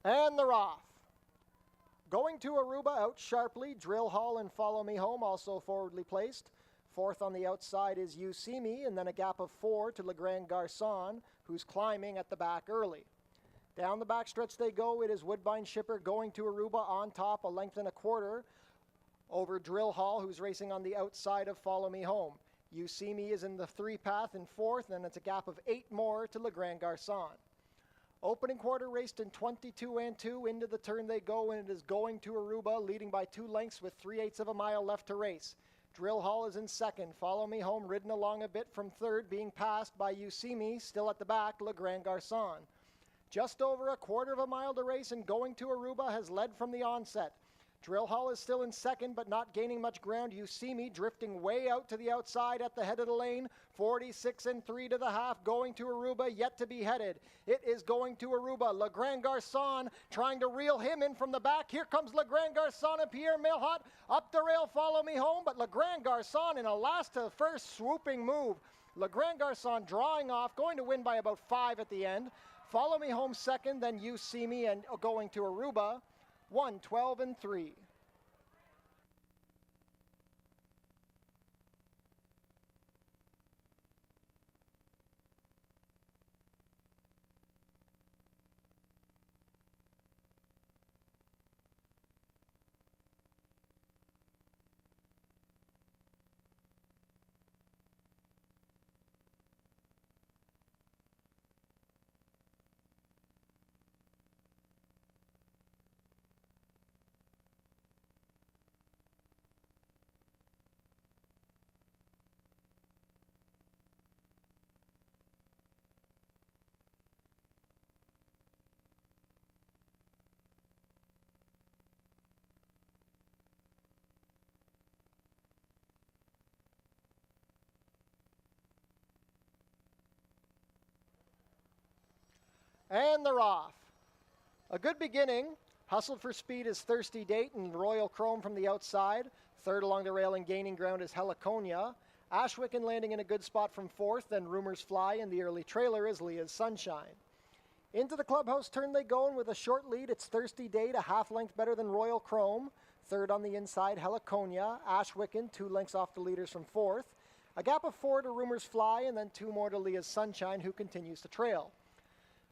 And they're off. Going to Aruba out sharply, Drill Hall and Follow Me Home also forwardly placed. Fourth on the outside is You See Me, and then a gap of 4 to Le Grand Garçon, who's climbing at the back early. Down the backstretch they go. It is Woodbine Shipper going to Aruba on top, a length and a quarter over Drill Hall, who's racing on the outside of Follow Me Home. You See Me is in the 3-path in fourth, and it's a gap of 8 more to Le Grand Garçon. Opening quarter raced in 22 and 2. Into the turn they go, and it is Going to Aruba, leading by 2 lengths with 3/8 of a mile left to race. Drill Hall is in second. Follow Me Home ridden along a bit from third, being passed by You See Me, still at the back, Le Grand Garçon. Just over a quarter of a mile to race, and Going to Aruba has led from the onset. Drill Hall is still in second, but not gaining much ground. You See Me drifting way out to the outside at the head of the lane. 46 and 3 to the half. Going to Aruba, yet to be headed. It is Going to Aruba. Le Grand Garçon trying to reel him in from the back. Here comes Le Grand Garçon and Pierre Milhot. Up the rail, Follow Me Home, but Le Grand Garçon in a last to first swooping move. Le Grand Garçon drawing off, going to win by about 5 at the end. Follow Me Home second, then You See Me and Going to Aruba. 1, 12 and 3. And they're off. A good beginning. Hustled for Speed is Thirsty Date and Royal Chrome from the outside. Third along the rail and gaining ground is Heliconia. Ashwicken landing in a good spot from fourth, then Rumors Fly, and the early trailer is Leah's Sunshine. Into the clubhouse turn they go, and with a short lead, it's Thirsty Date, a half length better than Royal Chrome. Third on the inside, Heliconia. Ashwicken, 2 lengths off the leaders from fourth. A gap of 4 to Rumors Fly, and then 2 more to Leah's Sunshine, who continues to trail.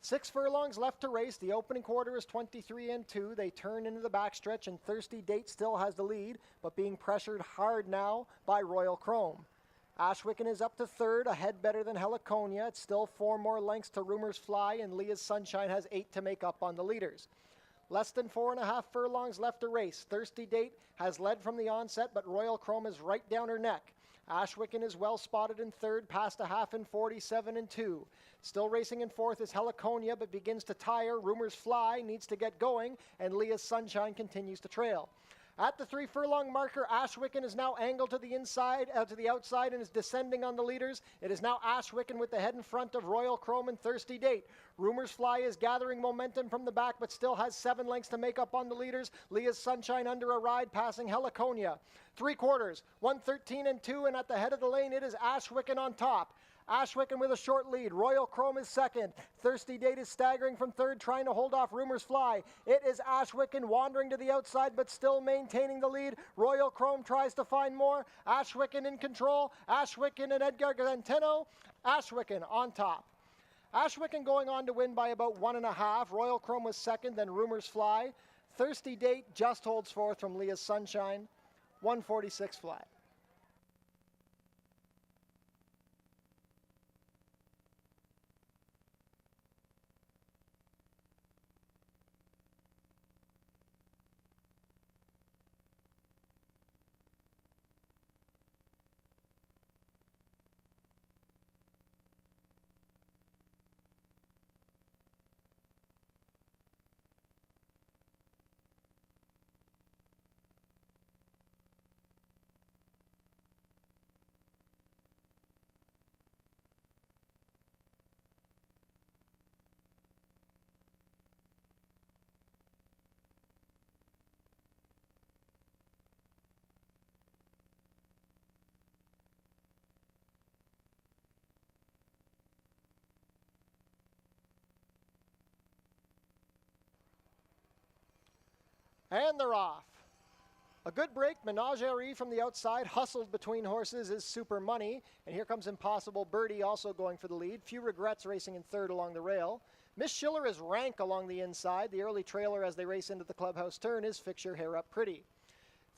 6 furlongs left to race. The opening quarter is 23 and 2. They turn into the backstretch, and Thirsty Date still has the lead, but being pressured hard now by Royal Chrome. Ashwicken is up to third, a head better than Heliconia. It's still 4 more lengths to Rumors Fly, and Leah's Sunshine has 8 to make up on the leaders. Less than 4.5 furlongs left to race. Thirsty Date has led from the onset, but Royal Chrome is right down her neck. Ashwicken is well spotted in third, past a half in 47 and 2. Still racing in fourth is Heliconia, but begins to tire. Rumors Fly needs to get going, and Leah's Sunshine continues to trail. At the 3 furlong marker, Ashwicken is now angled to the inside, to the outside, and is descending on the leaders. It is now Ashwicken with the head in front of Royal Chrome and Thirsty Date. Rumors Fly is gathering momentum from the back, but still has 7 lengths to make up on the leaders. Leah's Sunshine under a ride, passing Heliconia. 3/4, 1:13 and 2, and at the head of the lane, it is Ashwicken on top. Ashwicken with a short lead. Royal Chrome is second. Thirsty Date is staggering from third, trying to hold off Rumors Fly. It is Ashwicken wandering to the outside, but still maintaining the lead. Royal Chrome tries to find more. Ashwicken in control. Ashwicken and Edgar Ganteno. Ashwicken on top. Ashwicken going on to win by about 1.5. Royal Chrome was second, then Rumors Fly. Thirsty Date just holds fourth from Leah's Sunshine. 146 flat. And they're off. A good break, Menagerie from the outside, hustled between horses is Super Money, and here comes Impossible Birdie also going for the lead. Few Regrets racing in third along the rail. Miss Schiller is rank along the inside. The early trailer as they race into the clubhouse turn is Fix Your Hair Up Pretty.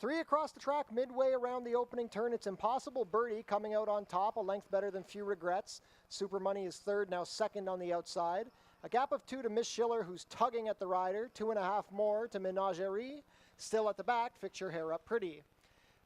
3 across the track, midway around the opening turn, it's Impossible Birdie coming out on top, a length better than Few Regrets. Super Money is third, now second on the outside. A gap of 2 to Miss Schiller, who's tugging at the rider. 2.5 more to Menagerie. Still at the back, Fix Your Hair Up Pretty.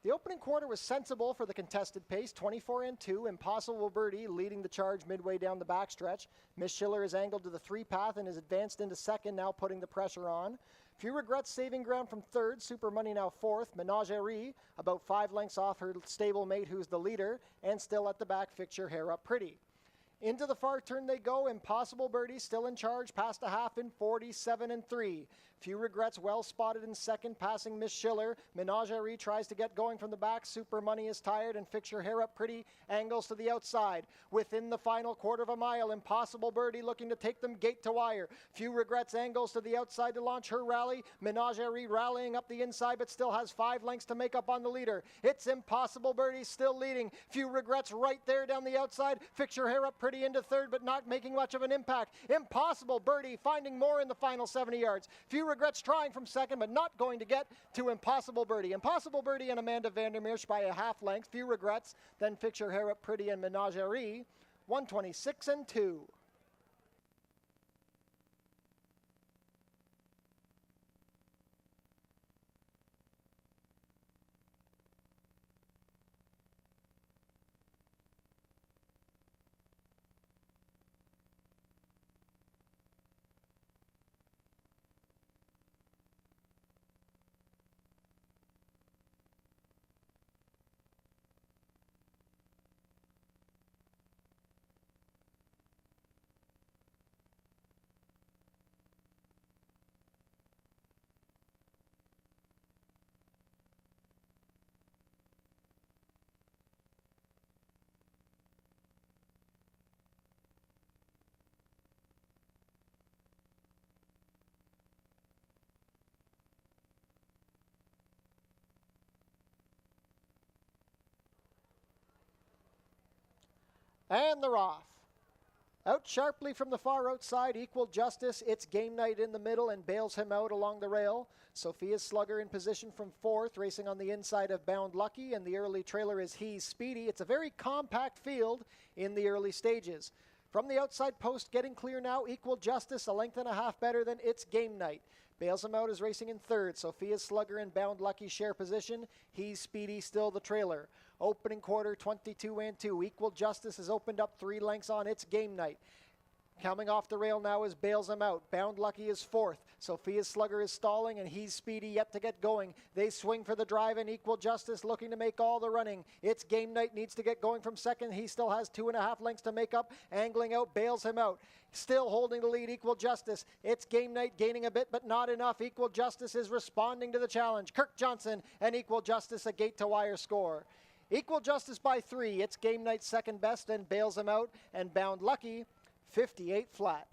The opening quarter was sensible for the contested pace, 24-2. Impossible Birdie leading the charge midway down the backstretch. Miss Schiller is angled to the 3 path and is advanced into second, now putting the pressure on. Few Regrets saving ground from third. Super Money now fourth. Menagerie about 5 lengths off her stablemate, who's the leader, and still at the back, Fix Your Hair Up Pretty. Into the far turn they go. Impossible Birdie still in charge, past a half in 47-3. Few Regrets well spotted in second, passing Miss Schiller. Menagerie tries to get going from the back. Super Money is tired, and Fix Your Hair Up Pretty angles to the outside. Within the final quarter of a mile, Impossible Birdie looking to take them gate to wire. Few Regrets angles to the outside to launch her rally. Menagerie rallying up the inside, but still has 5 lengths to make up on the leader. It's Impossible Birdie still leading. Few Regrets right there down the outside. Fix Your Hair Up Pretty into third, but not making much of an impact. Impossible Birdie finding more in the final 70 yards. Few Regrets trying from second, but not going to get to Impossible Birdie. Impossible Birdie and Amanda Vandermeersch by a half length. Few Regrets, then Fix Your Hair Up Pretty and Menagerie, 126-2. And they're off. Out sharply from the far outside, Equal Justice. It's Game Night in the middle and bails him out along the rail. Sophia Slugger in position from fourth, racing on the inside of Bound Lucky, and the early trailer is He's Speedy. It's a very compact field in the early stages. From the outside post, getting clear now, Equal Justice, a length and a half better than It's Game Night. Bails him out is racing in third. Sophia Slugger and Bound Lucky share position. He's Speedy, still the trailer. Opening quarter, 22-2. Equal Justice has opened up 3 lengths on It's Game Night. Coming off the rail now is Bails him out. Bound Lucky is fourth. Sophia Slugger is stalling, and He's Speedy yet to get going. They swing for the drive, and Equal Justice looking to make all the running. It's Game Night needs to get going from second. He still has 2.5 lengths to make up. Angling out, bails him out. Still holding the lead, Equal Justice. It's Game Night gaining a bit, but not enough. Equal Justice is responding to the challenge. Kirk Johnson and Equal Justice, a gate-to-wire score. Equal Justice by 3. It's Game Night second best and bails him out. And Bound Lucky, 58 flat.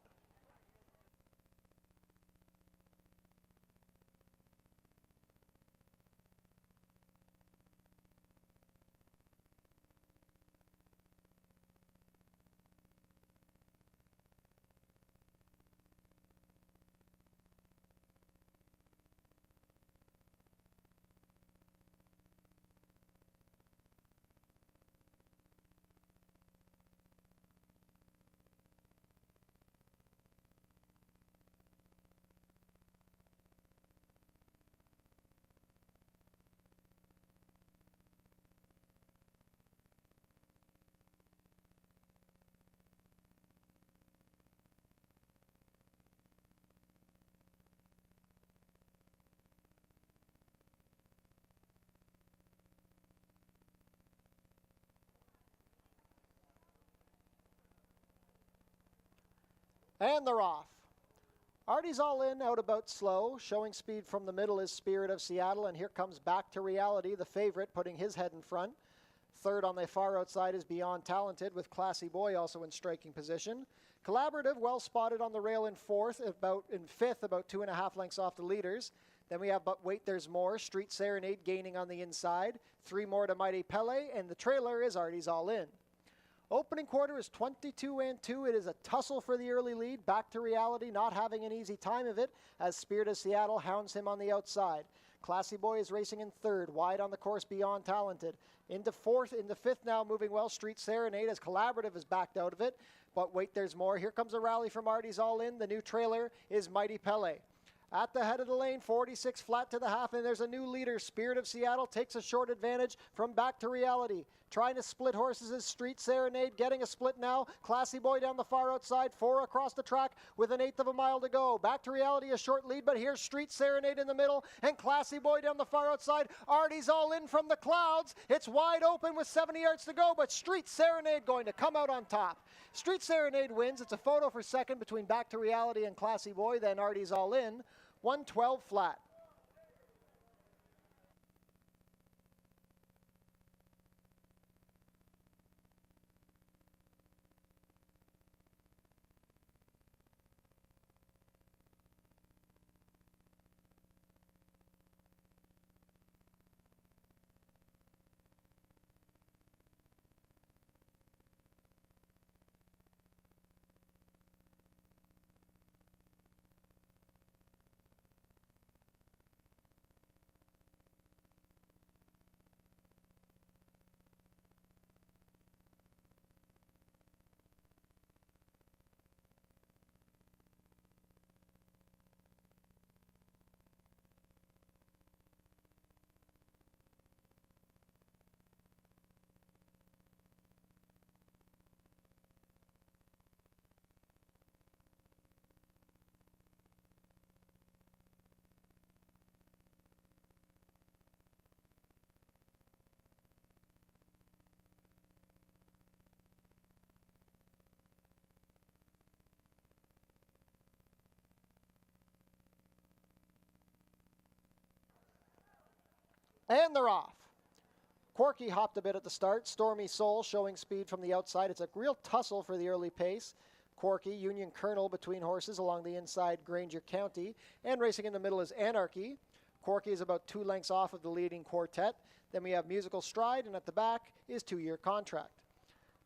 And they're off. Artie's all in, out about slow. Showing speed from the middle is Spirit of Seattle, and here comes Back to Reality, the favorite, putting his head in front. Third on the far outside is Beyond Talented, with Classy Boy also in striking position. Collaborative, well spotted on the rail in fourth, in fifth, about 2.5 lengths off the leaders. Then we have But Wait There's More, Street Serenade gaining on the inside. 3 more to Mighty Pele, and the trailer is Artie's All In. Opening quarter is 22-2. It is a tussle for the early lead. Back to Reality not having an easy time of it as Spirit of Seattle hounds him on the outside. Classy Boy is racing in third, wide on the course Beyond Talented. Into fifth now, moving well, Street Serenade as Collaborative is backed out of it. But Wait There's More. Here comes a rally from Artie's All In. The new trailer is Mighty Pele. At the head of the lane, 46 flat to the half, and there's a new leader. Spirit of Seattle takes a short advantage from Back to Reality. Trying to split horses is Street Serenade, getting a split now. Classy Boy down the far outside, 4 across the track with an 1/8 of a mile to go. Back to Reality, a short lead, but here's Street Serenade in the middle, and Classy Boy down the far outside. Artie's All In from the clouds. It's wide open with 70 yards to go, but Street Serenade going to come out on top. Street Serenade wins. It's a photo for second between Back to Reality and Classy Boy, then Artie's All In. 112 flat. And they're off. Corky hopped a bit at the start. Stormy Soul showing speed from the outside. It's a real tussle for the early pace. Corky, Union Colonel between horses along the inside, Granger County. And racing in the middle is Anarchy. Corky is about 2 lengths off of the leading quartet. Then we have Musical Stride, and at the back is 2-year contract.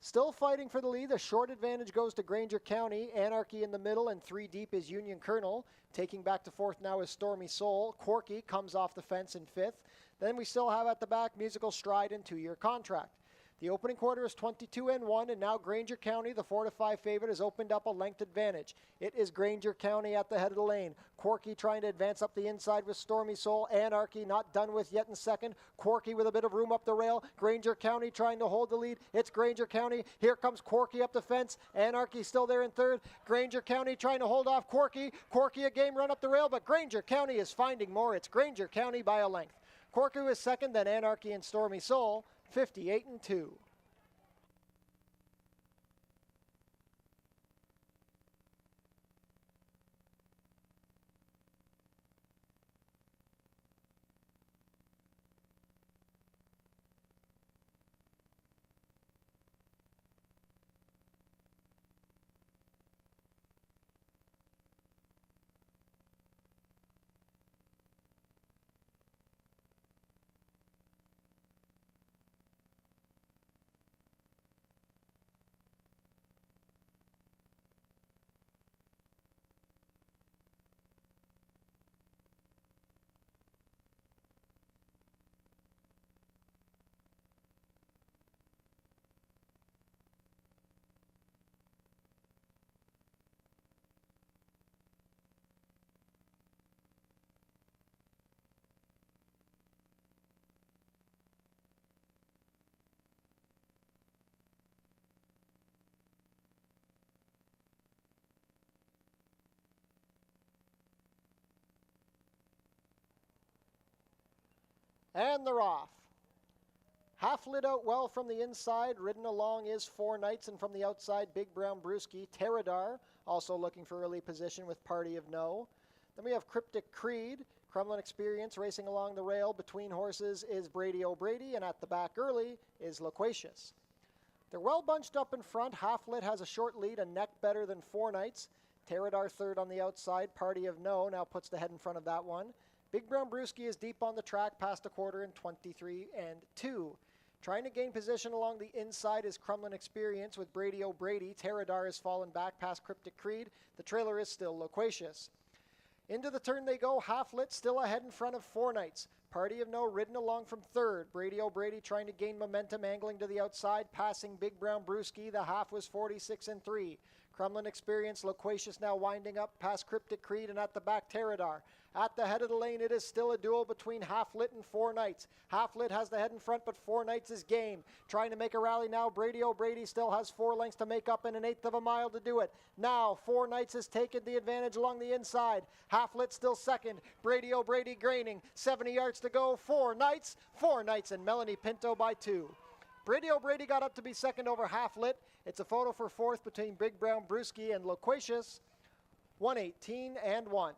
Still fighting for the lead. A short advantage goes to Granger County. Anarchy in the middle, and 3 deep is Union Colonel. Taking back to fourth now is Stormy Soul. Corky comes off the fence in fifth. Then we still have at the back Musical Stride and 2-year contract. The opening quarter is 22-1, and now Granger County, the 4-5 favorite, has opened up a length advantage. It is Granger County at the head of the lane. Corky trying to advance up the inside with Stormy Soul. Anarchy not done with yet in second. Corky with a bit of room up the rail. Granger County trying to hold the lead. It's Granger County. Here comes Corky up the fence. Anarchy still there in third. Granger County trying to hold off Corky. Corky a game run up the rail, but Granger County is finding more. It's Granger County by a length. Corky was second, then Anarchy and Stormy Soul, 58-2. And they're off. Half lit out well from the inside. Ridden along is 4 Knights, and from the outside, Big Brown Brewski. Teradar also looking for early position with Party of No. Then we have Cryptic Creed. Kremlin Experience racing along the rail. Between horses is Brady O'Brady, and at the back early is Loquacious. They're well bunched up in front. Half Lit has a short lead, a neck better than 4 Knights. Teradar third on the outside. Party of No now puts the head in front of that one. Big Brown Brewski is deep on the track past a quarter in 23 and 2. Trying to gain position along the inside is Crumlin Experience with Brady O'Brady. Terradar has fallen back past Cryptic Creed. The trailer is still Loquacious. Into the turn they go, Half Lit still ahead in front of Four Knights. Party of No ridden along from third. Brady O'Brady trying to gain momentum, angling to the outside, passing Big Brown Brewski. The half was 46 and 3. Crumlin Experience, Loquacious now winding up past Cryptic Creed, and at the back Terradar. At the head of the lane, it is still a duel between Half Lit and Four Knights. Half Lit has the head in front, but Four Knights is game. Trying to make a rally now. Brady O'Brady still has 4 lengths to make up and an eighth of a mile to do it. Now, Four Knights has taken the advantage along the inside. Half Lit still second. Brady O'Brady graining. 70 yards to go. Four Knights, and Melanie Pinto by 2. Brady O'Brady got up to be second over Half Lit. It's a photo for fourth between Big Brown Brewski and Loquacious. 1:18 and 1.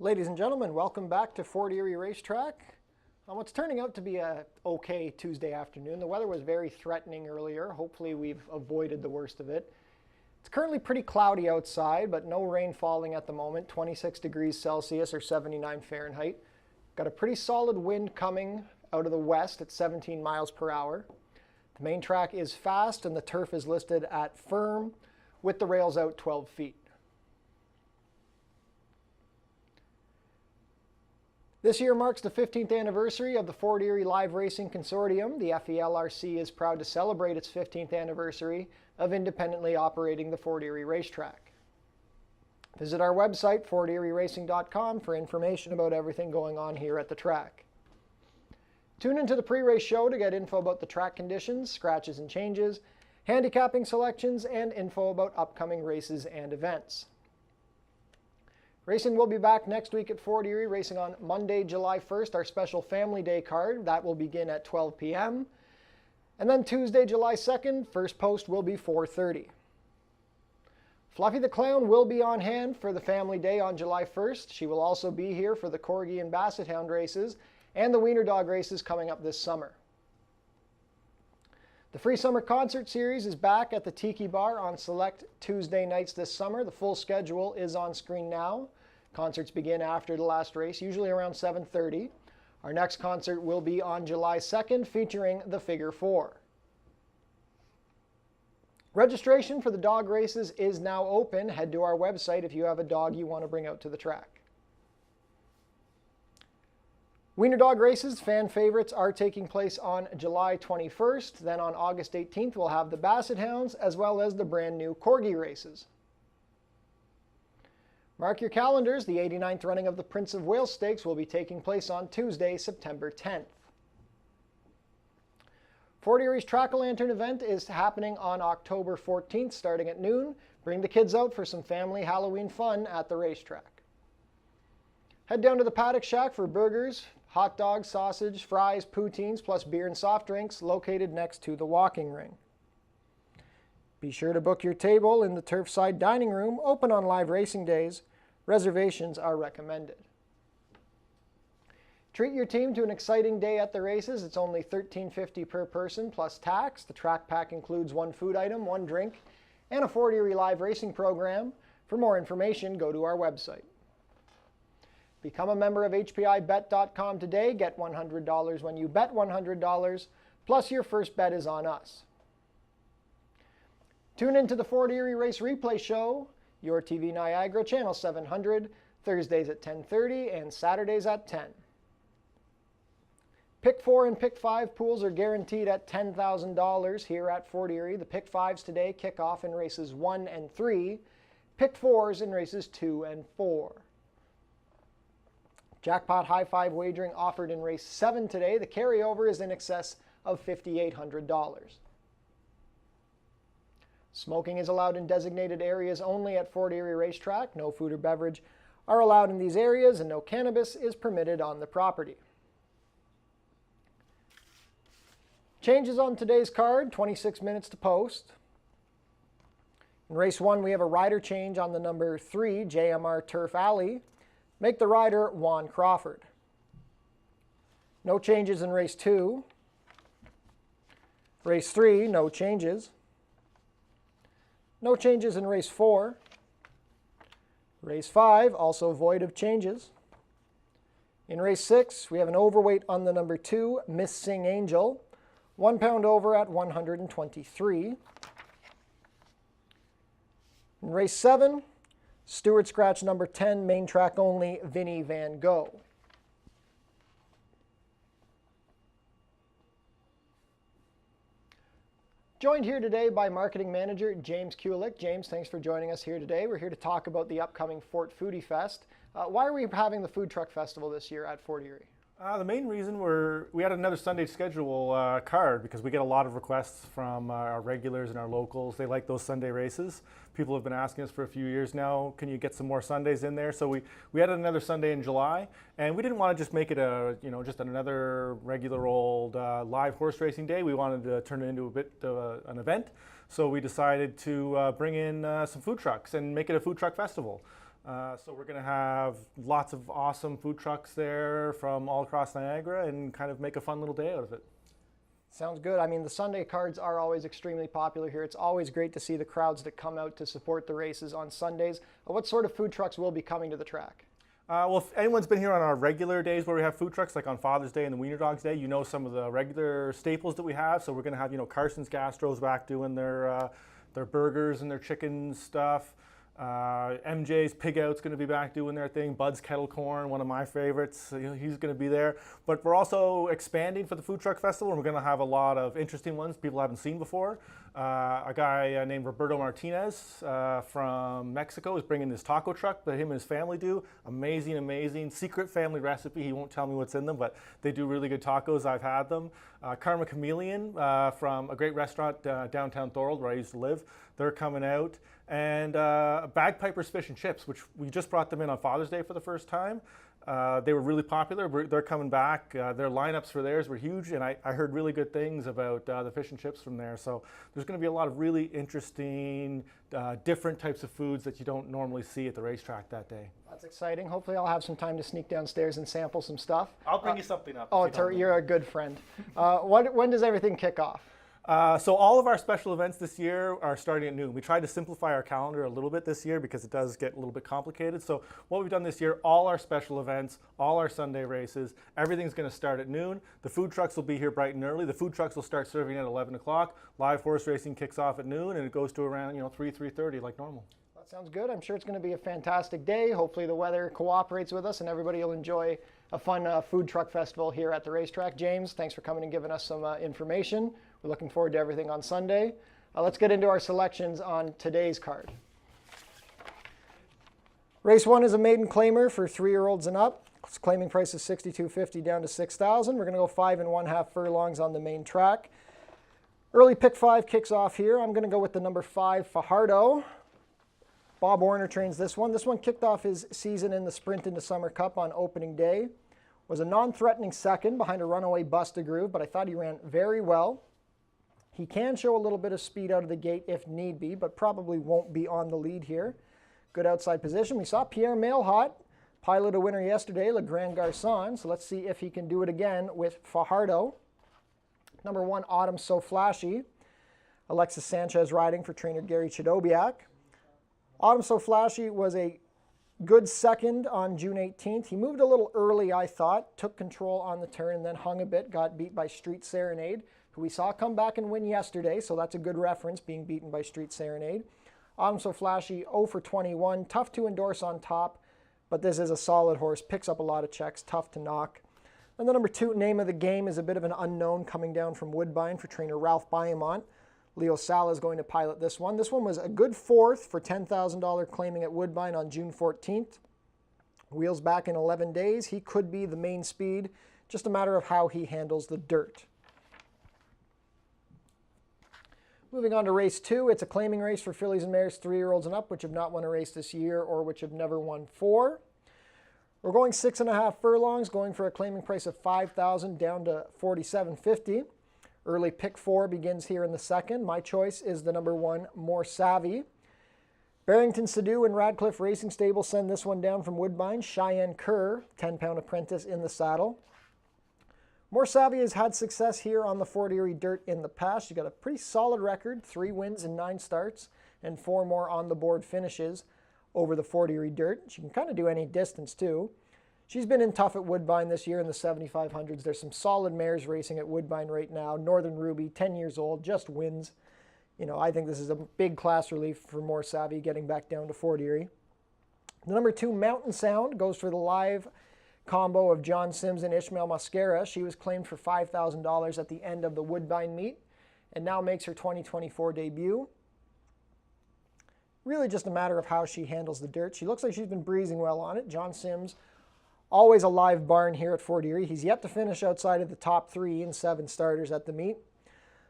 Ladies and gentlemen, welcome back to Fort Erie Racetrack. It's turning out to be a okay Tuesday afternoon. The weather was very threatening earlier. Hopefully we've avoided the worst of it. It's currently pretty cloudy outside, but no rain falling at the moment. 26 degrees Celsius or 79 Fahrenheit. Got a pretty solid wind coming out of the west at 17 miles per hour. The main track is fast and the turf is listed at firm with the rails out 12 feet. This year marks the 15th anniversary of the Fort Erie Live Racing Consortium. The FELRC is proud to celebrate its 15th anniversary of independently operating the Fort Erie racetrack. Visit our website, forterieracing.com, for information about everything going on here at the track. Tune into the pre-race show to get info about the track conditions, scratches and changes, handicapping selections, and info about upcoming races and events. Racing will be back next week at Fort Erie, racing on Monday, July 1st, our special Family Day card. That will begin at 12 p.m. And then Tuesday, July 2nd, first post will be 4:30. Fluffy the Clown will be on hand for the Family Day on July 1st. She will also be here for the Corgi and Basset Hound races and the Wiener Dog races coming up this summer. The Free Summer Concert Series is back at the Tiki Bar on select Tuesday nights this summer. The full schedule is on screen now. Concerts begin after the last race, usually around 7:30. Our next concert will be on July 2nd, featuring the Figure 4. Registration for the dog races is now open. Head to our website if you have a dog you want to bring out to the track. Wiener Dog races, fan favorites, are taking place on July 21st. Then on August 18th, we'll have the Basset Hounds as well as the brand new Corgi races. Mark your calendars. The 89th running of the Prince of Wales Stakes will be taking place on Tuesday, September 10th. Fort Erie's Track-A-Lantern event is happening on October 14th, starting at noon. Bring the kids out for some family Halloween fun at the racetrack. Head down to the Paddock Shack for burgers, hot dogs, sausage, fries, poutines, plus beer and soft drinks, located next to the walking ring. Be sure to book your table in the Turfside Dining Room, open on live racing days. Reservations are recommended. Treat your team to an exciting day at the races. It's only $13.50 per person plus tax. The track pack includes one food item, one drink, and a Fort Erie live racing program. For more information, go to our website. Become a member of HPIBet.com today. Get $100 when you bet $100, plus your first bet is on us. Tune into the Fort Erie Race Replay Show, Your TV Niagara, Channel 700, Thursdays at 10:30 and Saturdays at 10. Pick 4 and Pick 5 pools are guaranteed at $10,000 here at Fort Erie. The Pick 5s today kick off in races 1 and 3. Pick 4s in races 2 and 4. Jackpot High Five wagering offered in race 7 today. The carryover is in excess of $5,800. Smoking is allowed in designated areas only at Fort Erie Racetrack. No food or beverage are allowed in these areas, and no cannabis is permitted on the property. Changes on today's card, 26 minutes to post. In race 1, we have a rider change on the number 3, JMR Turf Alley. Make the rider Juan Crawford. No changes in race 2. Race 3, no changes. No changes in race 4. Race 5, also void of changes. In race 6, we have an overweight on the number 2, Miss Sing Angel. 1 pound over at 123. In race 7, Stewart Scratch number 10, main track only, Vinnie Van Gogh. Joined here today by Marketing Manager James Kulik. James, thanks for joining us here today. We're here to talk about the upcoming Fort Foodie Fest. Why are we having the Food Truck Festival this year at Fort Erie? The main reason we had another Sunday schedule card because we get a lot of requests from our regulars and our locals. They like those Sunday races. People have been asking us for a few years now, can you get some more Sundays in there? So we added another Sunday in July, and we didn't want to just make it just another regular old live horse racing day. We wanted to turn it into a bit of an event. So we decided to bring in some food trucks and make it a food truck festival. So we're going to have lots of awesome food trucks there from all across Niagara and kind of make a fun little day out of it. Sounds good. I mean, the Sunday cards are always extremely popular here. It's always great to see the crowds that come out to support the races on Sundays. What sort of food trucks will be coming to the track? Well, if anyone's been here on our regular days where we have food trucks, like on Father's Day and the Wiener Dogs Day, you know some of the regular staples that we have. So we're going to have, Carson's Gastro's back doing their burgers and their chicken stuff. MJ's Pig Out's going to be back doing their thing. Bud's Kettle Corn, one of my favorites, he's going to be there. But we're also expanding for the Food Truck Festival, and we're going to have a lot of interesting ones people haven't seen before. A guy named Roberto Martinez from Mexico is bringing this taco truck that him and his family do. Amazing, amazing. Secret family recipe. He won't tell me what's in them, but they do really good tacos. I've had them. Karma Chameleon from a great restaurant downtown Thorold where I used to live. They're coming out. And Bagpipers Fish and Chips, which we just brought them in on Father's Day for the first time. They were really popular. They're coming back. Their lineups for theirs were huge, and I heard really good things about the fish and chips from there. So there's going to be a lot of really interesting, different types of foods that you don't normally see at the racetrack that day. That's exciting. Hopefully I'll have some time to sneak downstairs and sample some stuff. I'll bring you something up. Oh, you're a good friend. When does everything kick off? So all of our special events this year are starting at noon. We tried to simplify our calendar a little bit this year because it does get a little bit complicated. So what we've done this year, all our special events, all our Sunday races, everything's going to start at noon. The food trucks will be here bright and early. The food trucks will start serving at 11 o'clock. Live horse racing kicks off at noon, and it goes to around 3:30 like normal. That sounds good. I'm sure it's going to be a fantastic day. Hopefully the weather cooperates with us and everybody will enjoy a fun food truck festival here at the racetrack. James, thanks for coming and giving us some information. We're looking forward to everything on Sunday. Let's get into our selections on today's card. Race 1 is a maiden claimer for 3-year-olds and up. Its claiming price is $62.50 down to $6,000. We're going to go 5 1/2 furlongs on the main track. Early pick 5 kicks off here. I'm going to go with the number 5, Fajardo. Bob Warner trains this one. This one kicked off his season in the Sprint into Summer Cup on opening day. Was a non-threatening second behind a runaway Busta Groove, but I thought he ran very well. He can show a little bit of speed out of the gate if need be, but probably won't be on the lead here. Good outside position. We saw Pierre Mailhot pilot a winner yesterday, Le Grand Garçon, so let's see if he can do it again with Fajardo. Number 1, Autumn So Flashy. Alexis Sanchez riding for trainer Gary Chidobiak. Autumn So Flashy was a good second on June 18th. He moved a little early, I thought, took control on the turn, and then hung a bit, got beat by Street Serenade, who we saw come back and win yesterday, so that's a good reference, being beaten by Street Serenade. Autumn So Flashy, 0 for 21, tough to endorse on top, but this is a solid horse, picks up a lot of checks, tough to knock. And the number 2, Name of the Game, is a bit of an unknown coming down from Woodbine for trainer Ralph Byamont. Leo Sala is going to pilot this one. This one was a good 4th for $10,000 claiming at Woodbine on June 14th. Wheels back in 11 days. He could be the main speed, just a matter of how he handles the dirt. Moving on to race 2, it's a claiming race for fillies and mares 3-year-olds and up, which have not won a race this year or which have never won 4. We're going 6 1/2 furlongs, going for a claiming price of $5,000 down to $47.50. Early pick 4 begins here in the second. My choice is the number 1, More Savvy. Barrington Sadu and Radcliffe Racing Stable send this one down from Woodbine. Cheyenne Kerr, 10-pound apprentice in the saddle. More Savvy has had success here on the Fort Erie Dirt in the past. She's got a pretty solid record, 3 wins in 9 starts, and 4 more on-the-board finishes over the Fort Erie Dirt. She can kind of do any distance, too. She's been in tough at Woodbine this year in the 7500s. There's some solid mares racing at Woodbine right now. Northern Ruby, 10 years old, just wins. I think this is a big class relief for More Savvy getting back down to Fort Erie. The number 2, Mountain Sound, goes for the live combo of John Sims and Ishmael Mascara. She was claimed for $5,000 at the end of the Woodbine meet and now makes her 2024 debut. Really just a matter of how she handles the dirt. She looks like she's been breezing well on it. John Sims, always a live barn here at Fort Erie. He's yet to finish outside of the top 3 in 7 starters at the meet.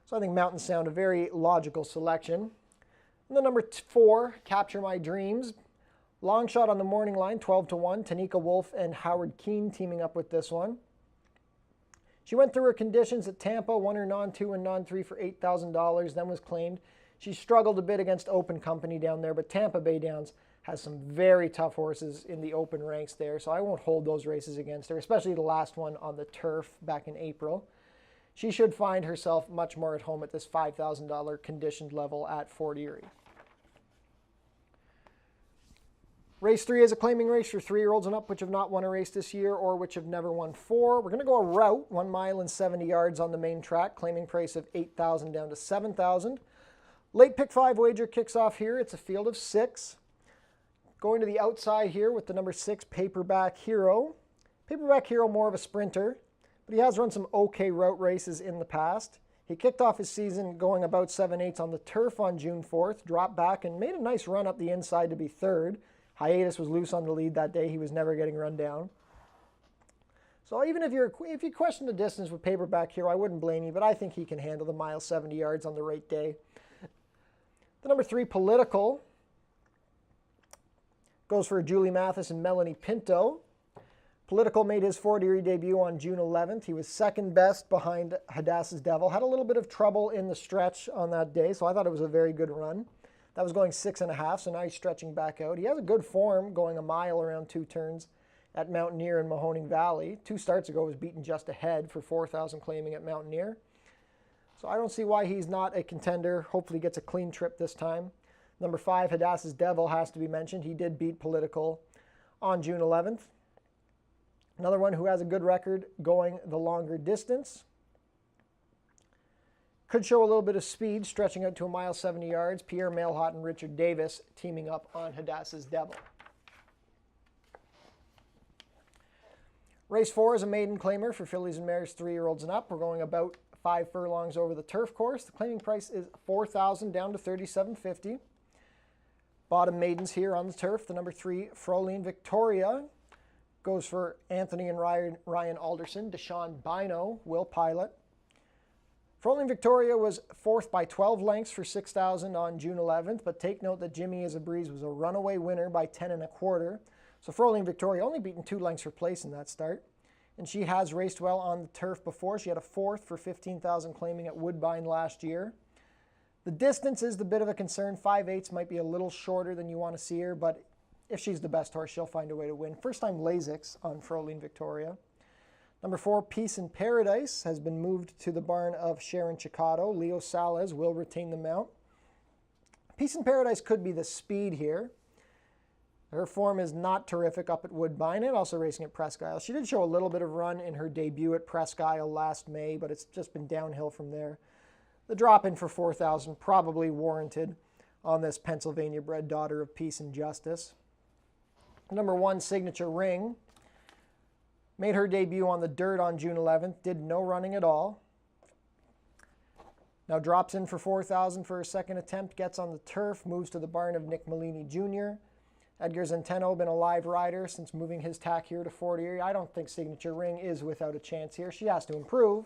So I think Mountain Sound, a very logical selection. And the number 4, Capture My Dreams. Long shot on the morning line, 12-1. Tanika Wolf and Howard Keene teaming up with this one. She went through her conditions at Tampa, won her non-2 and non-3 for $8,000, then was claimed. She struggled a bit against Open Company down there, but Tampa Bay Downs has some very tough horses in the open ranks there, so I won't hold those races against her, especially the last one on the turf back in April. She should find herself much more at home at this $5,000 conditioned level at Fort Erie. Race 3 is a claiming race for 3-year-olds and up, which have not won a race this year or which have never won 4. We're going to go a route, 1 mile and 70 yards on the main track, claiming price of $8,000 down to $7,000. Late pick 5 wager kicks off here. It's a field of 6. Going to the outside here with the number 6, Paperback Hero. Paperback Hero, more of a sprinter, but he has run some okay route races in the past. He kicked off his season going about 7/8 on the turf on June 4th, dropped back and made a nice run up the inside to be third. Hiatus was loose on the lead that day. He was never getting run down. So even if you question the distance with Paperback Hero, I wouldn't blame you, but I think he can handle the mile 70 yards on the right day. The number 3, Political, goes for Julie Mathis and Melanie Pinto. Political made his Fort Erie debut on June 11th. He was second best behind Hadassah's Devil. Had a little bit of trouble in the stretch on that day, so I thought it was a very good run. That was going 6.5, so now he's stretching back out. He has a good form going a mile around 2 turns at Mountaineer and Mahoning Valley. 2 starts ago was beaten just ahead for 4,000 claiming at Mountaineer. So I don't see why he's not a contender. Hopefully gets a clean trip this time. Number 5, Hadassah's Devil, has to be mentioned. He did beat Political on June 11th. Another one who has a good record going the longer distance. Could show a little bit of speed, stretching out to a mile 70 yards. Pierre Mailhot and Richard Davis teaming up on Hadassah's Devil. Race 4 is a maiden claimer for fillies and mares 3-year-olds and up. We're going about 5 furlongs over the turf course. The claiming price is $4,000 down to $3,750. Bottom maidens here on the turf. The number 3, Froline Victoria, goes for Anthony and Ryan Alderson. Deshaun Bino will pilot. Froline Victoria was 4th by 12 lengths for $6,000 on June 11th, but take note that Jimmy Is a Breeze was a runaway winner by 10.25. So Froline Victoria only beaten 2 lengths for place in that start. And she has raced well on the turf before. She had a 4th for $15,000 claiming at Woodbine last year. The distance is the bit of a concern. 5/8 might be a little shorter than you want to see her, but if she's the best horse, she'll find a way to win. First time Lasix on Froline Victoria. Number 4, Peace in Paradise, has been moved to the barn of Sharon Chicotto. Leo Salas will retain the mount. Peace in Paradise could be the speed here. Her form is not terrific up at Woodbine and also racing at Presque Isle. She did show a little bit of run in her debut at Presque Isle last May, but it's just been downhill from there. The drop in for $4,000 probably warranted on this Pennsylvania-bred daughter of peace and justice. Number 1, Signature Ring, made her debut on the dirt on June 11th, did no running at all. Now drops in for $4,000 for her second attempt, gets on the turf, moves to the barn of Nick Malini Jr. Edgar Zenteno, been a live rider since moving his tack here to Fort Erie. I don't think Signature Ring is without a chance here. She has to improve,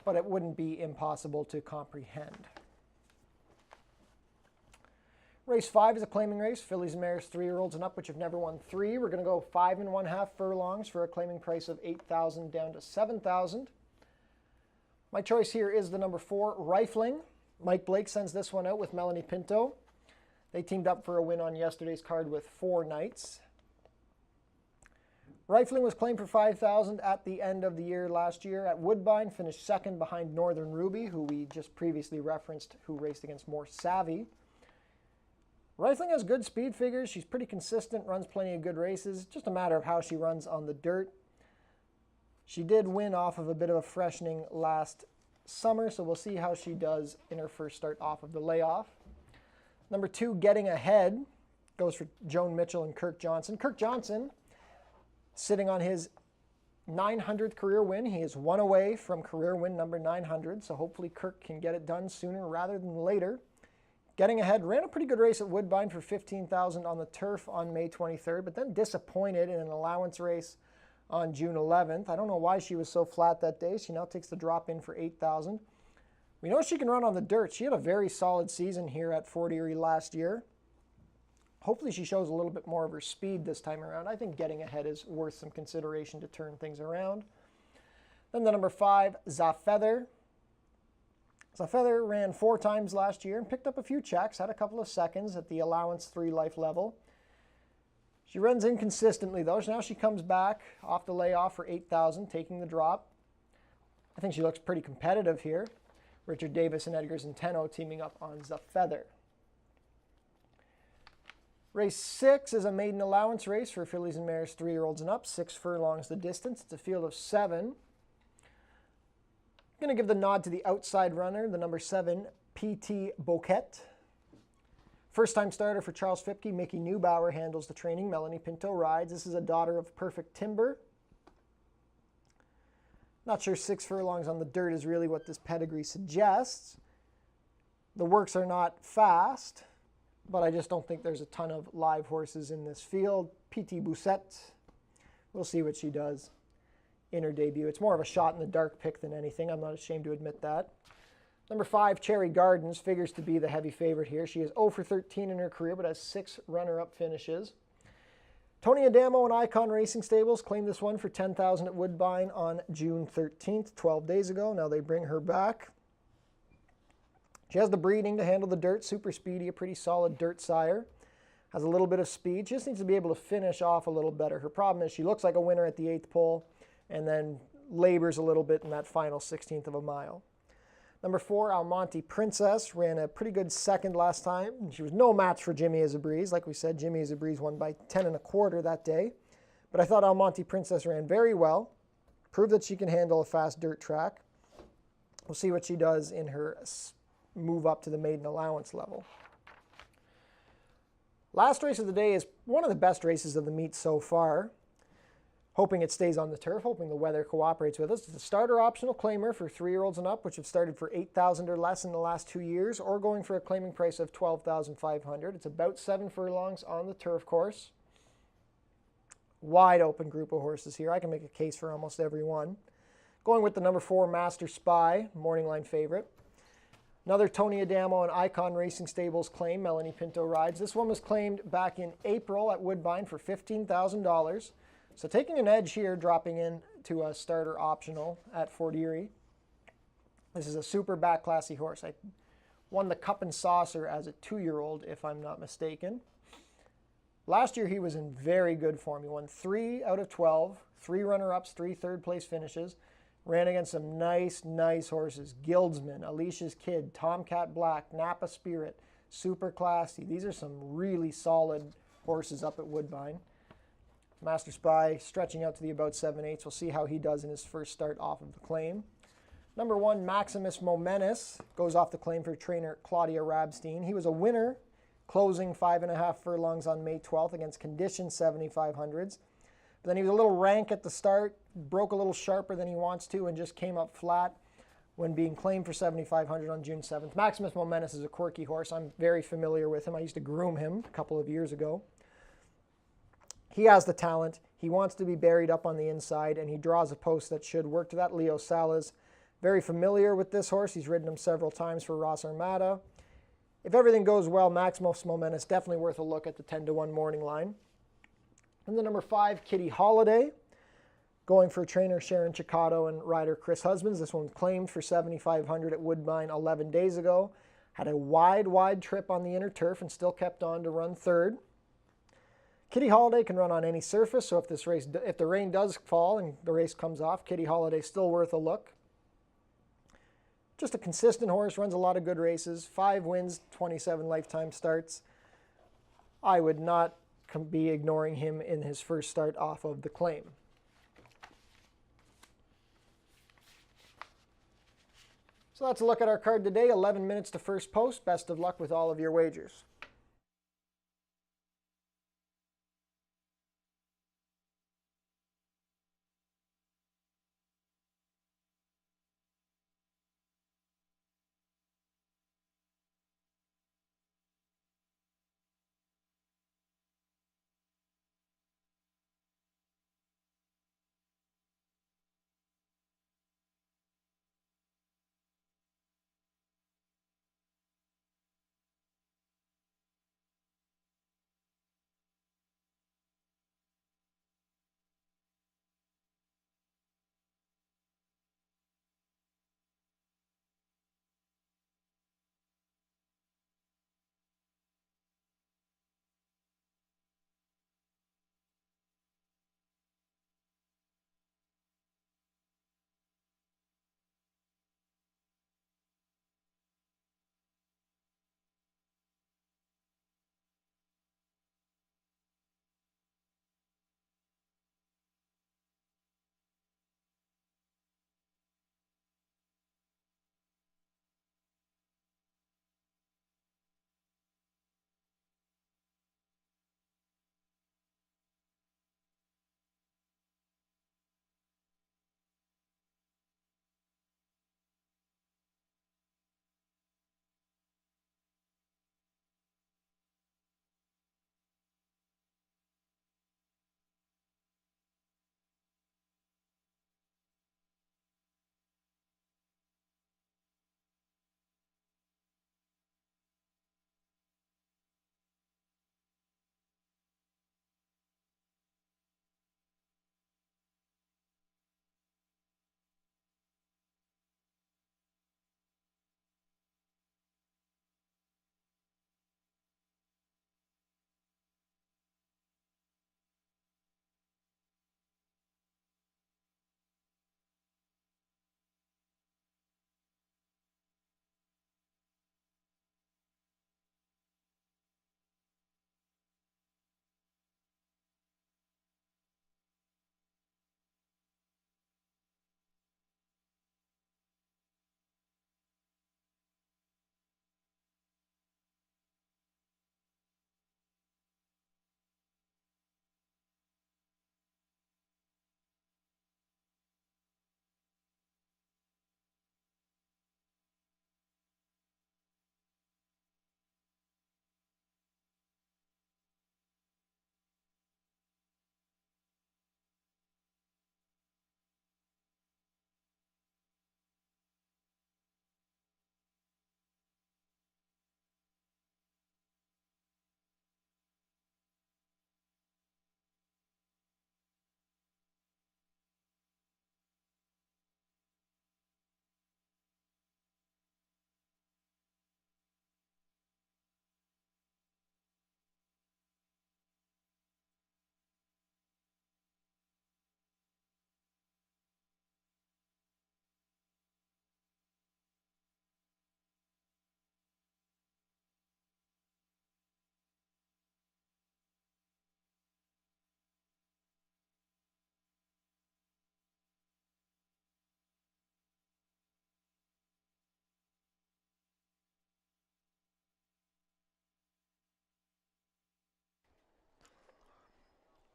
but it wouldn't be impossible to comprehend. Race 5 is a claiming race, fillies and mares 3-year-olds and up, which have never won 3. We're going to go 5.5 furlongs for a claiming price of $8,000 down to $7,000. My choice here is the number 4, Rifling. Mike Blake sends this one out with Melanie Pinto. They teamed up for a win on yesterday's card with 4 Knights. Rifling was claimed for $5,000 at the end of the year last year at Woodbine, finished second behind Northern Ruby, who we just previously referenced, who raced against More Savvy. Rifling has good speed figures. She's pretty consistent, runs plenty of good races. Just a matter of how she runs on the dirt. She did win off of a bit of a freshening last summer, so we'll see how she does in her first start off of the layoff. Number 2, Getting Ahead, goes for Joan Mitchell and Kirk Johnson. Kirk Johnson, sitting on his 900th career win. He is 1 away from career win number 900, so hopefully Kirk can get it done sooner rather than later. Getting Ahead ran a pretty good race at Woodbine for $15,000 on the turf on May 23rd, but then disappointed in an allowance race on June 11th. I don't know why she was so flat that day. She now takes the drop in for $8,000. We know she can run on the dirt. She had a very solid season here at Fort Erie last year. Hopefully she shows a little bit more of her speed this time around. I think Getting Ahead is worth some consideration to turn things around. Then the number 5, Zafeather. Zafeather ran 4 times last year and picked up a few checks, had a couple of seconds at the allowance 3 life level. She runs inconsistently though, so now she comes back off the layoff for $8,000, taking the drop. I think she looks pretty competitive here. Richard Davis and Edgar Zenteno teaming up on Zafeather. Race 6 is a maiden allowance race for fillies and mares 3-year-olds and up, 6 furlongs the distance. It's a field of 7. I'm going to give the nod to the outside runner, the number 7, P.T. Bouquet. First time starter for Charles Fipke, Mickey Neubauer handles the training, Melanie Pinto rides. This is a daughter of Perfect Timber. Not sure 6 furlongs on the dirt is really what this pedigree suggests. The works are not fast, but I just don't think there's a ton of live horses in this field. P.T. Bousset, we'll see what she does in her debut. It's more of a shot in the dark pick than anything. I'm not ashamed to admit that. Number 5, Cherry Gardens, figures to be the heavy favorite here. She is 0 for 13 in her career, but has 6 runner-up finishes. Tony Adamo and Icon Racing Stables claimed this one for $10,000 at Woodbine on June 13th, 12 days ago. Now they bring her back. She has the breeding to handle the dirt, super speedy, a pretty solid dirt sire. Has a little bit of speed. She just needs to be able to finish off a little better. Her problem is she looks like a winner at the 8th pole and then labors a little bit in that final 16th of a mile. Number 4, Almonte Princess, ran a pretty good second last time. She was no match for Jimmy Is a Breeze. Like we said, Jimmy Is a Breeze won by 10 1/4 that day. But I thought Almonte Princess ran very well, proved that she can handle a fast dirt track. We'll see what she does in her move up to the maiden allowance level. Last race of the day is one of the best races of the meet so far. Hoping it stays on the turf, hoping the weather cooperates with us. It's a starter optional claimer for 3-year-olds and up, which have started for $8,000 or less in the last 2 years, or going for a claiming price of $12,500. It's about 7 furlongs on the turf course. Wide open group of horses here. I can make a case for almost every one. Going with the number 4, Master Spy, morning line favorite. Another Tony Adamo and Icon Racing Stables claim, Melanie Pinto rides. This one was claimed back in April at Woodbine for $15,000. So taking an edge here, dropping in to a starter optional at Fort Erie. This is a super back classy horse. I won the Cup and Saucer as a 2-year-old, if I'm not mistaken. Last year he was in very good form. He won 3 out of 12, 3 runner-ups, 3 third-place finishes. Ran against some nice horses. Guildsman, Alicia's Kid, Tomcat Black, Napa Spirit, Super Classy. These are some really solid horses up at Woodbine. Master Spy stretching out to the about 7/8. We'll see how he does in his first start off of the claim. Number 1, Maximus Momentus, goes off the claim for trainer Claudia Rabstein. He was a winner, closing 5.5 furlongs on May 12th against conditioned 7,500s. But then he was a little rank at the start, broke a little sharper than he wants to, and just came up flat when being claimed for 7,500 on June 7th. Maximus Momentus is a quirky horse. I'm very familiar with him. I used to groom him a couple of years ago. He has the talent. He wants to be buried up on the inside, and he draws a post that should work to that. Leo Salas, very familiar with this horse. He's ridden him several times for Ross Armada. If everything goes well, Maximus Momentus definitely worth a look at the 10-1 morning line. And the number 5, Kitty Holiday, going for trainer Sharon Chicato and rider Chris Husbands. This one claimed for 7,500 at Woodbine 11 days ago. Had a wide trip on the inner turf and still kept on to run 3rd. Kitty Holiday can run on any surface, so if the rain does fall and the race comes off, Kitty Holiday still worth a look. Just a consistent horse, runs a lot of good races, 5 wins, 27 lifetime starts. I would not be ignoring him in his first start off of the claim. So that's a look at our card today. 11 minutes to first post. Best of luck with all of your wagers.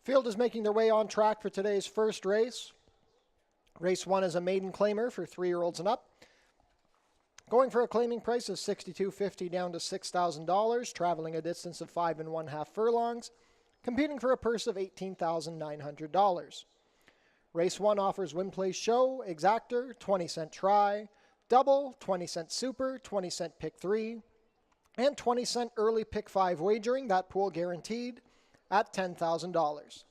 Field is making their way on track for today's first race. Race 1 is a maiden claimer for 3-year-olds and up. Going for a claiming price of $62.50 down to $6,000, traveling a distance of 5 1/2 furlongs, competing for a purse of $18,900. Race 1 offers win, place, show, exactor, 20-cent try, double, 20-cent super, 20-cent pick 3, and 20-cent early pick 5 wagering, that pool guaranteed at $10,000.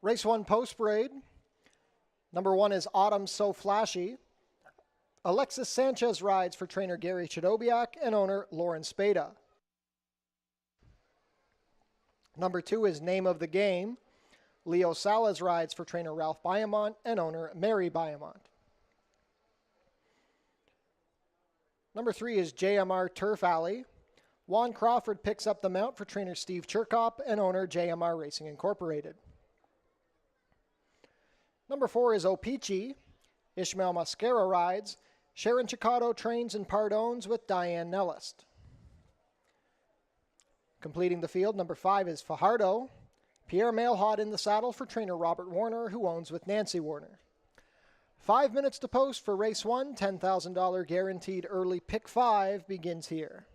Race 1 post parade. Number 1 is Autumn So Flashy. Alexis Sanchez rides for trainer Gary Chadobiak and owner Lauren Spada. Number 2 is Name of the Game. Leo Salas rides for trainer Ralph Biamont and owner Mary Biamont. Number 3 is JMR Turf Alley. Juan Crawford picks up the mount for trainer Steve Chirkop and owner JMR Racing Incorporated. Number 4 is Opeachy. Ishmael Mascara rides. Sharon Chicotto trains and pardones with Diane Nellist. Completing the field, number 5 is Fajardo. Pierre Mailhot in the saddle for trainer Robert Warner, who owns with Nancy Warner. 5 minutes to post for race 1. $10,000 guaranteed early pick 5 begins here.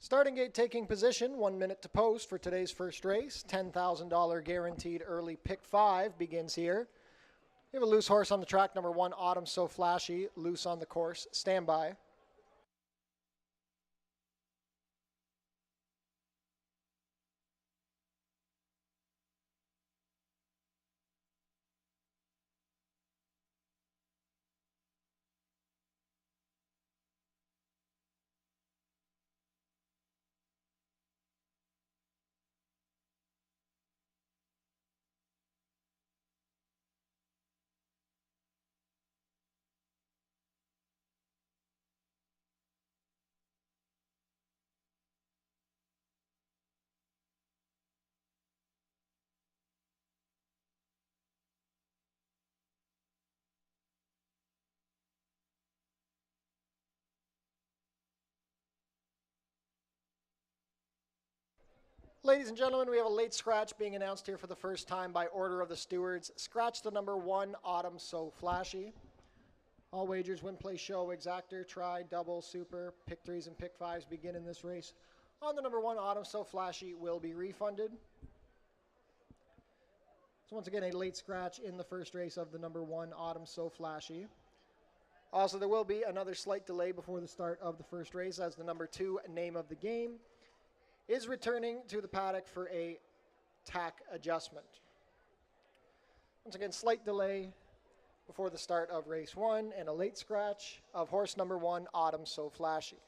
Starting gate taking position, 1 minute to post for today's first race. $10,000 guaranteed early pick 5 begins here. We have a loose horse on the track, number 1, Autumn So Flashy, loose on the course. Stand by. Ladies and gentlemen, we have a late scratch being announced here for the first time by order of the stewards. Scratch the number 1, Autumn So Flashy. All wagers, win, play, show, exactor, try, double, super, pick 3s and pick 5s begin in this race. On the number 1, Autumn So Flashy will be refunded. So once again, a late scratch in the first race of the number 1, Autumn So Flashy. Also, there will be another slight delay before the start of the first race as the number 2, Name of the Game, is returning to the paddock for a tack adjustment. Once again, slight delay before the start of race 1 and a late scratch of horse number 1, Autumn So Flashy.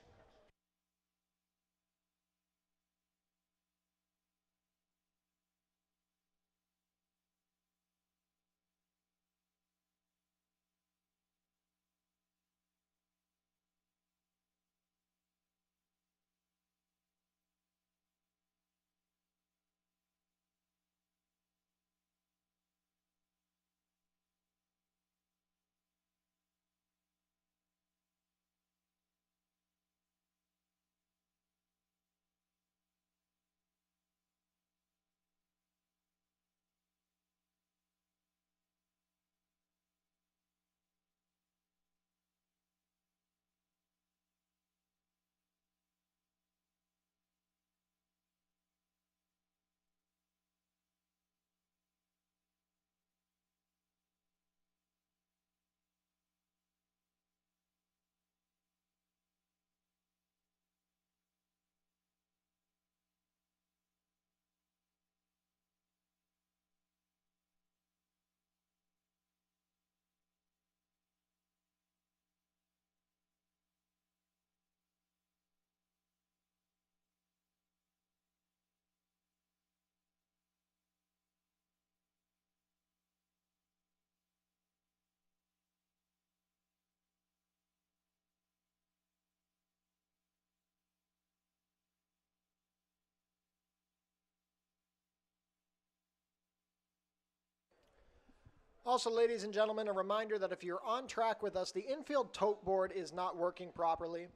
Also, ladies and gentlemen, a reminder that if you're on track with us, the infield tote board is not working properly.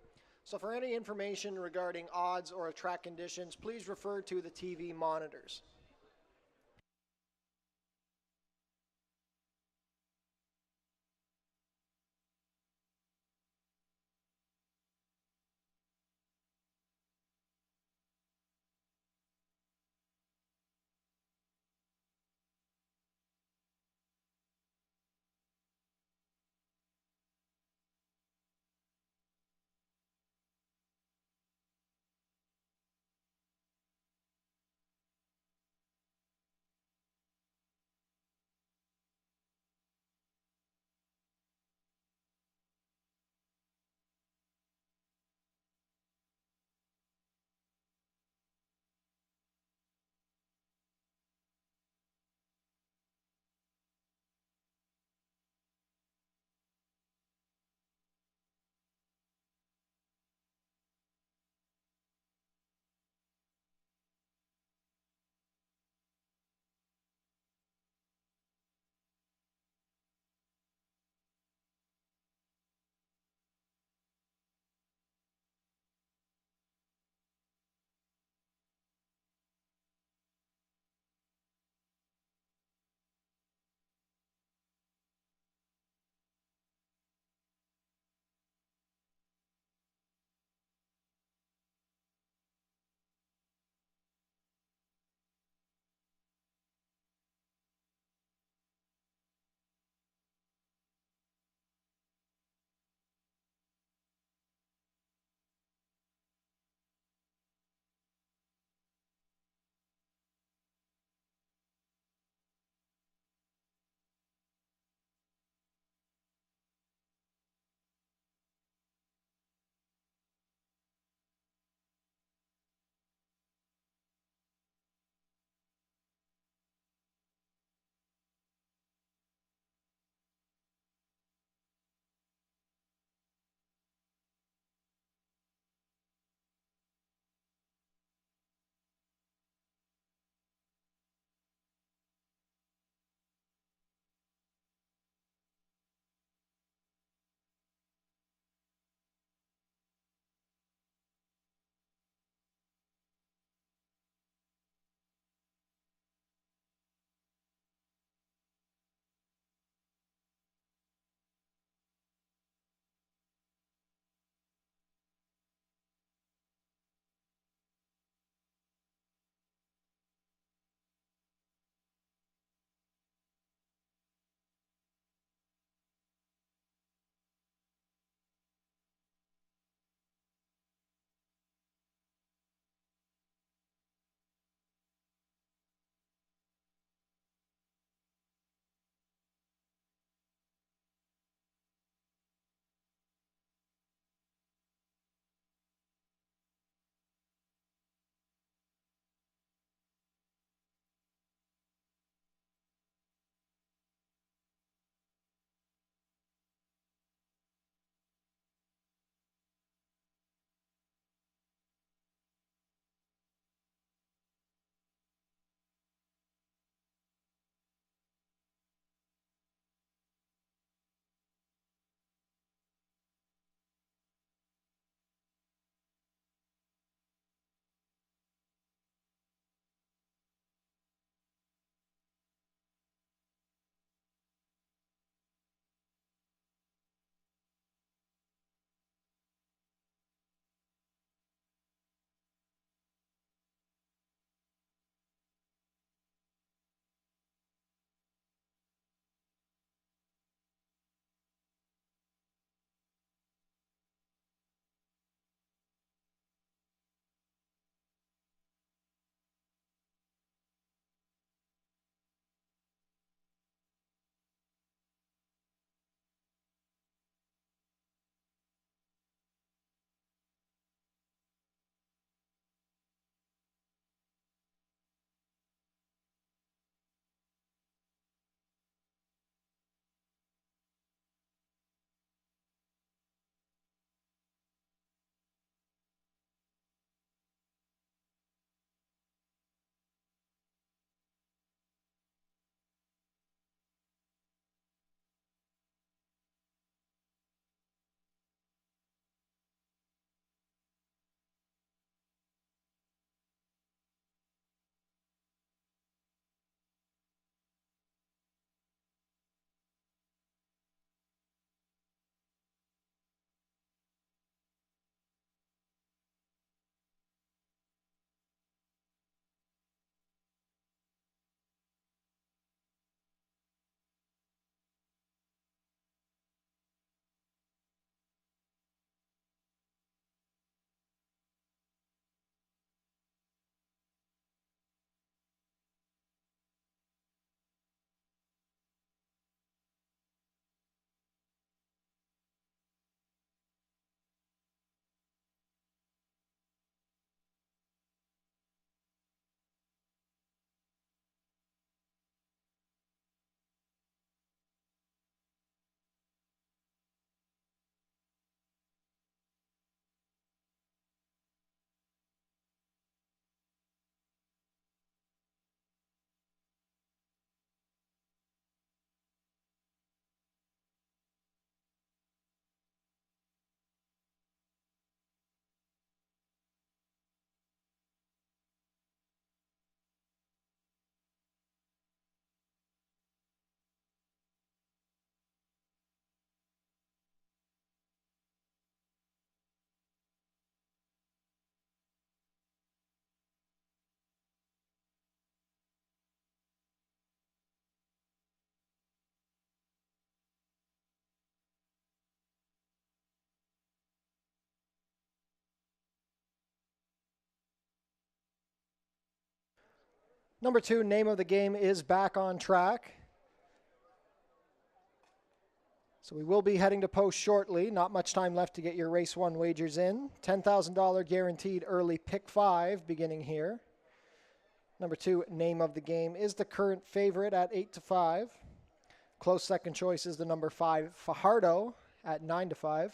So for any information regarding odds or track conditions, please refer to the TV monitors. Number 2, Name of the Game, is back on track. So we will be heading to post shortly. Not much time left to get your race 1 wagers in. $10,000 guaranteed early pick 5 beginning here. Number 2, Name of the Game, is the current favorite at 8-5. Close second choice is the number 5, Fajardo, at 9-5.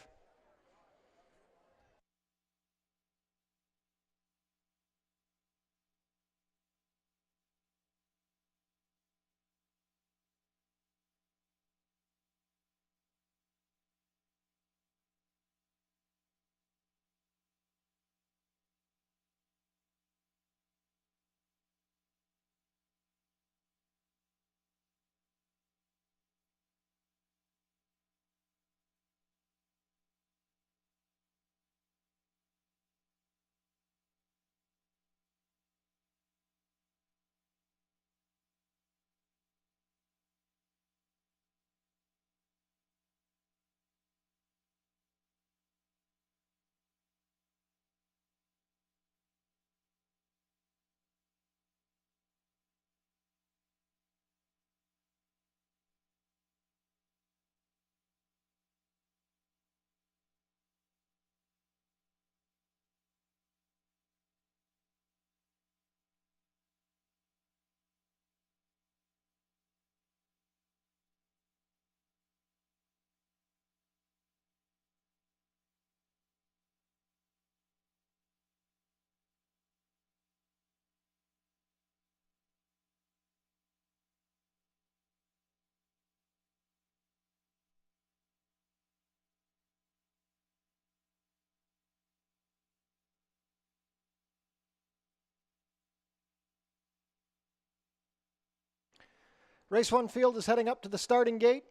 Race 1 field is heading up to the starting gate.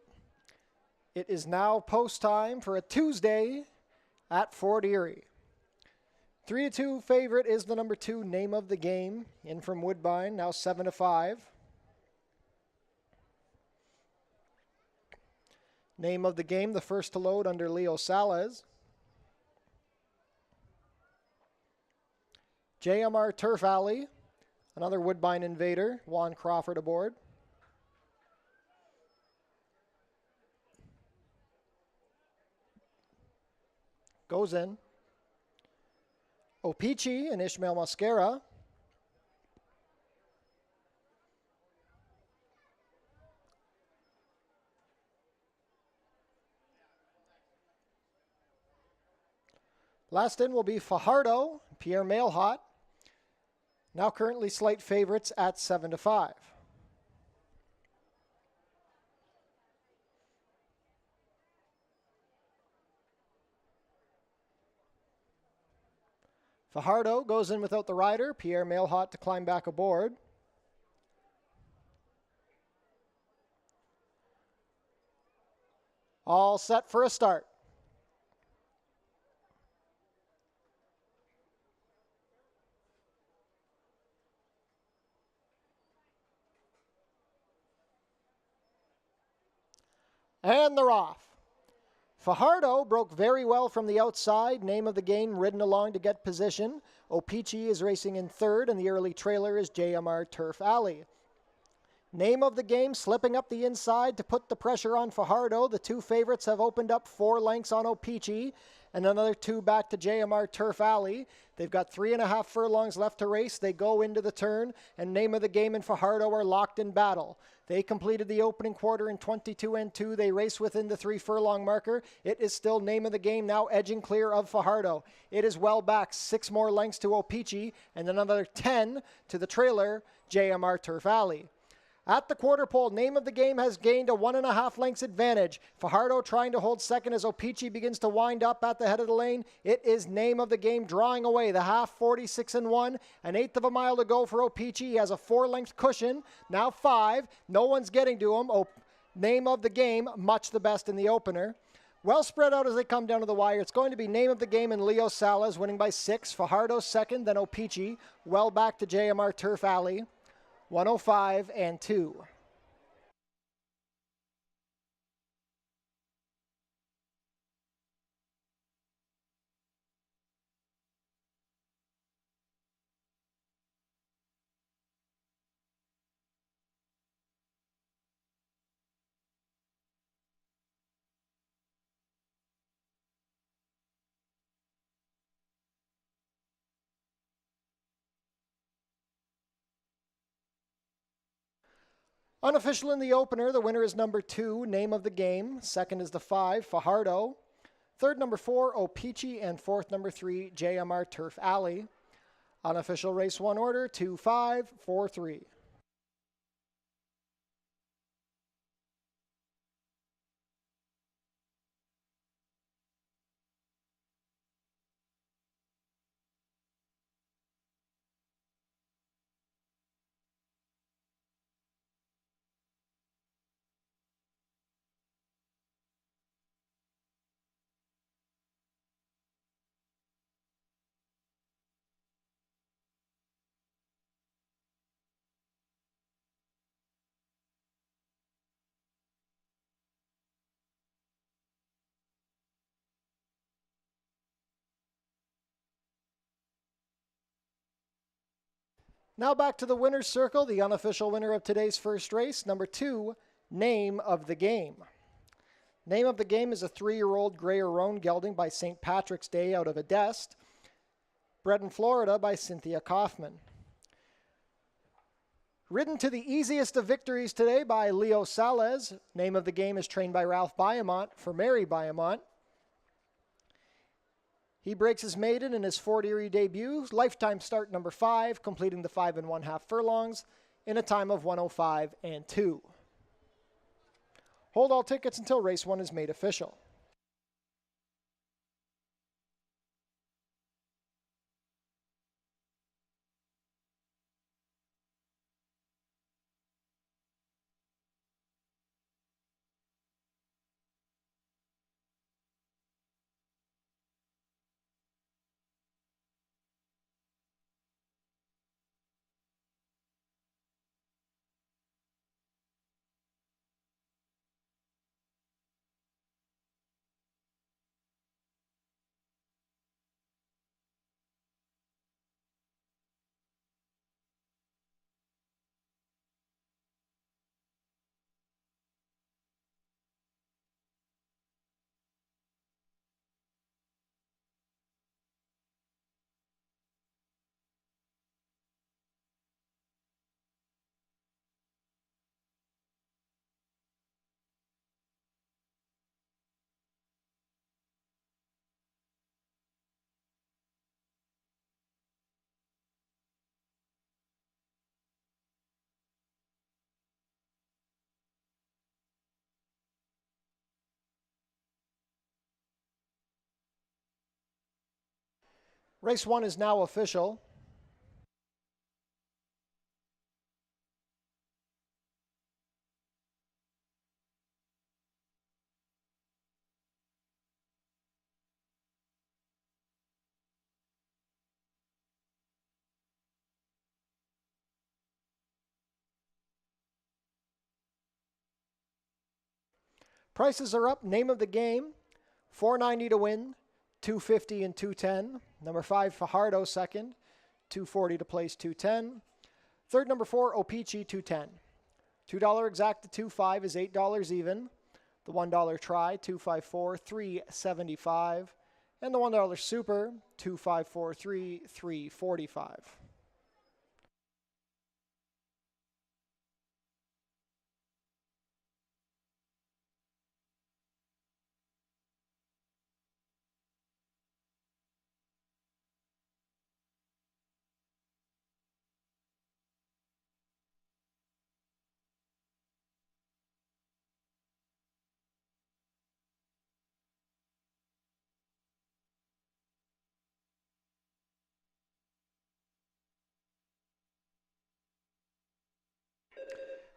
It is now post time for a Tuesday at Fort Erie. 3-2 favorite is the number 2, Name of the Game, in from Woodbine, now 7-5. Name of the Game, the first to load under Leo Salas. JMR Turf Alley, another Woodbine invader, Juan Crawford aboard. Goes in. Opeachy and Ishmael Mosquera. Last in will be Fajardo, Pierre Mailhot, now currently slight favorites at 7-5. Fajardo goes in without the rider. Pierre Mailhot to climb back aboard. All set for a start. And they're off. Fajardo broke very well from the outside. Name of the Game, ridden along to get position. Opeachy is racing in third, and the early trailer is JMR Turf Alley. Name of the Game slipping up the inside to put the pressure on Fajardo. The 2 favorites have opened up 4 lengths on Opeachy, and another 2 back to JMR Turf Alley. They've got 3.5 furlongs left to race. They go into the turn, and Name of the Game and Fajardo are locked in battle. They completed the opening quarter in 22-2. They race within the 3 furlong marker. It is still Name of the Game now edging clear of Fajardo. It is well back, 6 more lengths to Opeachy, and another 10 to the trailer, JMR Turf Alley. At the quarter pole, Name of the Game has gained a 1.5 lengths advantage. Fajardo trying to hold second as Opeachy begins to wind up at the head of the lane. It is Name of the Game drawing away the half, 46-1. An eighth of a mile to go for Opeachy. He has a 4-length cushion, now 5. No one's getting to him. Name of the Game, much the best in the opener. Well spread out as they come down to the wire. It's going to be Name of the Game and Leo Salas winning by 6. Fajardo second, then Opeachy. Well back to JMR Turf Alley. 105-2. Unofficial in the opener, the winner is number 2, Name of the Game. Second is the 5, Fajardo. Third, number 4, O-Pee-Chee. And fourth, number 3, JMR Turf Alley. Unofficial race 1 order, 2, 5, 4, 3. Now back to the winner's circle, the unofficial winner of today's first race, number 2, Name of the Game. Name of the Game is a 3-year-old Grey Roan gelding by St. Patrick's Day out of Edest, bred in Florida by Cynthia Kaufman. Ridden to the easiest of victories today by Leo Salez. Name of the Game is trained by Ralph Biamont for Mary Biamont. He breaks his maiden in his Fort Erie debut, lifetime start number 5, completing the 5 1/2 furlongs in a time of 1:05 and 2. Hold all tickets until race 1 is made official. Race 1 is now official. Prices are up. Name of the Game, $4.90 to win, $2.50 and $2.10. Number 5, Fajardo second, $2.40 to place, $2.10. Third, number 4, O-Pee-Chee, $2.10. $2 exact to $2.5 is $8 even. The $1 try, $2.54, $3.75. And the $1 super, $2.543, $3.45.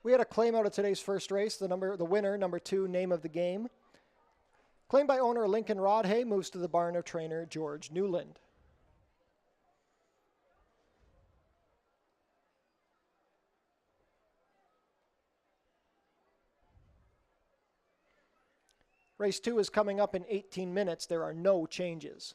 We had a claim out of today's first race. The winner, number 2, Name of the Game. Claimed by owner Lincoln Rodhay, moves to the barn of trainer George Newland. Race 2 is coming up in 18 minutes. There are no changes.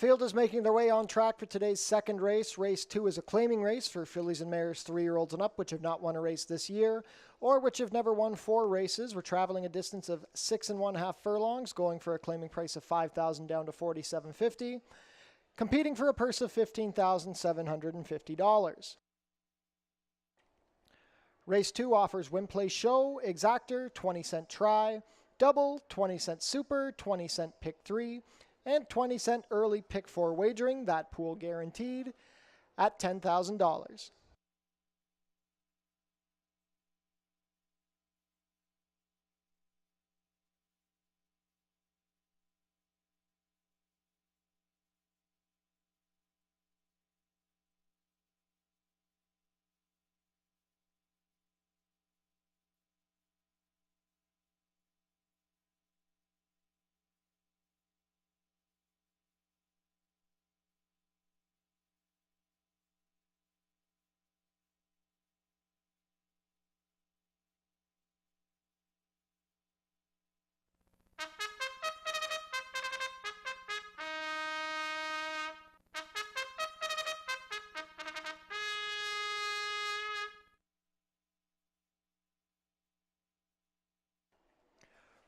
field is making their way on track for today's second race. Race 2 is a claiming race for fillies and mares 3-year-olds and up, which have not won a race this year, or which have never won 4 races. We're traveling a distance of 6½ furlongs, going for a claiming price of $5,000 down to $4,750, competing for a purse of $15,750. Race 2 offers win, play, show, exactor, 20-cent try, double, 20-cent super, 20-cent pick 3, and 20-cent early pick 4 wagering, that pool guaranteed, at $10,000.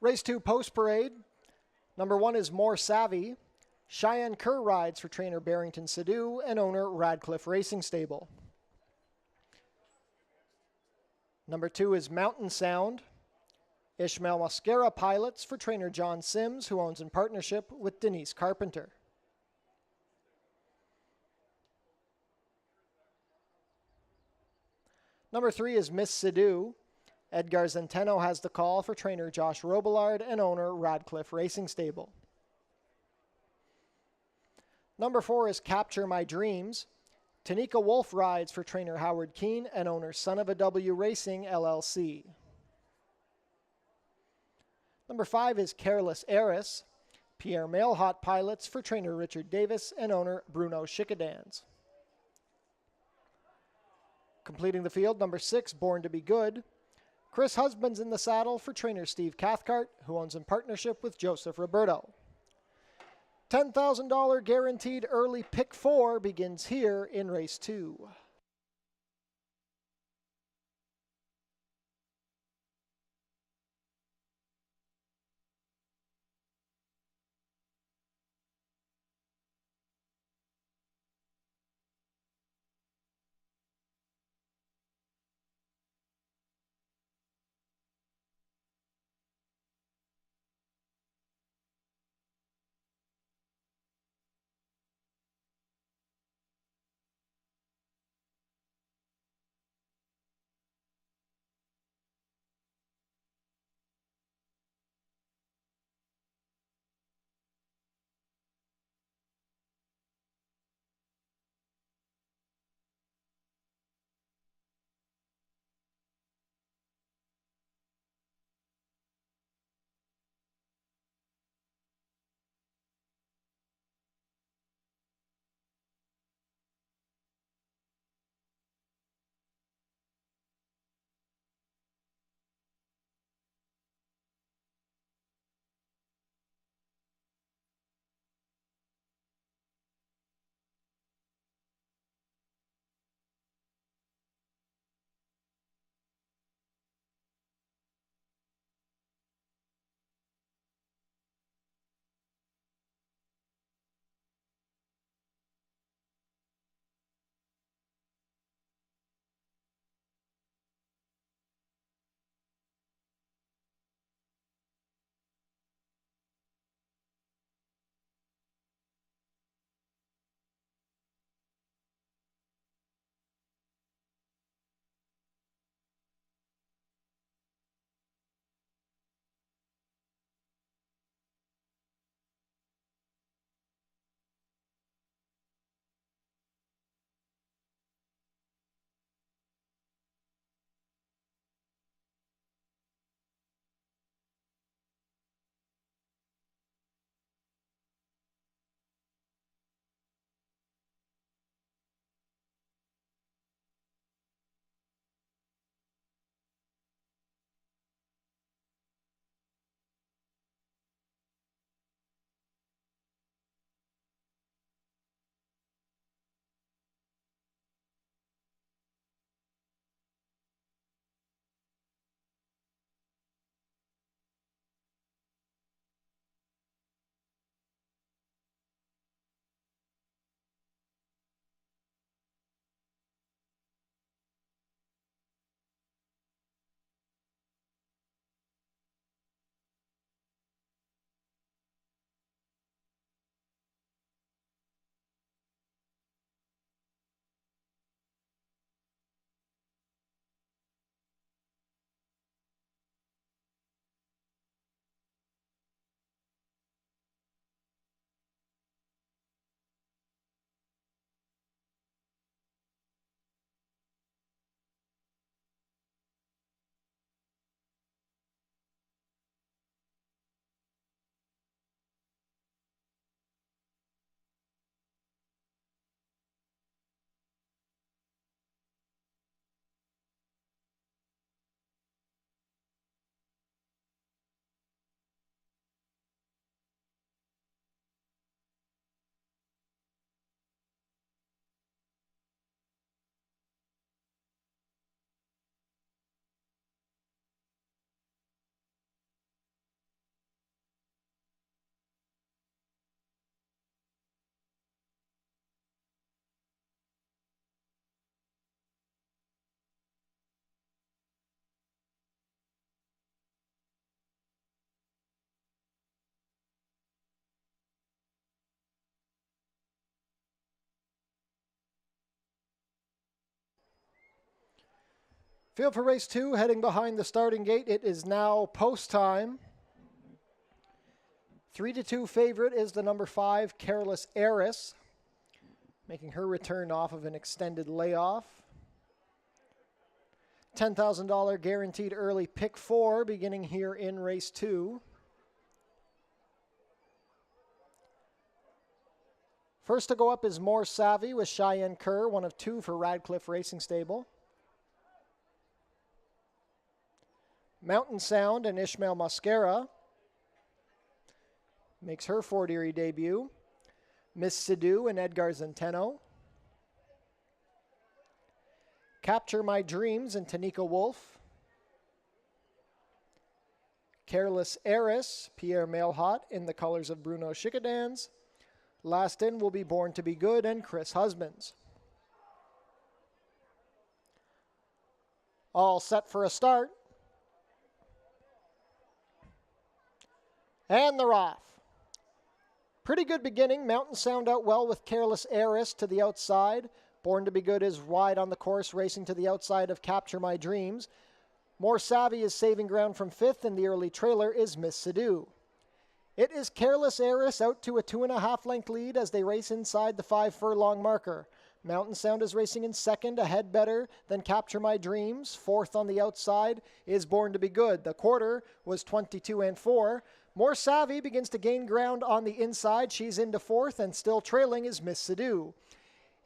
Race 2 post parade. Number 1 is More Savvy. Cheyenne Kerr rides for trainer Barrington Sadu and owner Radcliffe Racing Stable. Number 2 is Mountain Sound. Ishmael Mascara pilots for trainer John Sims, who owns in partnership with Denise Carpenter. Number 3 is Miss Sadu. Edgar Zenteno has the call for trainer Josh Robillard and owner Radcliffe Racing Stable. Number 4 is Capture My Dreams. Tanika Wolf rides for trainer Howard Keene and owner Son of a W Racing LLC. Number 5 is Careless Heiress. Pierre Mailhot pilots for trainer Richard Davis and owner Bruno Schickadans. Completing the field, number 6, Born to Be Good. Chris Husband's in the saddle for trainer Steve Cathcart, who owns in partnership with Joseph Roberto. $10,000 guaranteed early pick 4 begins here in race 2. Field for race 2, heading behind the starting gate. It is now post time. 3-2 favorite is the number 5, Careless Heiress, making her return off of an extended layoff. $10,000 guaranteed early pick 4 beginning here in race 2. First to go up is More Savvy with Cheyenne Kerr, one of 2 for Radcliffe Racing Stable. Mountain Sound and Ishmael Mascara makes her Fort Erie debut. Miss Sidhu and Edgar Zenteno. Capture My Dreams and Tanika Wolf. Careless Heiress, Pierre Mailhot in the colors of Bruno Chickadans. Last in will be Born to Be Good and Chris Husbands. All set for a start. And they're off. Pretty good beginning. Mountain Sound out well with Careless Heiress to the outside. Born to Be Good is wide on the course, racing to the outside of Capture My Dreams. More Savvy is saving ground from 5th, and the early trailer is Miss Sidhu. It is Careless Heiress out to a 2.5 length lead as they race inside the 5 furlong marker. Mountain Sound is racing in 2nd, ahead better than Capture My Dreams. 4th on the outside is Born to Be Good. The quarter was 22-4. More Savvy begins to gain ground on the inside. She's into 4th, and still trailing is Miss Sidhu.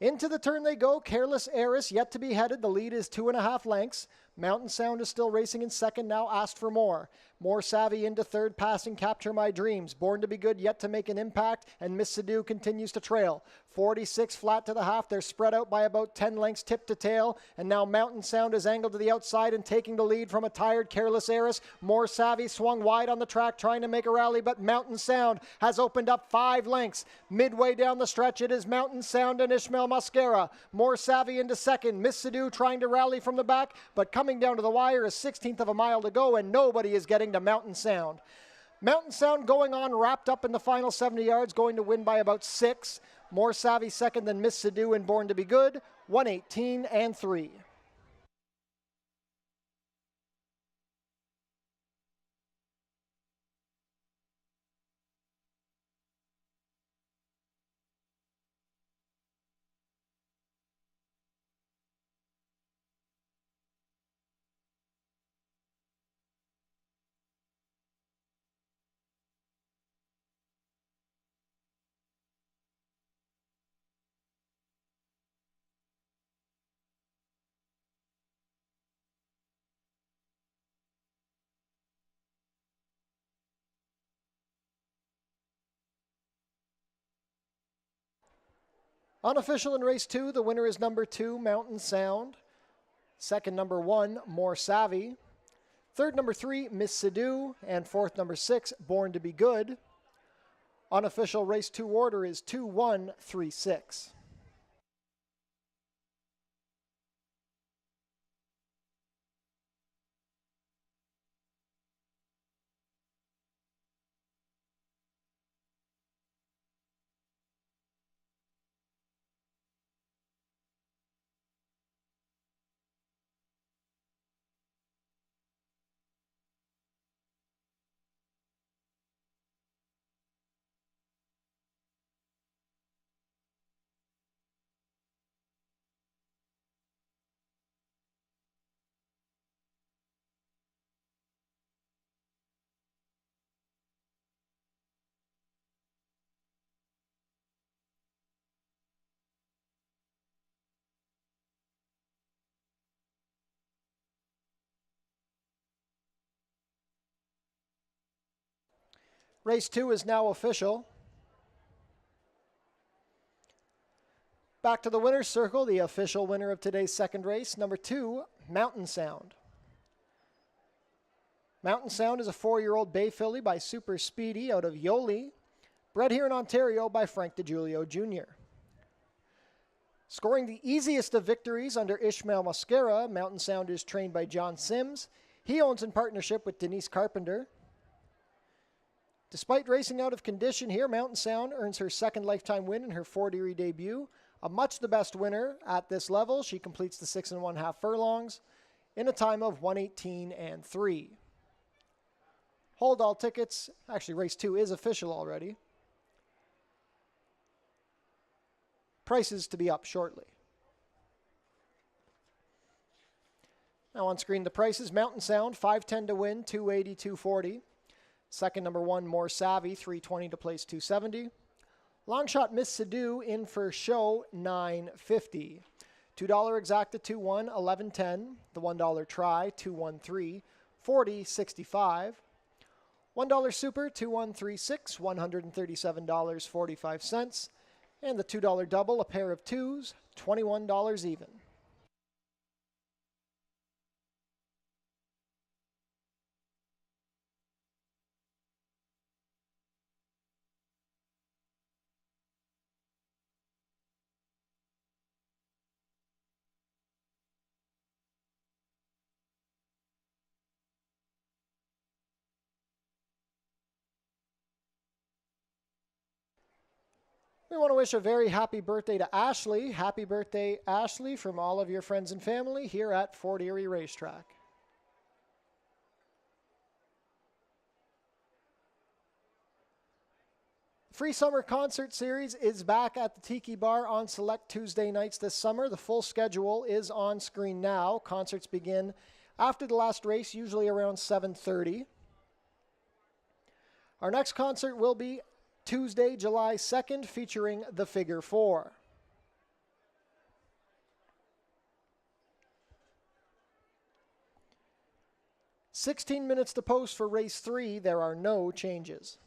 Into the turn they go. Careless Heiress yet to be headed. The lead is 2.5 lengths. Mountain Sound is still racing in 2nd, now asked for more. More Savvy into 3rd, passing Capture My Dreams. Born to Be Good yet to make an impact, and Miss Sidhu continues to trail. 46 flat to the half. They're spread out by about 10 lengths tip to tail, and now Mountain Sound is angled to the outside and taking the lead from a tired Careless Heiress. More Savvy swung wide on the track trying to make a rally, but Mountain Sound has opened up 5 lengths. Midway down the stretch, it is Mountain Sound and Ishmael Mascara. More Savvy into 2nd. Miss Sidhu trying to rally from the back, but coming down to the wire is 1/16 of a mile to go, and nobody is getting to Mountain Sound. Mountain Sound going on, wrapped up in the final 70 yards, going to win by about 6. More Savvy 2nd than Miss Sidhu and Born to Be Good, 1:18-3. Unofficial in race 2, the winner is number 2, Mountain Sound. 2nd, number 1, More Savvy. 3rd, number 3, Miss Sidhu. And 4th, number 6, Born to Be Good. Unofficial race 2 order is 2-1-3-6. Race 2 is now official. Back to the winner's circle, the official winner of today's 2nd race, number 2, Mountain Sound. Mountain Sound is a 4-year-old bay filly by Super Speedy out of Yoli, bred here in Ontario by Frank DiGiulio Jr. Scoring the easiest of victories under Ishmael Mascara, Mountain Sound is trained by John Sims. He owns in partnership with Denise Carpenter. Despite racing out of condition here, Mountain Sound earns her 2nd lifetime win in her Fort Erie debut. A much the best winner at this level. She completes the 6 1/2 furlongs. in a time of 1:18 and 3. Hold all tickets. Actually, race 2 is official already. Prices to be up shortly. Now on screen, the prices. Mountain Sound, 510 to win, 280, 240. Second, number 1, More Savvy, 320 to place 270. Longshot Miss Sadu in for show, 950. $2 exacta, 2-1, 1110. The $1 try, 213, 40, 65. $1 super, 2136, $137.45. And the $2 double, a pair of twos, $21 even. We want to wish a very happy birthday to Ashley. Happy birthday, Ashley, from all of your friends and family here at Fort Erie Racetrack. Free Summer Concert Series is back at the Tiki Bar on select Tuesday nights this summer. The full schedule is on screen now. Concerts begin after the last race, usually around 7:30. Our next concert will be Tuesday, July 2nd, featuring the Figure 4. "16 minutes to post for race 3. There are no changes.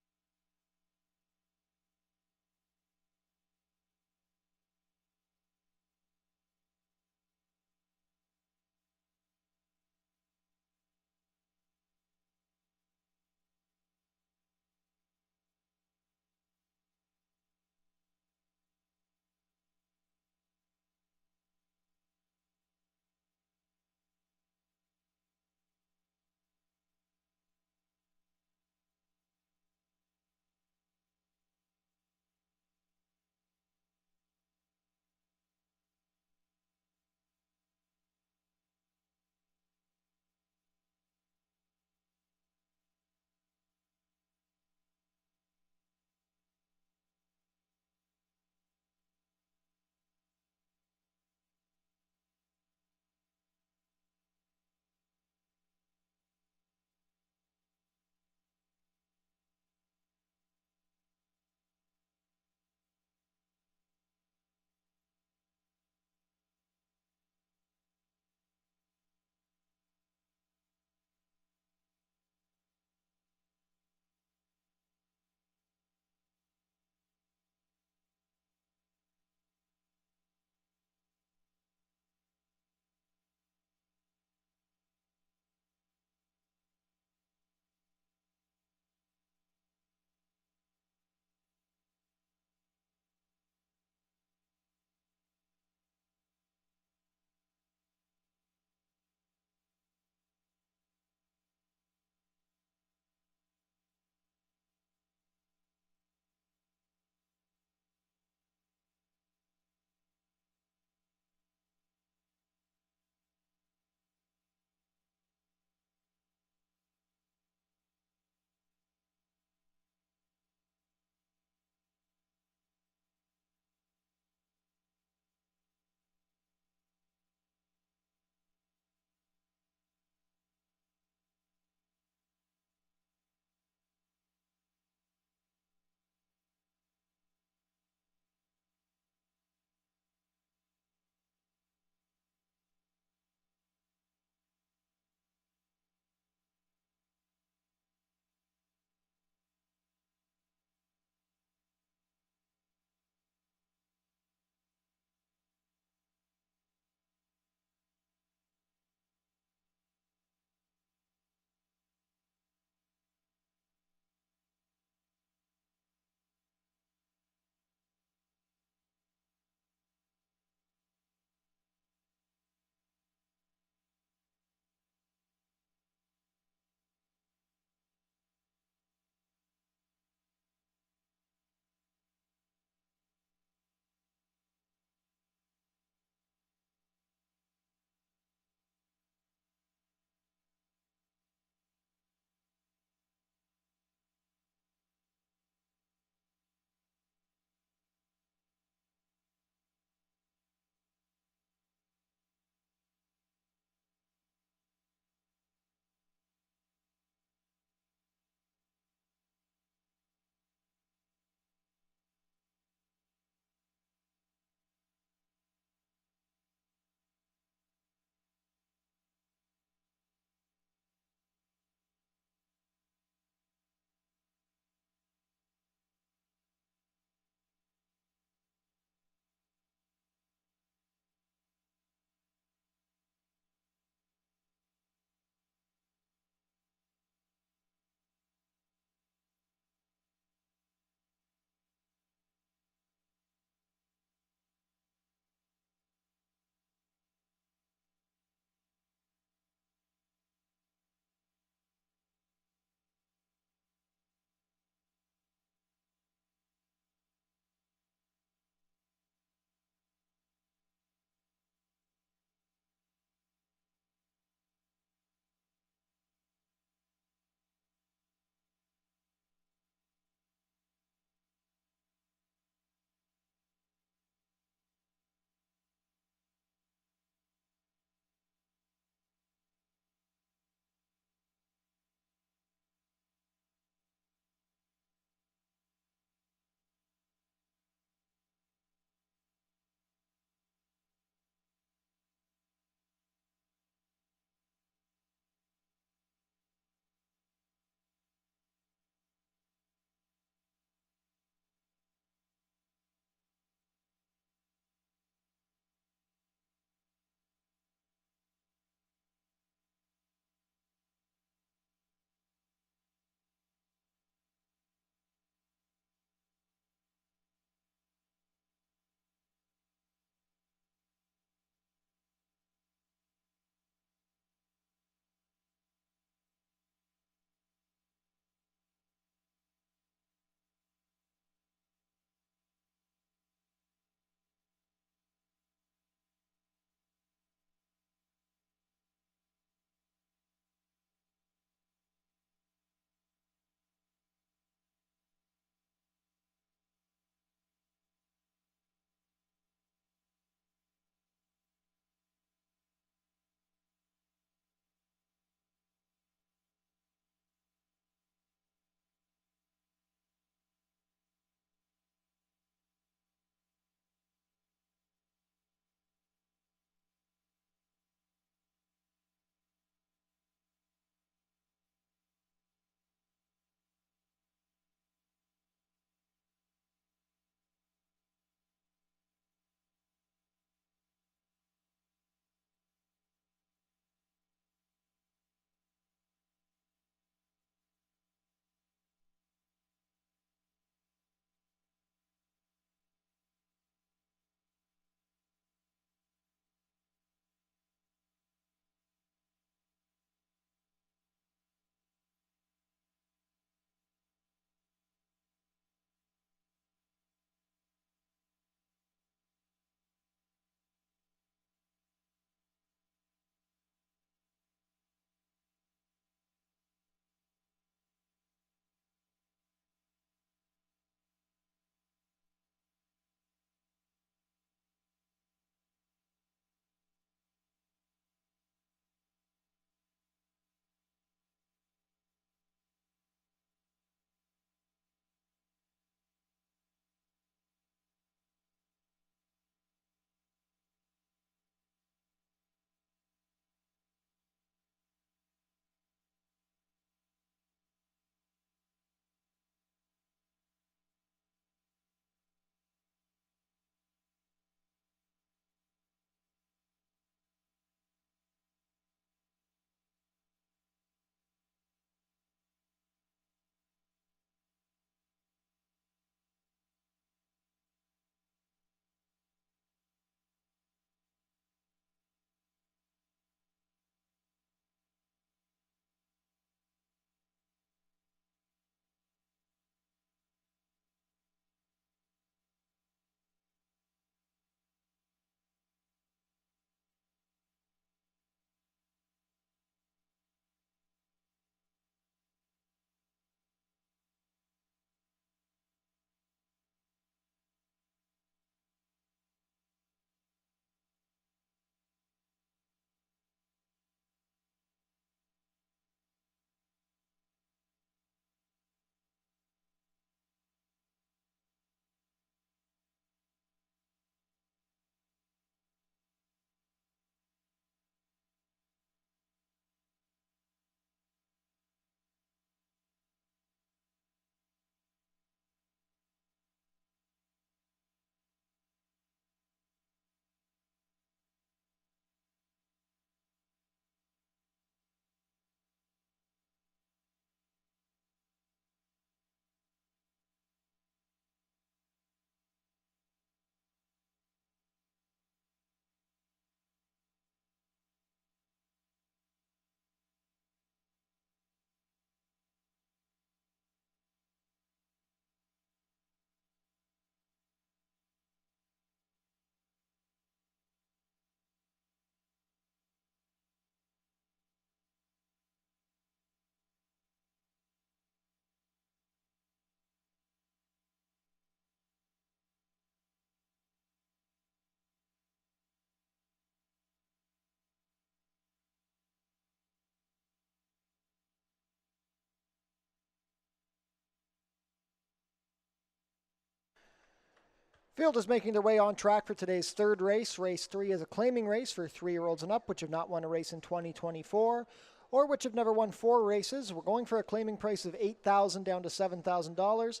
Field is making their way on track for today's third race. Race 3 is a claiming race for 3-year-olds and up, which have not won a race in 2024, or which have never won 4 races. We're going for a claiming price of $8,000 down to $7,000.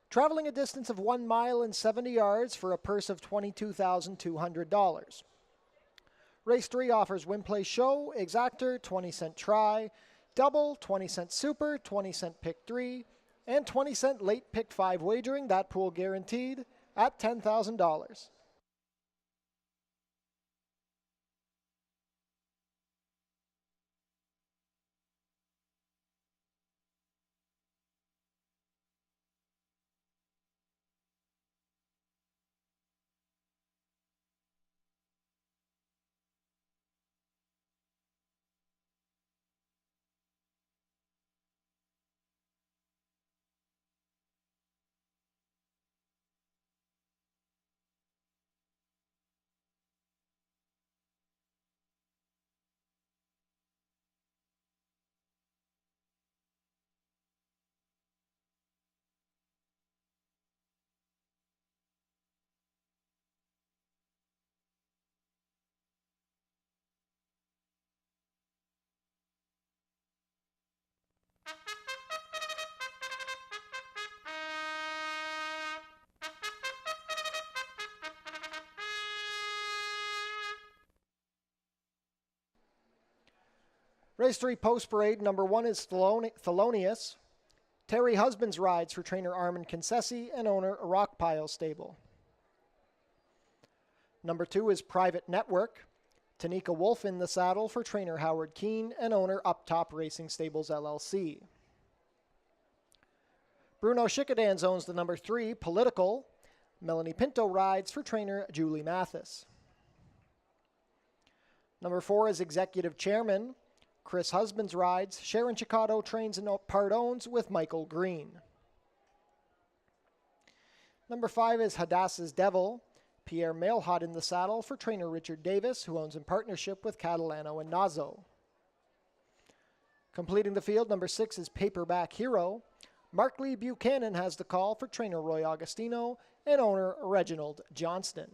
Traveling a distance of 1 mile and 70 yards for a purse of $22,200. Race 3 offers win, play, show, exactor, 20-cent try, double, 20-cent super, 20-cent pick 3, and 20-cent late pick 5 wagering, that pool guaranteed, at $10,000. Race 3 post parade, number 1 is Thelonious. Terry Husbands rides for trainer Armin Concessi and owner Rockpile Stable. Number 2 is Private Network. Tanika Wolf in the saddle for trainer Howard Keene and owner Uptop Racing Stables LLC. Bruno Schickedans owns the number 3, Political. Melanie Pinto rides for trainer Julie Mathis. Number 4 is Executive Chairman. Chris Husbands rides. Sharon Chicotto trains and part owns with Michael Green. Number 5 is Hadassah's Devil. Pierre Mailhot in the saddle for trainer Richard Davis, who owns in partnership with Catalano and Nazo. Completing the field, number 6 is Paperback Hero. Mark Lee Buchanan has the call for trainer Roy Augustino and owner Reginald Johnston.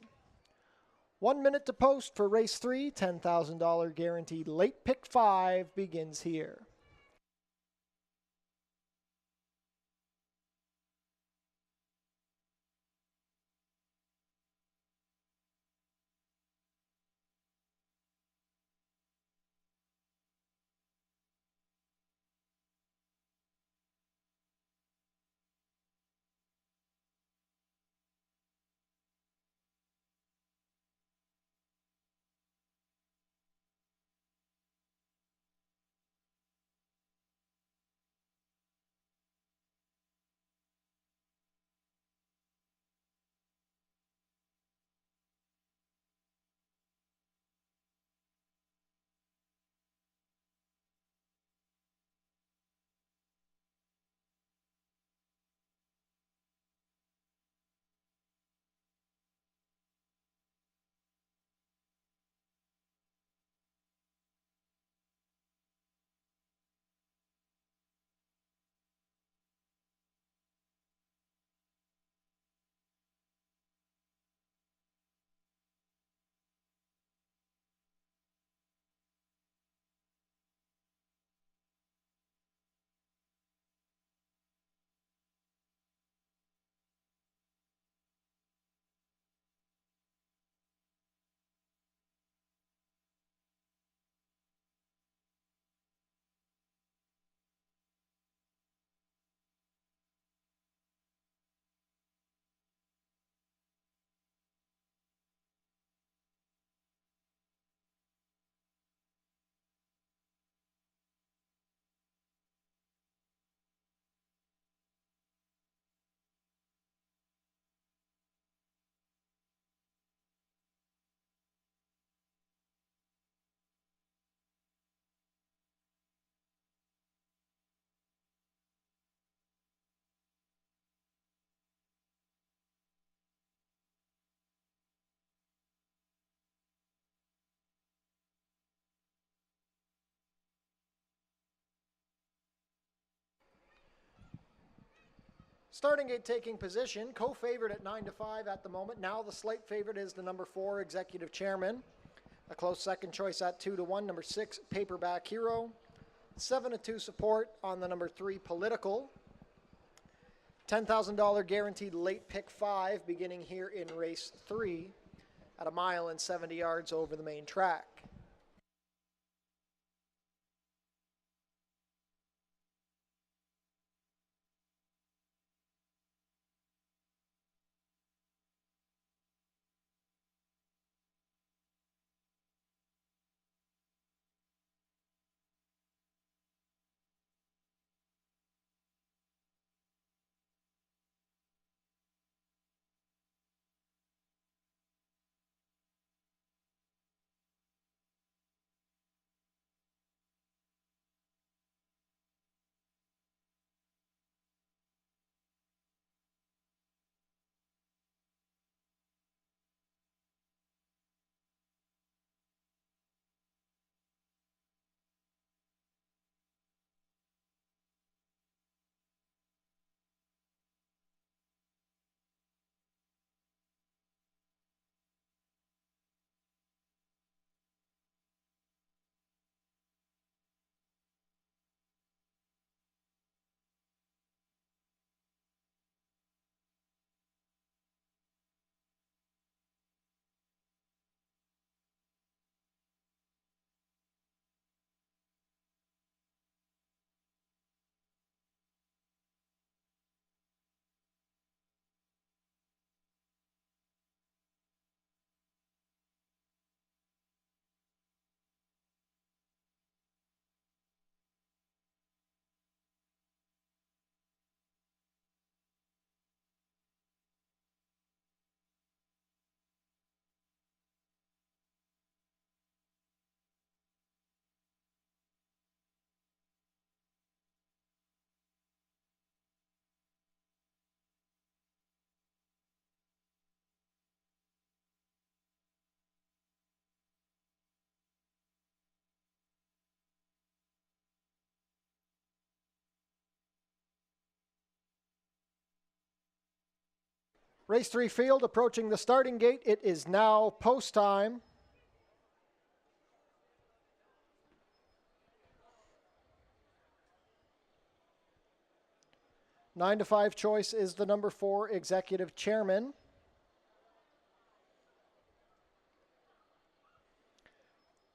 1 minute to post for race 3, $10,000 guaranteed late pick 5 begins here. Starting gate taking position, co-favored at 9-5 at the moment. Now the slight favorite is the number 4, Executive Chairman. A close second choice at 2-1, number 6, Paperback Hero. 7-2 support on the number 3, Political. $10,000 guaranteed late pick 5 beginning here in race 3 at 1 mile and 70 yards over the main track. Race 3 field approaching the starting gate. It is now post time. Nine to 5 choice is the number 4, Executive Chairman.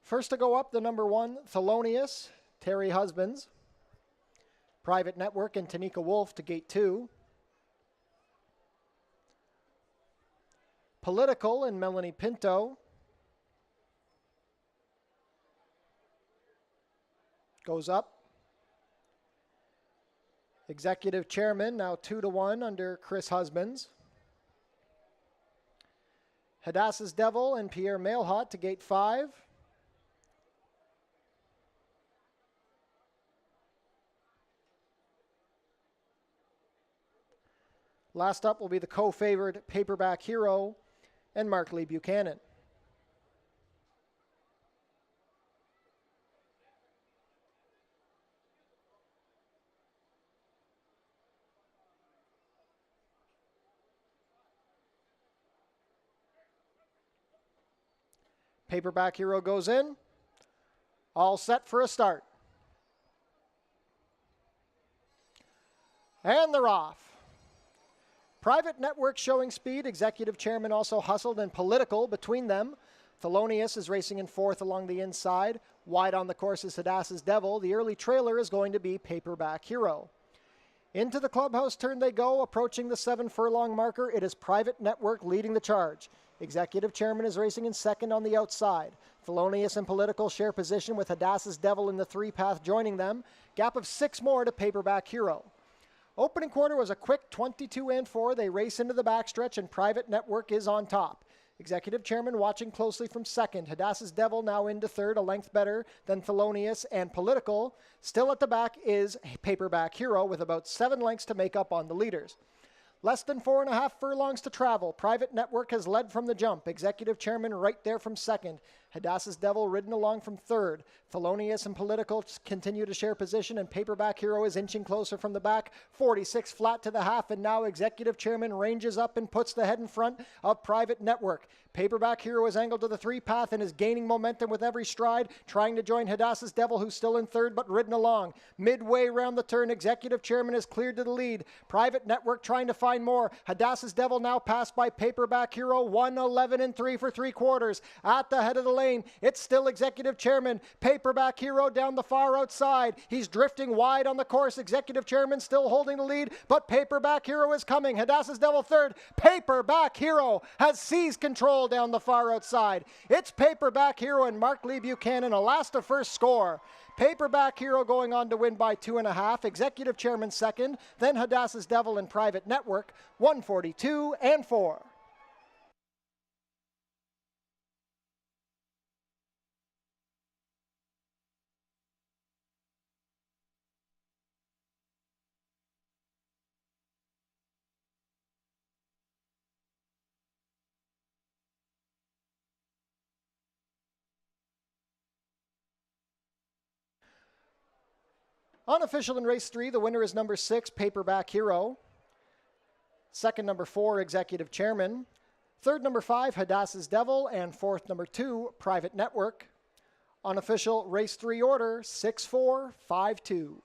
First to go up, the number 1, Thelonious, Terry Husbands. Private Network and Tanika Wolf to gate 2. Political and Melanie Pinto. Goes up. Executive Chairman, now 2-1 under Chris Husbands. Hadassah's Devil and Pierre Mailhot to gate 5. Last up will be the co-favored Paperback Hero and Mark Lee Buchanan. Paperback Hero goes in. All set for a start. And they're off. Private Network showing speed. Executive Chairman also hustled, and Political between them. Thelonious is racing in 4th along the inside. Wide on the course is Hadassah's Devil. The early trailer is going to be Paperback Hero. Into the clubhouse turn they go, approaching the 7-furlong marker. It is Private Network leading the charge. Executive Chairman is racing in 2nd on the outside. Thelonious and Political share position with Hadassah's Devil in the 3-path joining them. Gap of 6 more to Paperback Hero. Opening quarter was a quick 22-4. They race into the backstretch, and Private Network is on top. Executive Chairman watching closely from 2nd. Hadassah's Devil now into 3rd, a length better than Thelonious and Political. Still at the back is Paperback Hero with about 7 lengths to make up on the leaders. Less than 4.5 furlongs to travel. Private Network has led from the jump. Executive Chairman right there from 2nd. Hadassah's Devil ridden along from third. Thelonious and Political continue to share position, and Paperback Hero is inching closer from the back. 46 flat to the half, and now Executive Chairman ranges up and puts the head in front of Private Network. Paperback Hero is angled to the three path and is gaining momentum with every stride, trying to join Hadassah's Devil, who's still in third but ridden along. Midway round the turn, Executive Chairman is cleared to the lead. Private Network trying to find more. Hadassah's Devil now passed by Paperback Hero, 1:11 and 3 for 3/4. At the head of the lane, it's still Executive Chairman. Paperback Hero down the far outside. He's drifting wide on the course. Executive Chairman still holding the lead, but Paperback Hero is coming. Hadassah's Devil third. Paperback Hero has seized control down the far outside. It's Paperback Hero and Mark Lee Buchanan, a last to first score. Paperback Hero going on to win by 2.5. Executive Chairman second, then Hadassah's Devil and Private Network, 142 and 4. Unofficial in race 3, the winner is number 6, Paperback Hero. Second, number 4, Executive Chairman. Third, number 5, Hadassah's Devil. And fourth, number 2, Private Network. Unofficial race 3 order, 6-4-5-2.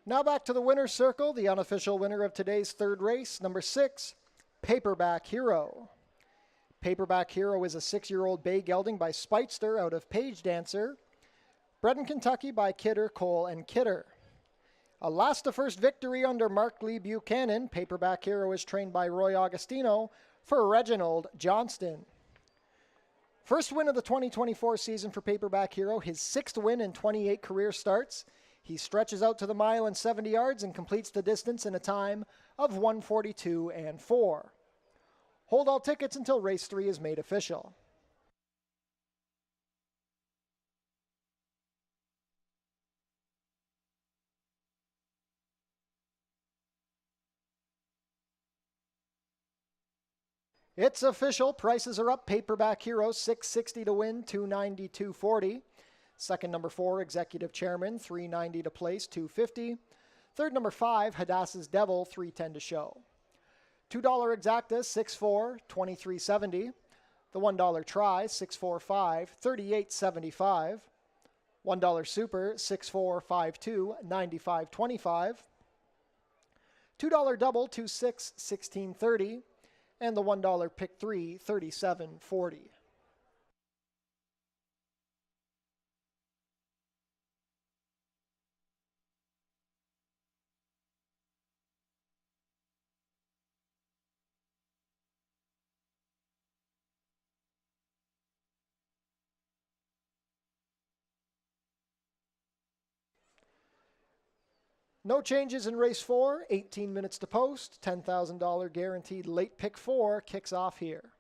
Now back to the winner's circle, the unofficial winner of today's third race, number 6, Paperback Hero. Paperback Hero is a 6-year-old bay gelding by Speitster out of Page Dancer, bred in Kentucky by Kidder, Cole, and Kidder. A last to first victory under Mark Lee Buchanan. Paperback Hero is trained by Roy Augustino for Reginald Johnston. First win of the 2024 season for Paperback Hero, his 6th win in 28 career starts. He stretches out to the mile in 70 yards and completes the distance in a time of 1:42 and 4. Hold all tickets until race 3 is made official. It's official. Prices are up. Paperback Hero, $660 to win, $290, $240. Second, number 4, Executive Chairman, $390 to place, $250. Third, number 5, Hadassah's Devil, $310 to show. $2 exacta, 6-4, $23.70. The $1 try, 6-4-5, $38.75. $1 super, 6-4-5-2, $95.25. $2 double, 2-6, $16.30. And the $1 pick 3, $37.40. No changes in race 4, 18 minutes to post, $10,000 guaranteed late pick 4 kicks off here.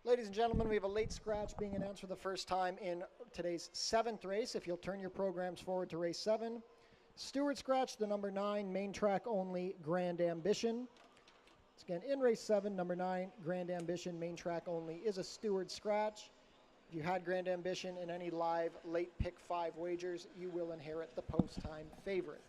Ladies and gentlemen, we have a late scratch being announced for the first time in today's 7th race. If you'll turn your programs forward to race 7. Stewart scratch, the number 9, main track only, Grand Ambition. Once again, in race 7, number 9, Grand Ambition, main track only, is a Stewart scratch. If you had Grand Ambition in any live late pick 5 wagers, you will inherit the post-time favorite.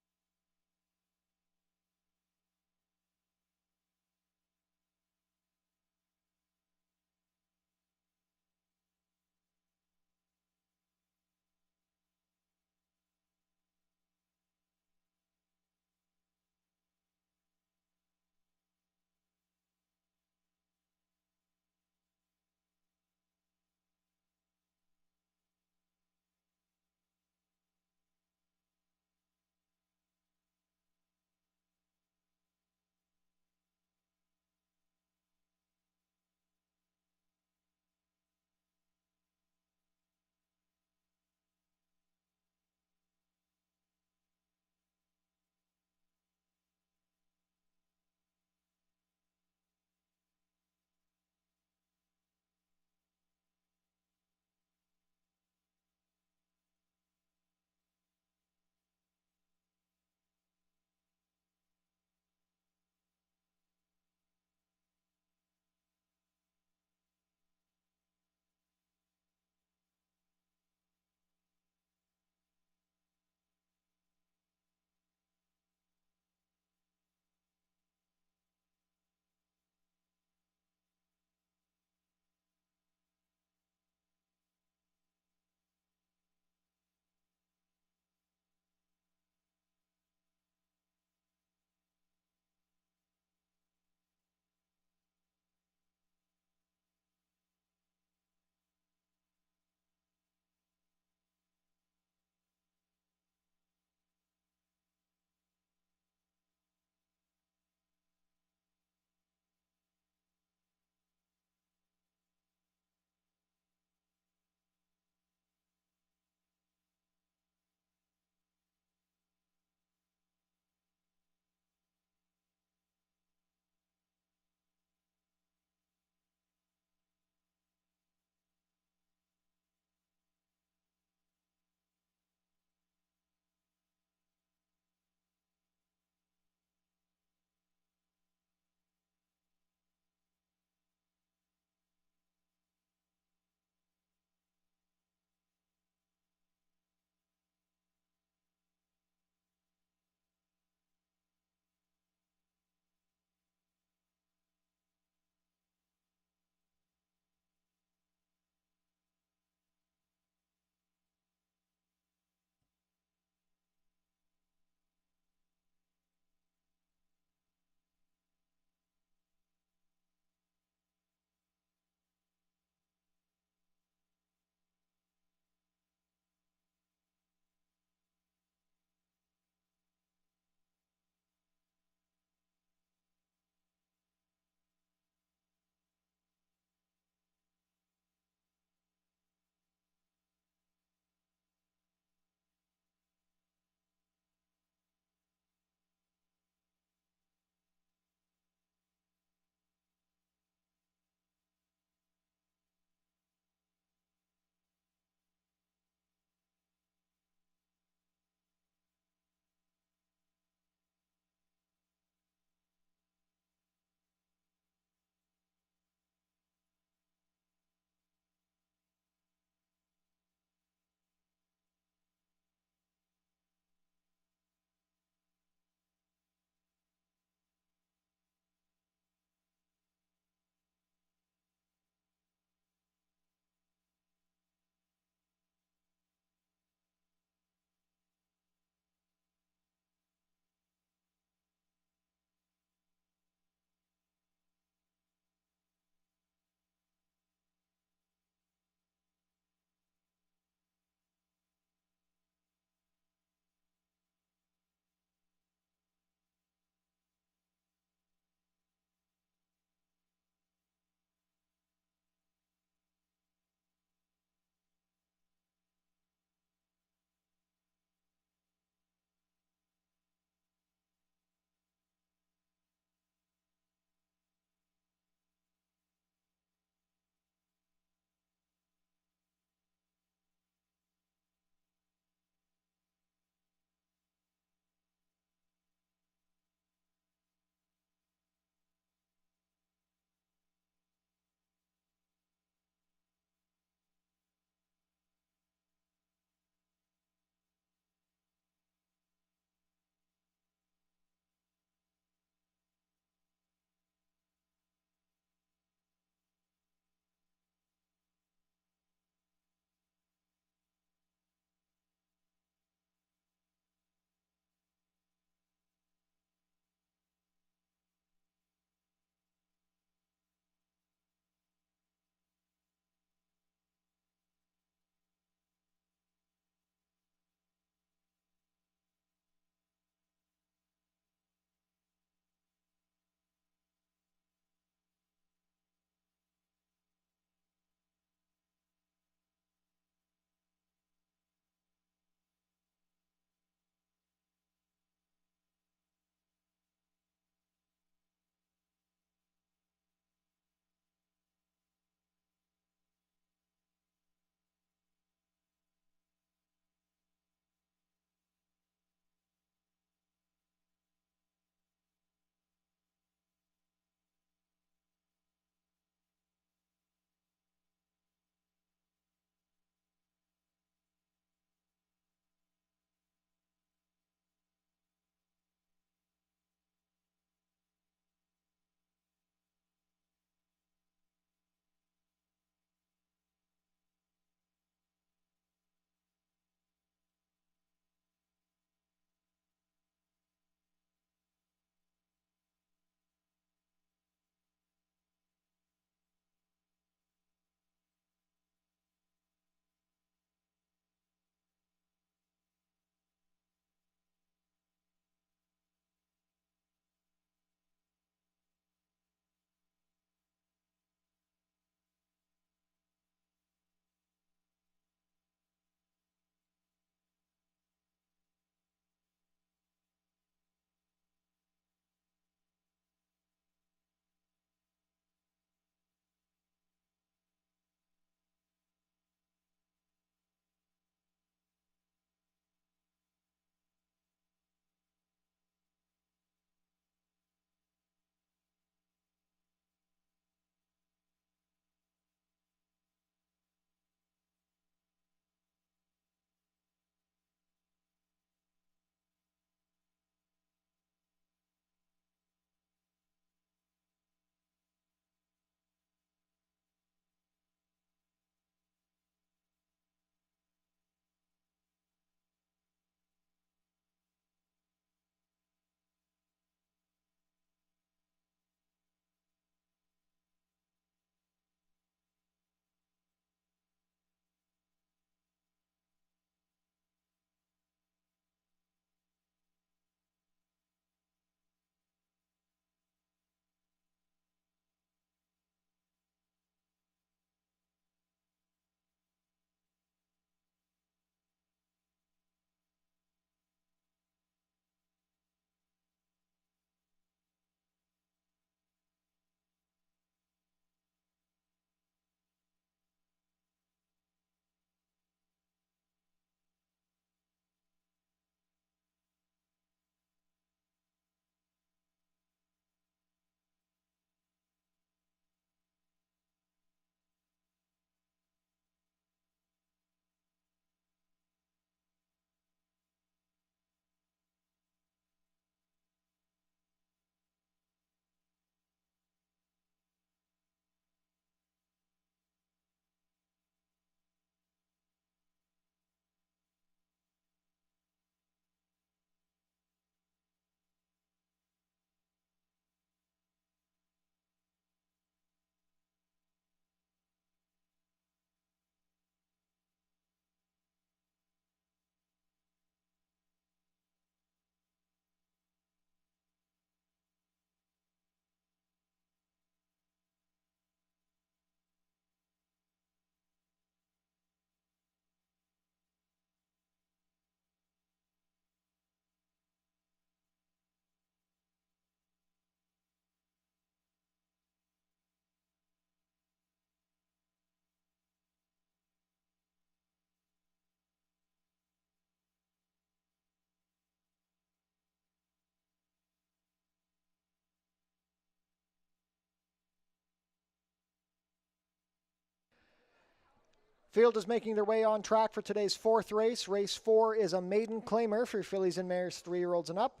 Field is making their way on track for today's fourth race. Race 4 is a maiden claimer for fillies and mares 3-year-olds and up.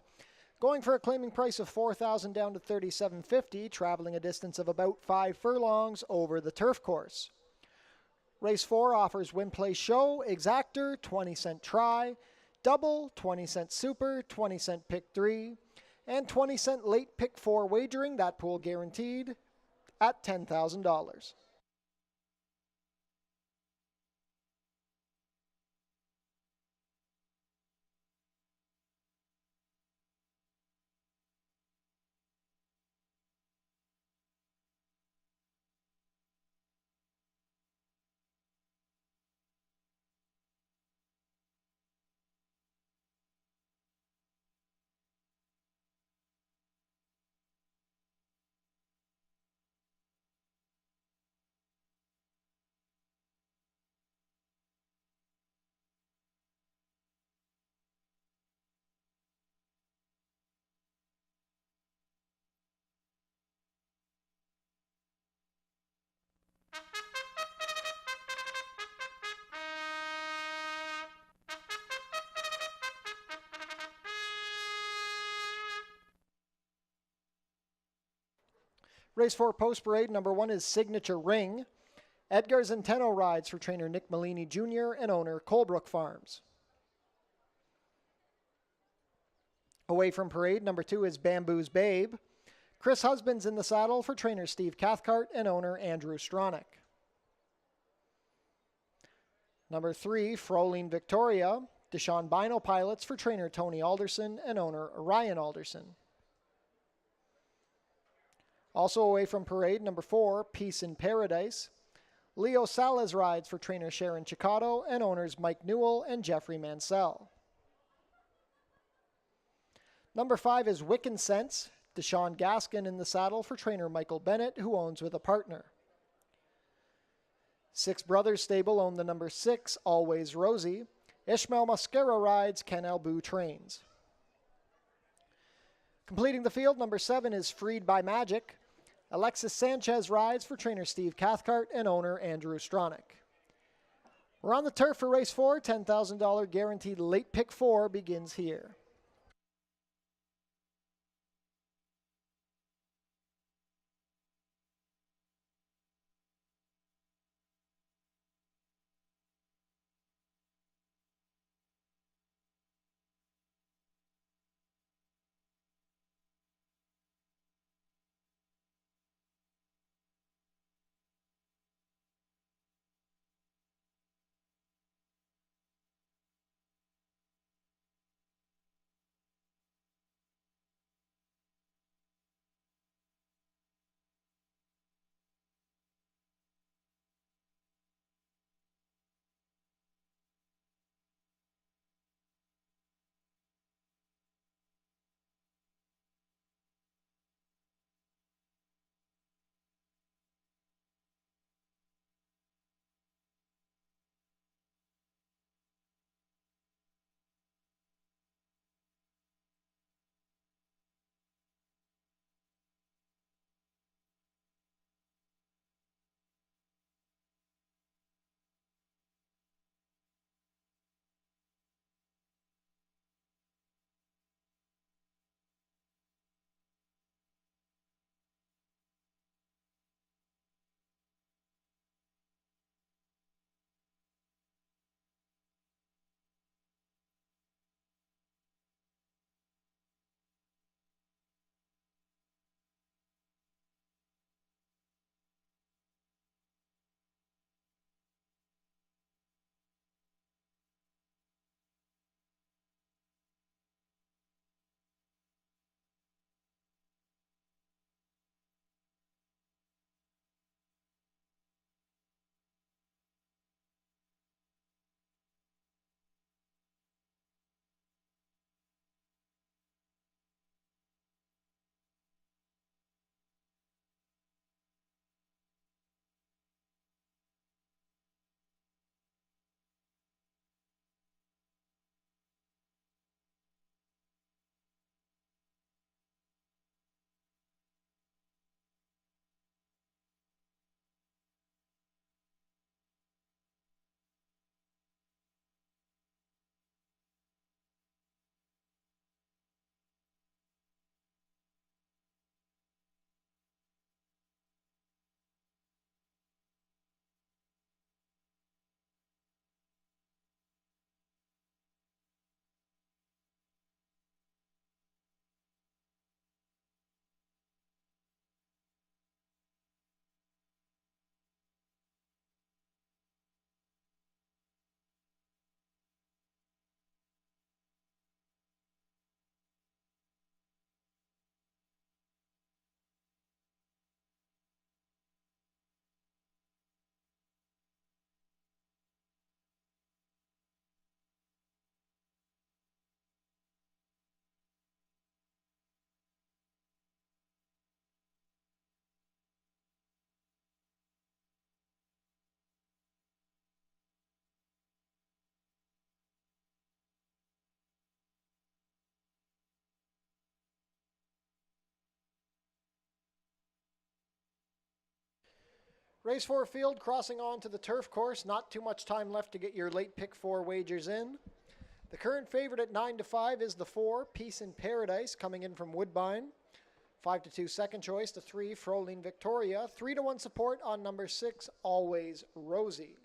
Going for a claiming price of $4,000 down to $3,750, traveling a distance of about 5 furlongs over the turf course. Race 4 offers win, play, show, exactor, 20-cent try, double, 20-cent super, 20-cent pick 3, and 20-cent late pick 4 wagering, that pool guaranteed at $10,000. Race 4 post parade, number 1 is Signature Ring. Edgar Zenteno rides for trainer Nick Malini Jr. and owner Colebrook Farms. Away from parade, number 2 is Bamboo's Babe. Chris Husbands in the saddle for trainer Steve Cathcart and owner Andrew Stronach. Number 3, Froline Victoria. Deshaun Bino pilots for trainer Tony Alderson and owner Ryan Alderson. Also away from parade, number 4, Peace in Paradise. Leo Salas rides for trainer Sharon Chicato and owners Mike Newell and Jeffrey Mansell. Number 5 is Wiccan Sense. Deshaun Gaskin in the saddle for trainer Michael Bennett, who owns with a partner. Six Brothers Stable own the number 6, Always Rosie. Ishmael Mascara rides, Ken Albu trains. Completing the field, number 7 is Freed by Magic. Alexis Sanchez rides for trainer Steve Cathcart and owner Andrew Stronach. We're on the turf for race 4. $10,000 guaranteed late pick 4 begins here. Race 4 field crossing on to the turf course. Not too much time left to get your late pick 4 wagers in. The current favorite at 9 to 5 is the 4, Peace in Paradise, coming in from Woodbine. 5 to 2 second choice, the 3, Froline Victoria. 3 to 1 support on number 6, Always Rosie.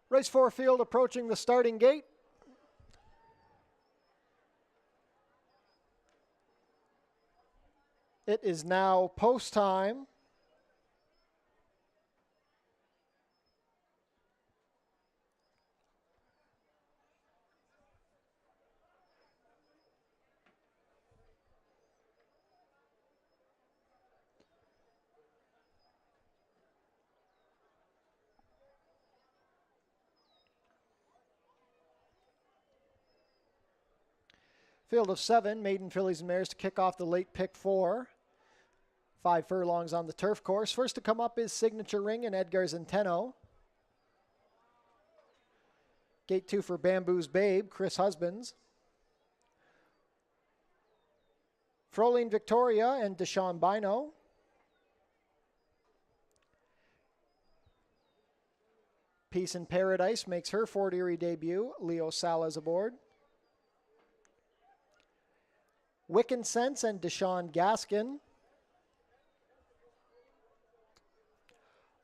Race 4 field approaching the starting gate. It is now post time. Field of 7, maiden fillies and mares to kick off the late pick 4. 5 furlongs on the turf course. First to come up is Signature Ring and Edgar Zenteno. Gate 2 for Bamboo's Babe, Chris Husbands. Froline Victoria and Deshaun Bino. Peace in Paradise makes her Fort Erie debut. Leo Salas aboard. Wiccan Sense and Deshaun Gaskin.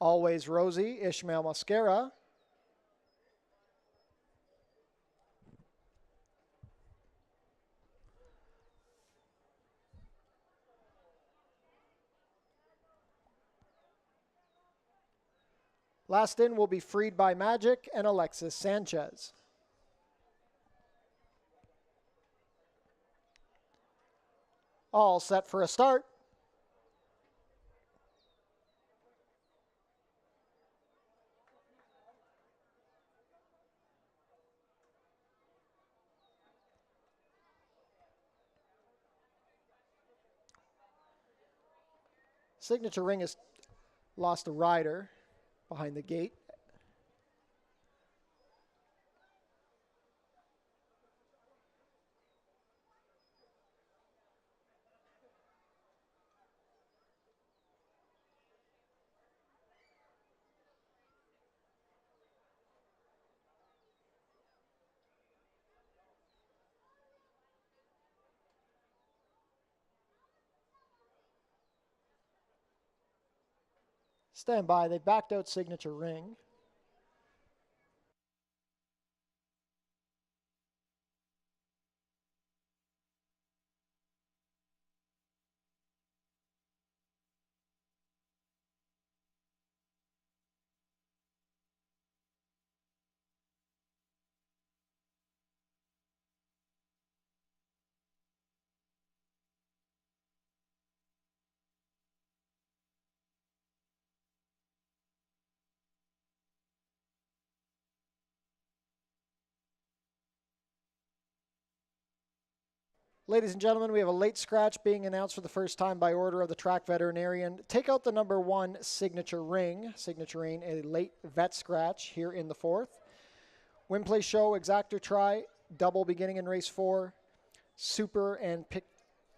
Always Rosie, Ishmael Mascara. Last in will be Freed by Magic and Alexis Sanchez. All set for a start. Signature Ring has lost a rider behind the gate. Stand by, they backed out Signature Ring. Ladies and gentlemen, we have a late scratch being announced for the first time by order of the track veterinarian. Take out the number 1 signature ring, a late vet scratch here in the 4th. Win, play, show, exact or try, double beginning in race 4, super and pick.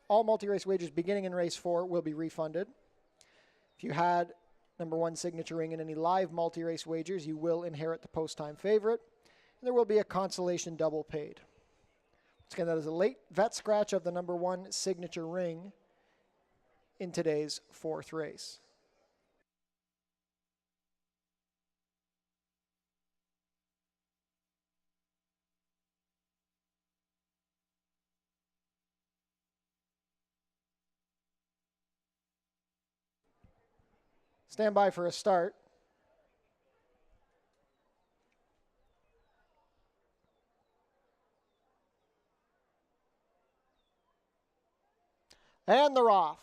All multi-race wagers beginning in race 4 will be refunded. If you had number 1 signature ring in any live multi-race wagers, you will inherit the post-time favorite. And there will be a consolation double paid. Once again, that is a late vet scratch of the number 1 signature ring in today's 4th race. Stand by for a start. And they're off.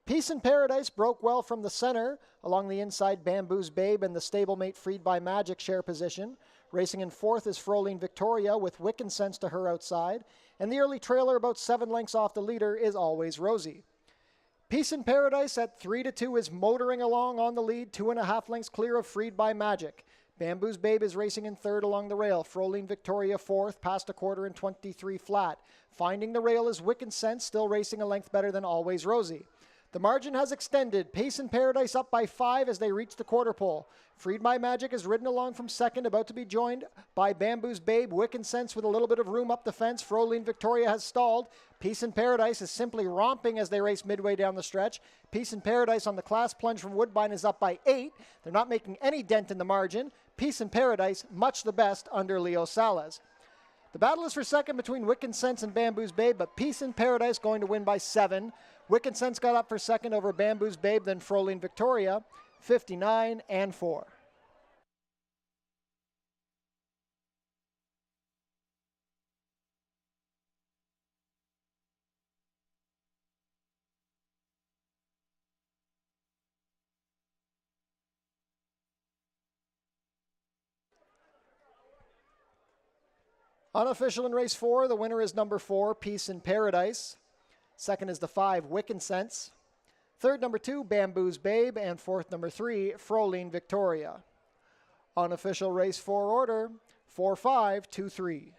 Peace in Paradise broke well from the center. Along the inside, Bamboo's Babe and the stablemate Freed by Magic share position. Racing in 4th is Froline Victoria with Wiccan Sense to her outside. And the early trailer about 7 lengths off the leader is Always Rosie. Peace in Paradise at 3-2 is motoring along on the lead, 2.5 lengths clear of Freed by Magic. Bamboo's Babe is racing in 3rd along the rail. Froline Victoria 4th, past a quarter and 23 flat. Finding the rail is Wiccan Sense, still racing a length better than Always Rosie. The margin has extended. Peace in Paradise up by 5 as they reach the quarter pole. Freed by Magic is ridden along from 2nd, about to be joined by Bamboo's Babe. Wiccan Sense with a little bit of room up the fence. Froline Victoria has stalled. Peace in Paradise is simply romping as they race midway down the stretch. Peace in Paradise on the class plunge from Woodbine is up by 8. They're not making any dent in the margin. Peace in Paradise, much the best under Leo Salas. The battle is for 2nd between Wiccan Sense and Bamboo's Babe, but Peace in Paradise going to win by 7. Wiccan Sense got up for 2nd over Bamboo's Babe, then Froline Victoria, 59-4. Unofficial in race 4, the winner is number 4, Peace in Paradise. 2nd is the 5, Wiccan Sense. 3rd, number 2, Bamboo's Babe. And 4th, number 3, Froline Victoria. Unofficial race 4 order, 4-5-2-3.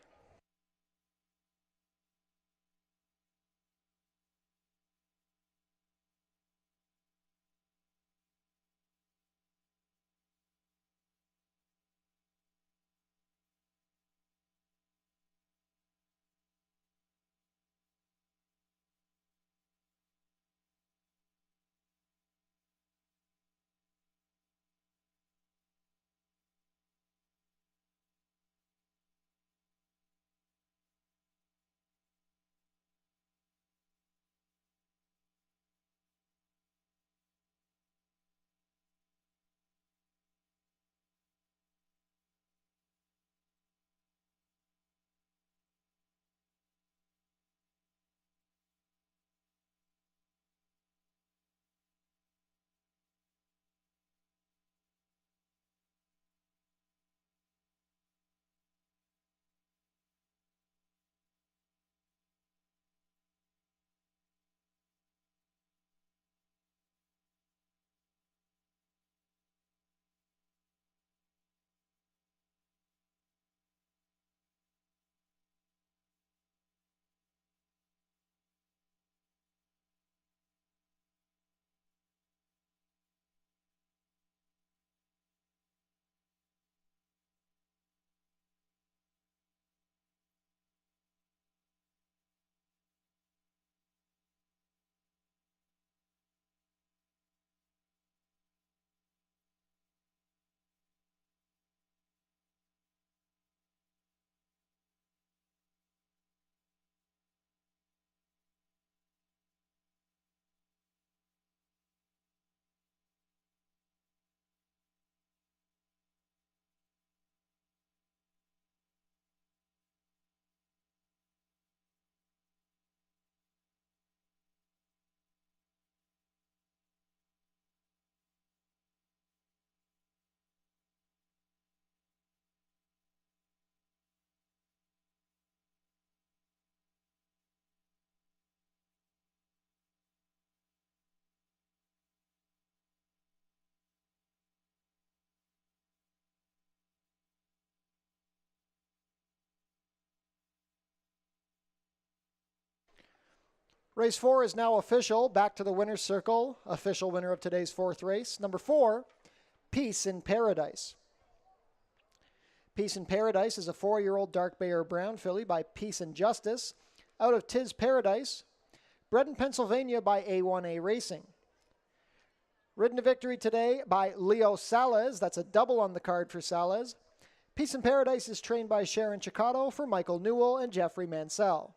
Race 4 is now official. Back to the winner's circle. Official winner of today's fourth race. Number 4, Peace in Paradise. Peace in Paradise is a 4-year-old dark bay or brown filly by Peace and Justice out of Tis Paradise, bred in Pennsylvania by A1A Racing. Ridden to victory today by Leo Salez. That's a double on the card for Salez. Peace in Paradise is trained by Sharon Chicato for Michael Newell and Jeffrey Mansell.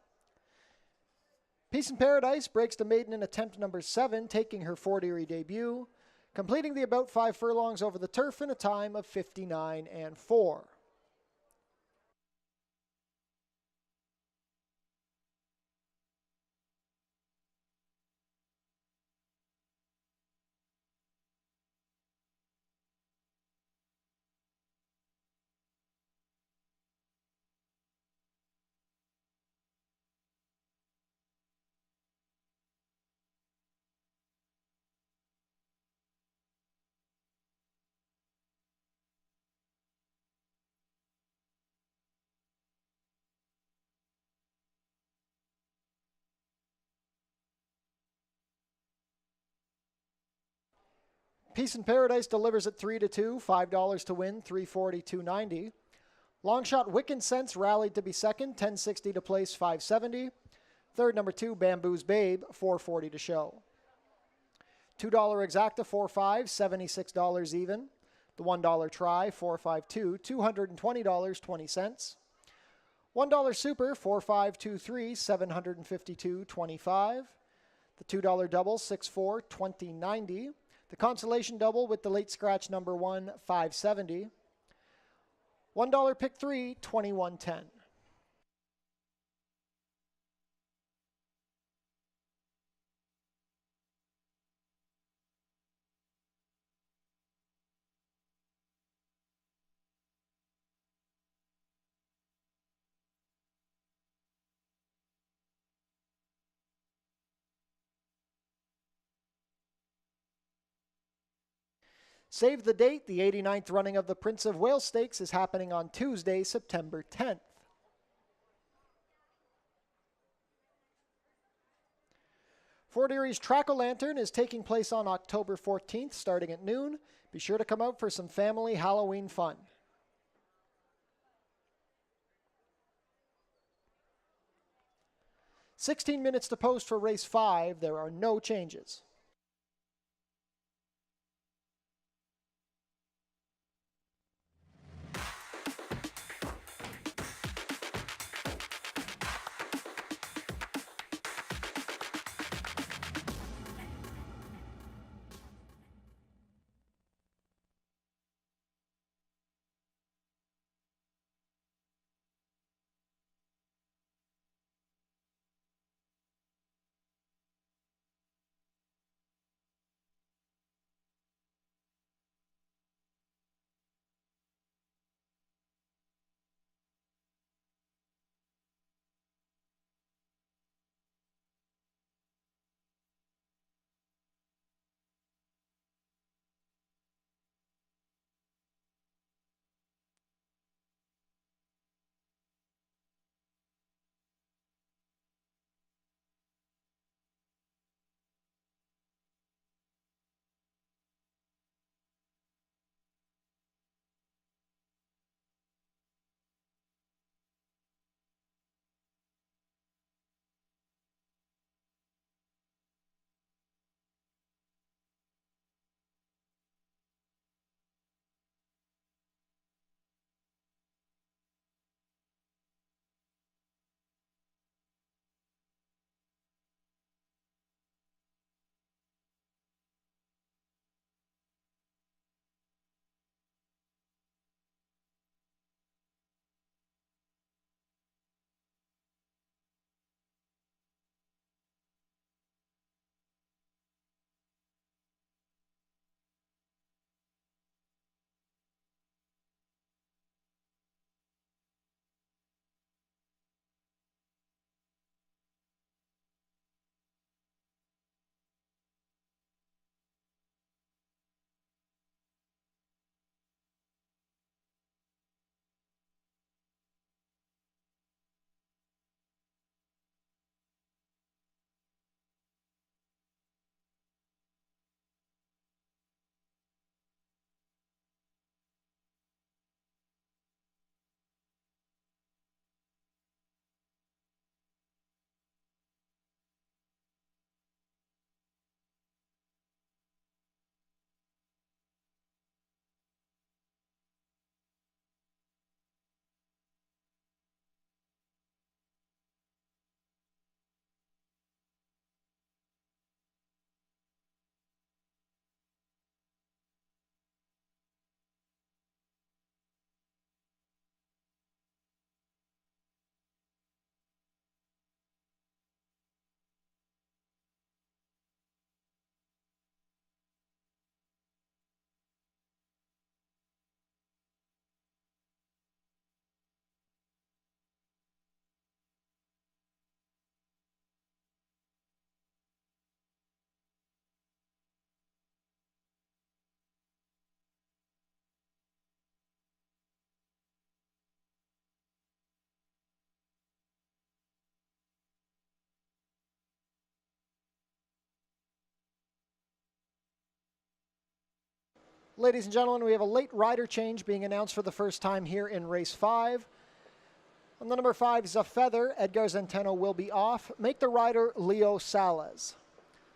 Peace in Paradise breaks to maiden in attempt number 7, taking her Fort Erie debut, completing the about 5 furlongs over the turf in a time of 59 and 4. Peace in Paradise delivers at 3-2, $5 to win, $340, $290. Longshot Wiccan Sense rallied to be second, $10.60 to place, $570. Third, number 2, Bamboo's Babe, $440 to show. $2 Exacta, $4.5, $76 even. The $1 Try, $4.52, $220.20. $1 Super, $4.523, $752.25. The $2 Double, $6.4, $20.90. The Consolation Double with the late scratch number 1, $570. $1 Pick 3, $21.10. Save the date, the 89th running of the Prince of Wales Stakes is happening on Tuesday, September 10th. Fort Erie's Track-O-Lantern is taking place on October 14th, starting at noon. Be sure to come out for some family Halloween fun. 16 minutes to post for race 5. There are no changes. Ladies and gentlemen, we have a late rider change being announced for the first time here in race 5. On the number 5, Zafeather, Edgar Zenteno will be off. Make the rider Leo Salez.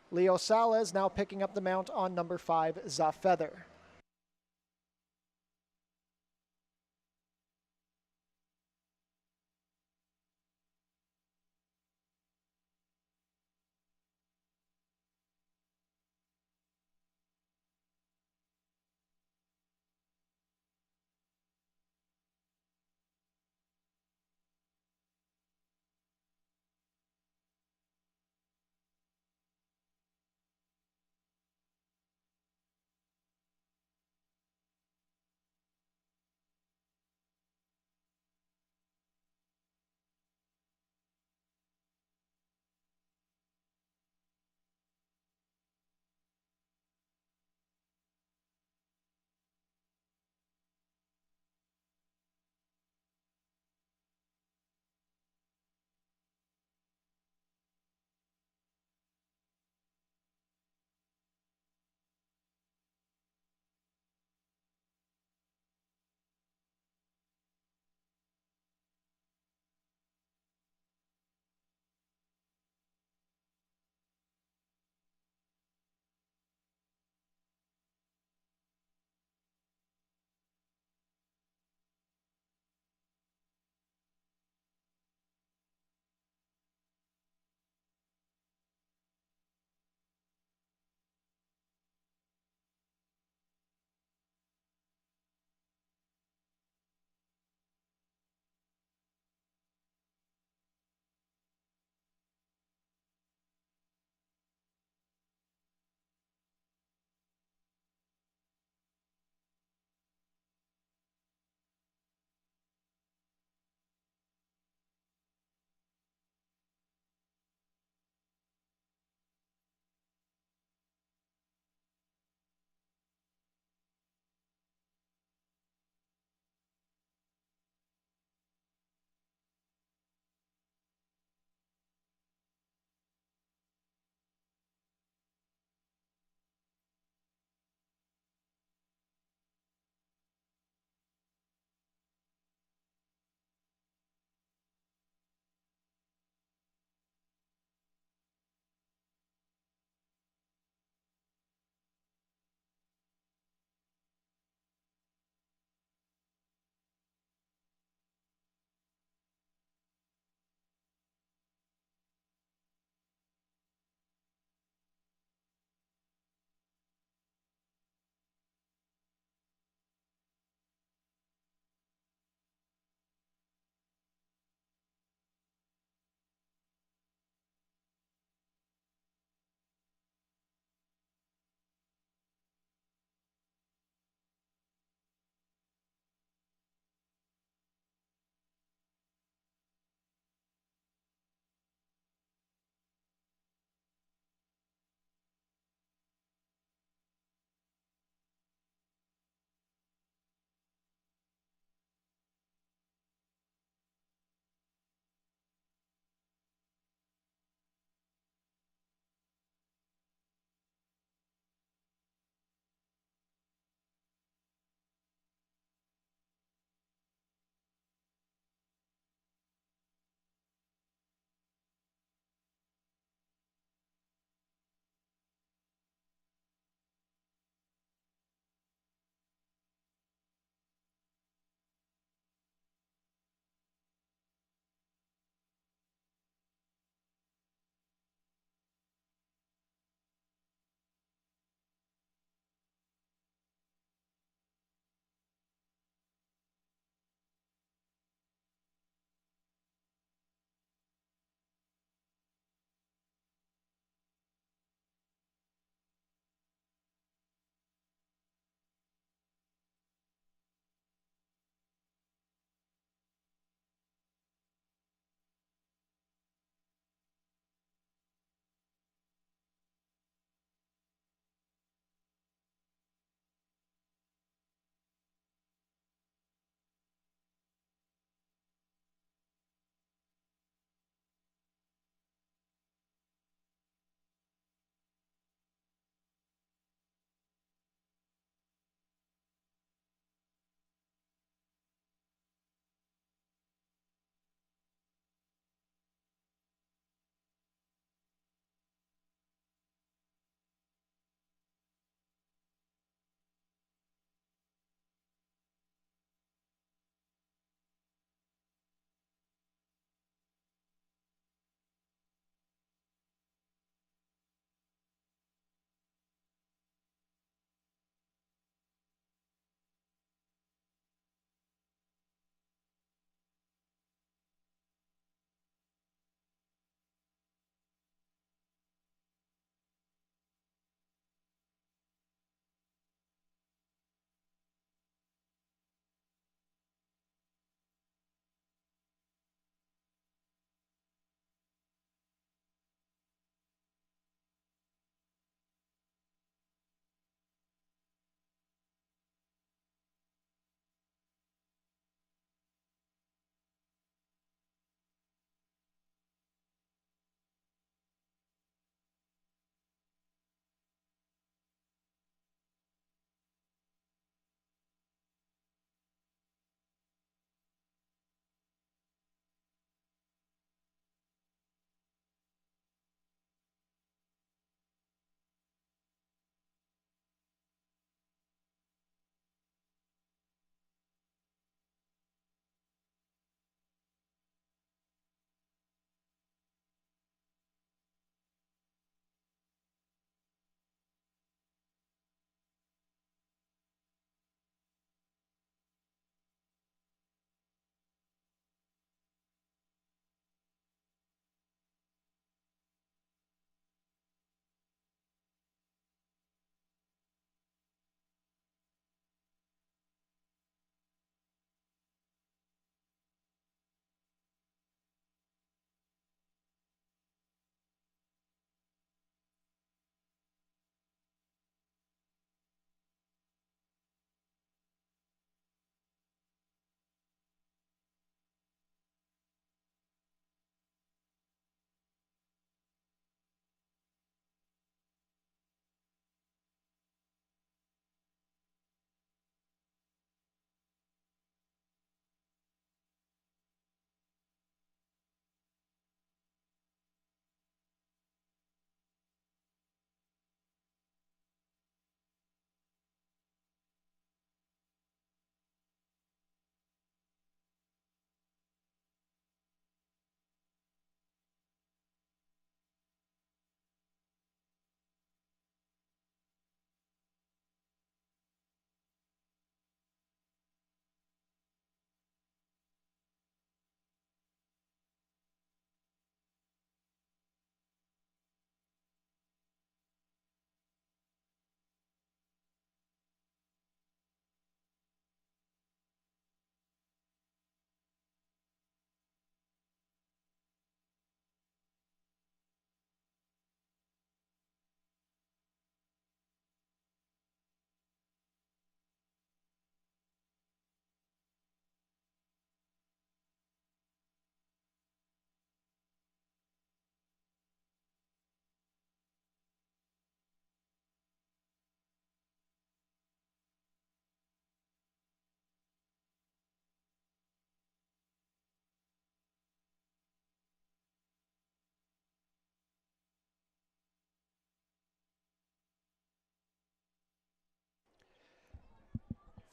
Leo Salez now picking up the mount on number 5, Zafeather.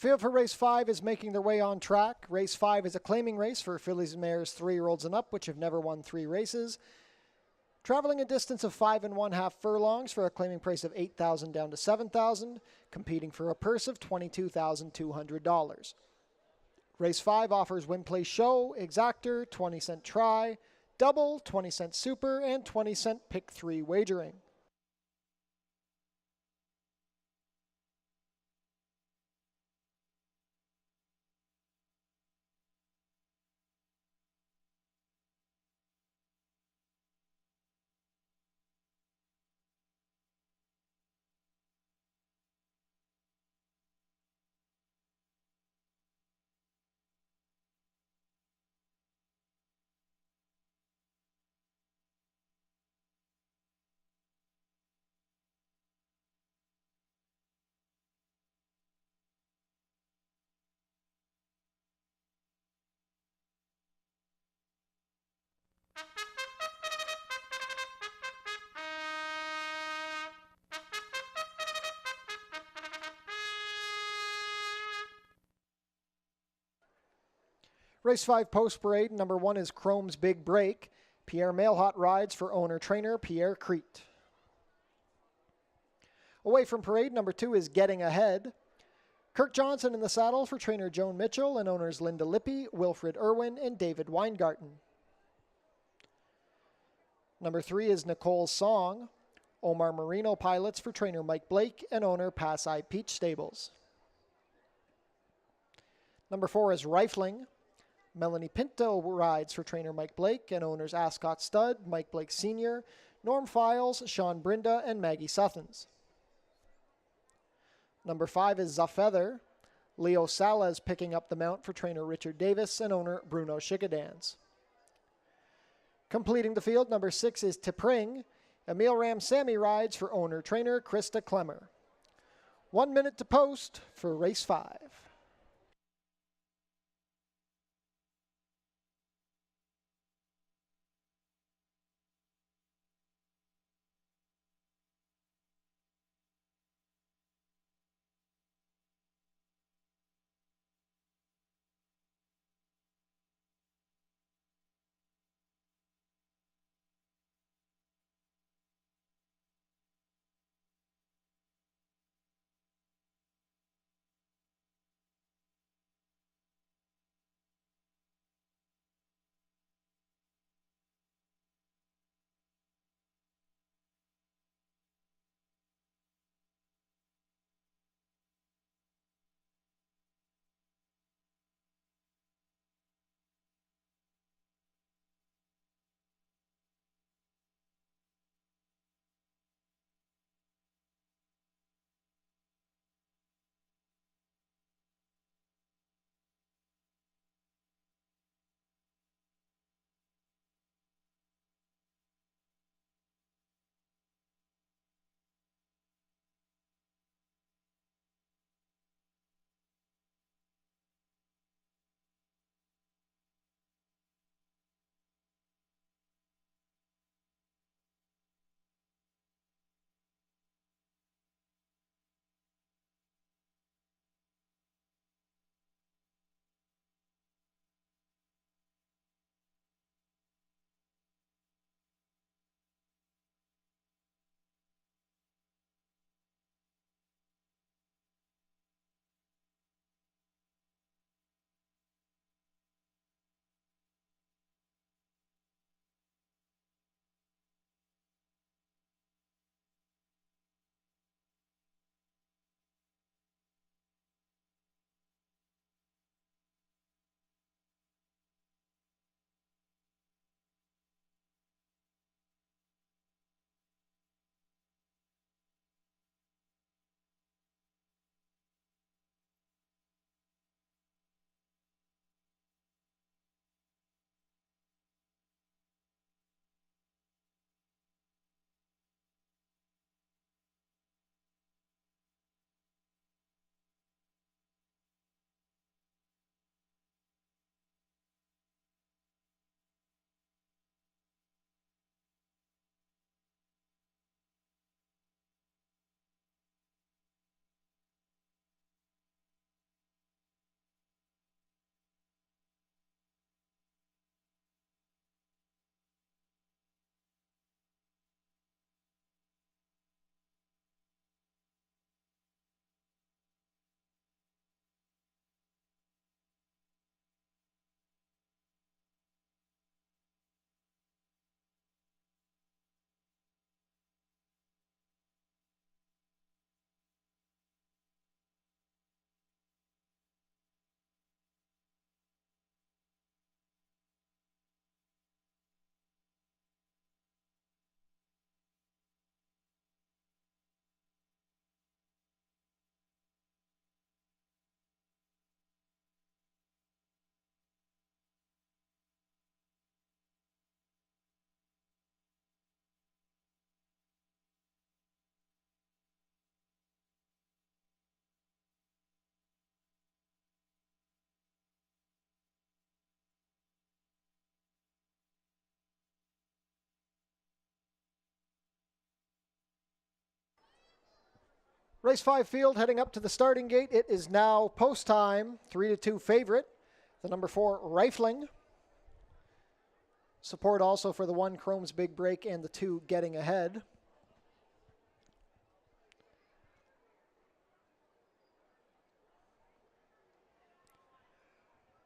Field for race 5 is making their way on track. Race 5 is a claiming race for fillies and mares 3-year-olds and up, which have never won 3 races. Traveling a distance of 5 1/2 furlongs for a claiming price of $8,000 down to $7,000, competing for a purse of $22,200. Race 5 offers win, play, show, exactor, 20-cent try, double, 20-cent super, and 20-cent pick 3 wagering. Race 5 post parade, number 1 is Chrome's Big Break. Pierre Mailhot rides for owner-trainer Pierre Crete. Away from parade, number 2 is Getting Ahead. Kirk Johnson in the saddle for trainer Joan Mitchell and owners Linda Lippy, Wilfred Irwin, and David Weingarten. Number 3 is Nicole's Song. Omar Marino pilots for trainer Mike Blake and owner Pass Eye Peach Stables. Number 4 is Rifling. Melanie Pinto rides for trainer Mike Blake and owners Ascot Stud, Mike Blake Sr., Norm Files, Sean Brinda, and Maggie Suthens. Number 5 is Zafeather. Leo Salas picking up the mount for trainer Richard Davis and owner Bruno Shigadans. Completing the field, number 6 is Tipring. Emil Ramsamy rides for owner-trainer Krista Klemmer. 1 minute to post for race 5. Race 5 field heading up to the starting gate. It is now post time, 3-2 favorite. The number 4, Rifling. Support also for the 1, Chrome's Big Break, and the 2, Getting Ahead.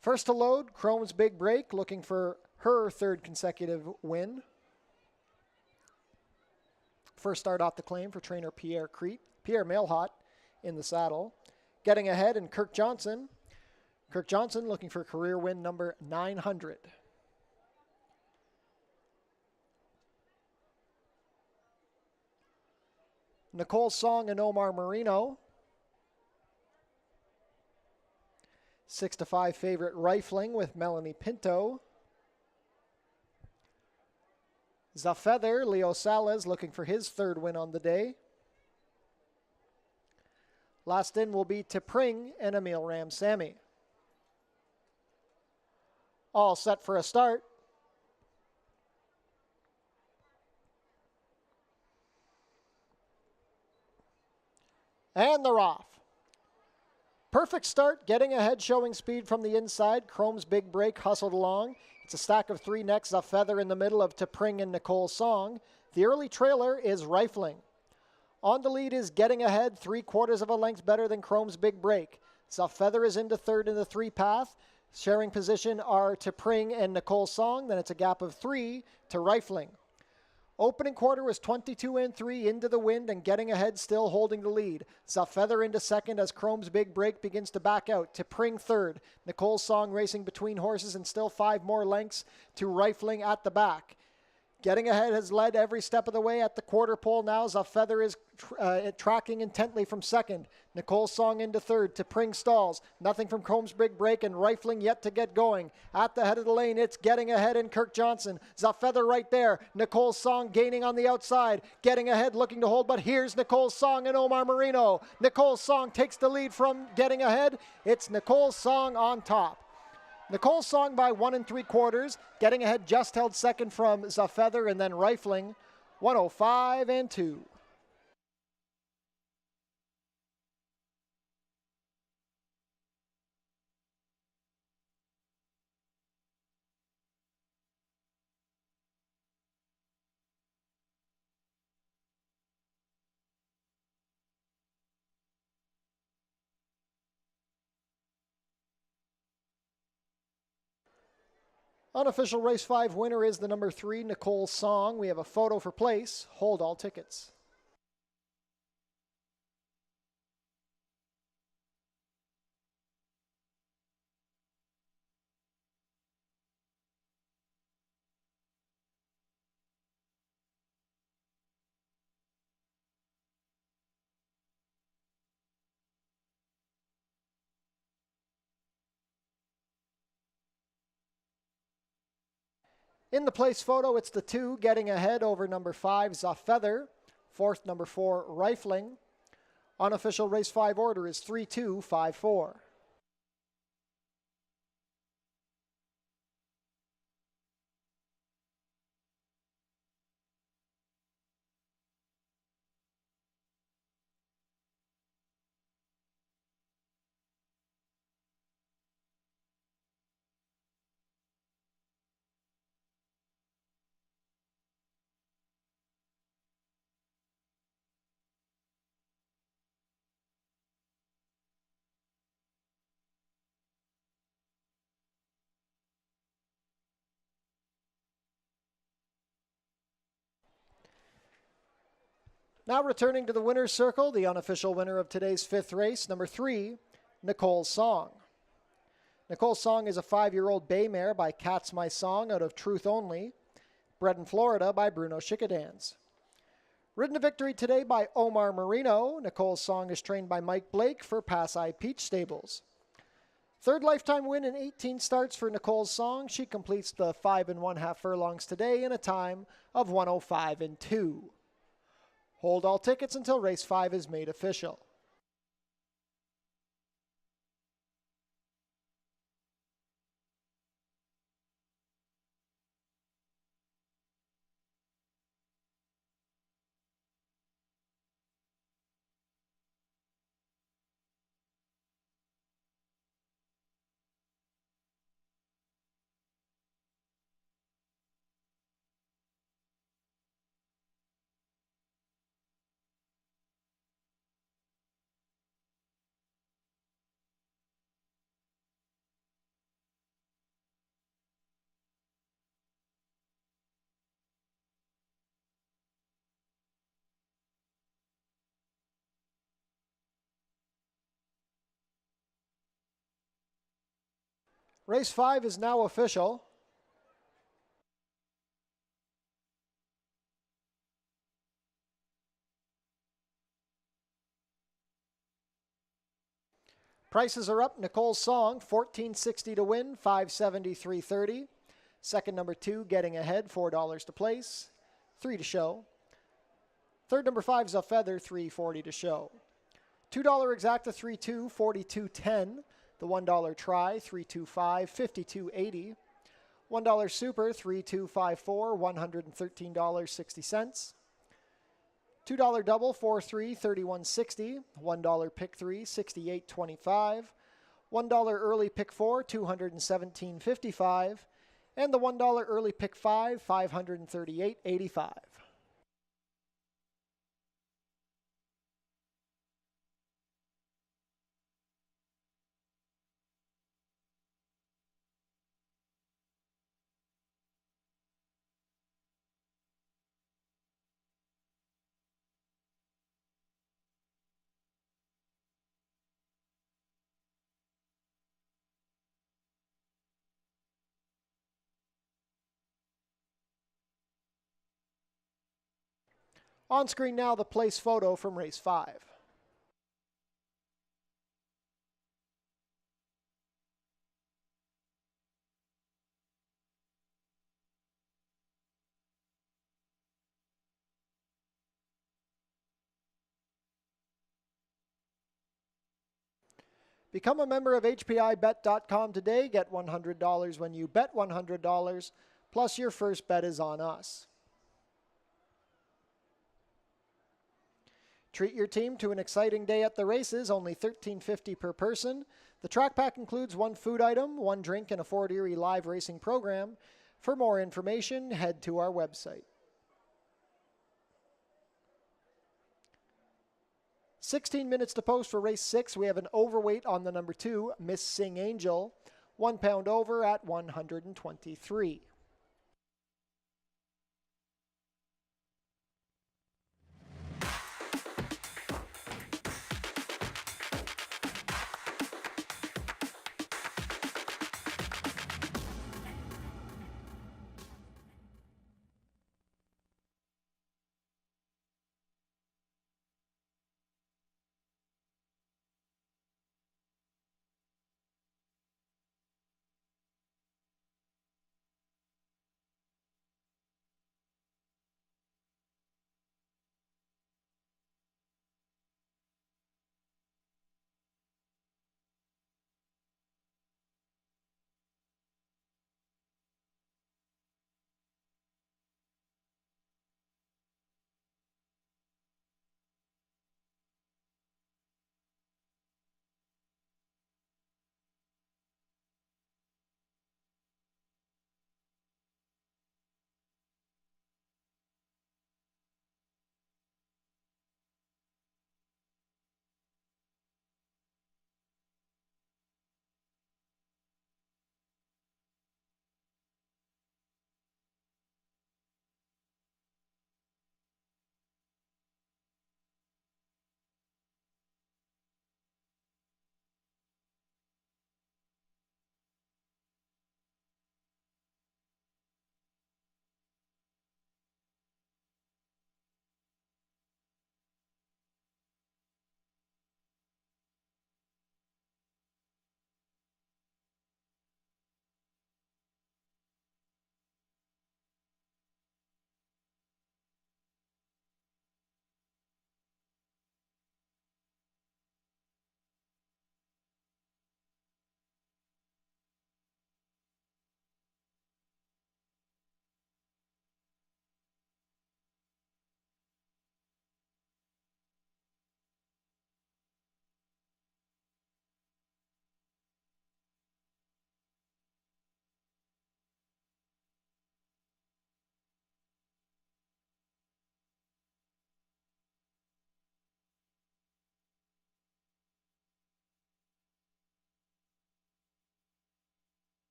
First to load, Chrome's Big Break, looking for her 3rd consecutive win. First start off the claim for trainer Pierre Mailhot in the saddle. Getting Ahead, and Kirk Johnson. Kirk Johnson looking for career win number 900. Nicole Song and Omar Marino. 6-5 favorite Rifling with Melanie Pinto. Zafeather, Leo Salas looking for his 3rd win on the day. Last in will be Tipring and Emil Ramsamy. All set for a start. And they're off. Perfect start, Getting Ahead, showing speed from the inside. Chrome's Big Break hustled along. It's a stack of 3 next, a feather in the middle of Tipring and Nicole Song. The early trailer is Rifling. On the lead is Getting Ahead, 3/4 of a length better than Chrome's Big Break. Zafeather is into 3rd in the 3 path. Sharing position are Tipring and Nicole Song. Then it's a gap of 3 to Rifling. Opening quarter was 22-3 into the wind, and Getting Ahead still holding the lead. Zafeather into 2nd as Chrome's Big Break begins to back out. Tipring 3rd. Nicole Song racing between horses, and still 5 more lengths to Rifling at the back. Getting Ahead has led every step of the way at the quarter pole now. Zafeather is tracking intently from 2nd. Nicole Song into 3rd. Tipring stalls. Nothing from Chrome's Big Break, and Rifling yet to get going. At the head of the lane, it's Getting Ahead and Kirk Johnson. Zafeather right there. Nicole Song gaining on the outside. Getting Ahead looking to hold, but here's Nicole Song and Omar Marino. Nicole Song takes the lead from Getting Ahead. It's Nicole Song on top. Nicole Song by 1 3/4. Getting Ahead just held 2nd from Zafeather, and then Rifling 105-2. Unofficial race 5 winner is the number 3, Nicole Song. We have a photo for place. Hold all tickets. In the place photo, it's the 2 Getting Ahead over number 5, Zafeather. 4th, number 4, Rifling. Unofficial race 5 order is 3-2-5-4. Now returning to the winner's circle, the unofficial winner of today's 5th race, number 3, Nicole Song. Nicole Song is a 5-year-old bay mare by Cat's My Song out of Truth Only, bred in Florida by Bruno Chickadans. Ridden to victory today by Omar Marino. Nicole Song is trained by Mike Blake for Pass Eye Peach Stables. 3rd lifetime win in 18 starts for Nicole Song. She completes the 5 1/2 furlongs today in a time of 105-2. Hold all tickets until race 5 is made official. Race 5 is now official. Prices are up. Nicole's Song, $14.60 to win, $573.30. Second, number 2, Getting Ahead, $4 to place, $3 to show. Third, number 5 is A Feather, $3.40 to show. $2 Exacta 3-2, $42.10. The $1 Try, $325, $52.80. $1 Super, $3254, $113.60. $2 Double, 4-3, $31.60. $1 Pick 3, $68.25. $1 Early Pick 4, $217.55. And the $1 Early Pick 5, $538.85. On screen now, the place photo from race 5. Become a member of HPIBet.com today. Get $100 when you bet $100, plus your first bet is on us. Treat your team to an exciting day at the races, only $13.50 per person. The track pack includes 1 food item, 1 drink, and a Fort Erie live racing program. For more information, head to our website. 16 minutes to post for race 6. We have an overweight on the number 2, Miss Sing Angel, 1 pound over at 123.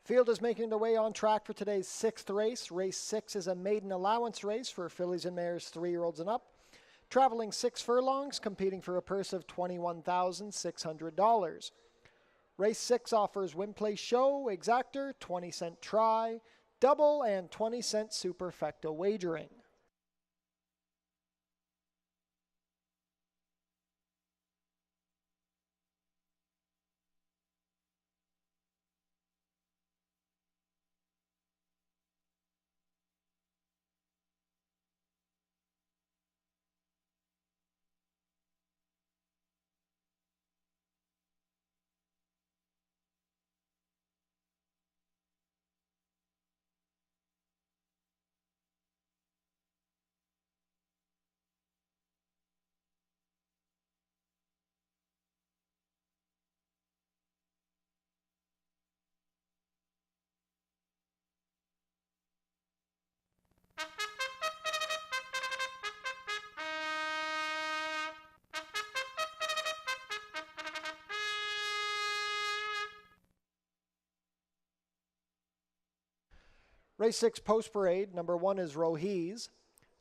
Field is making their way on track for today's sixth race. Race 6 is a maiden allowance race for fillies and mares 3-year-olds and up. Traveling 6 furlongs, competing for a purse of $21,600. Race 6 offers win, play, show, exactor, 20-cent try, double, and 20-cent superfecta wagering. Race 6 post parade, number 1 is Rohees.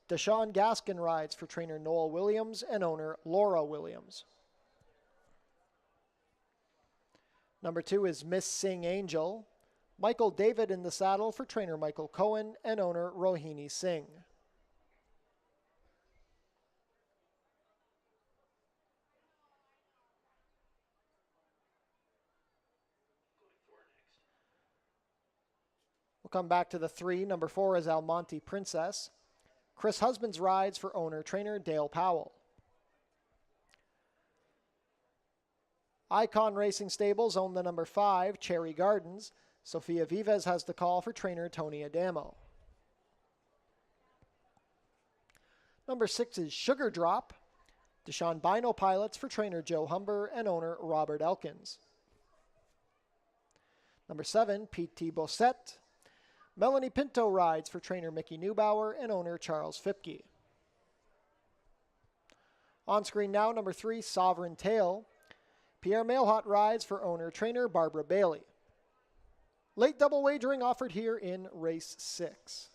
Deshaun Gaskin rides for trainer Noel Williams and owner Laura Williams. Number 2 is Miss Sing Angel. Michael David in the saddle for trainer Michael Cohen and owner Rohini Singh. We'll come back to the 3. Number 4 is Almonte Princess. Chris Husbands rides for owner trainer Dale Powell. Icon Racing Stables own the number 5, Cherry Gardens. Sofia Vives has the call for trainer Tony Adamo. Number 6 is Sugar Drop. Deshaun Bino pilots for trainer Joe Humber and owner Robert Elkins. Number 7, P.T. Bossette. Melanie Pinto rides for trainer Mickey Neubauer and owner Charles Fipke. On screen now, number 3, Sovereign Tale. Pierre Mailhot rides for owner trainer Barbara Bailey. Late double wagering offered here in race 6.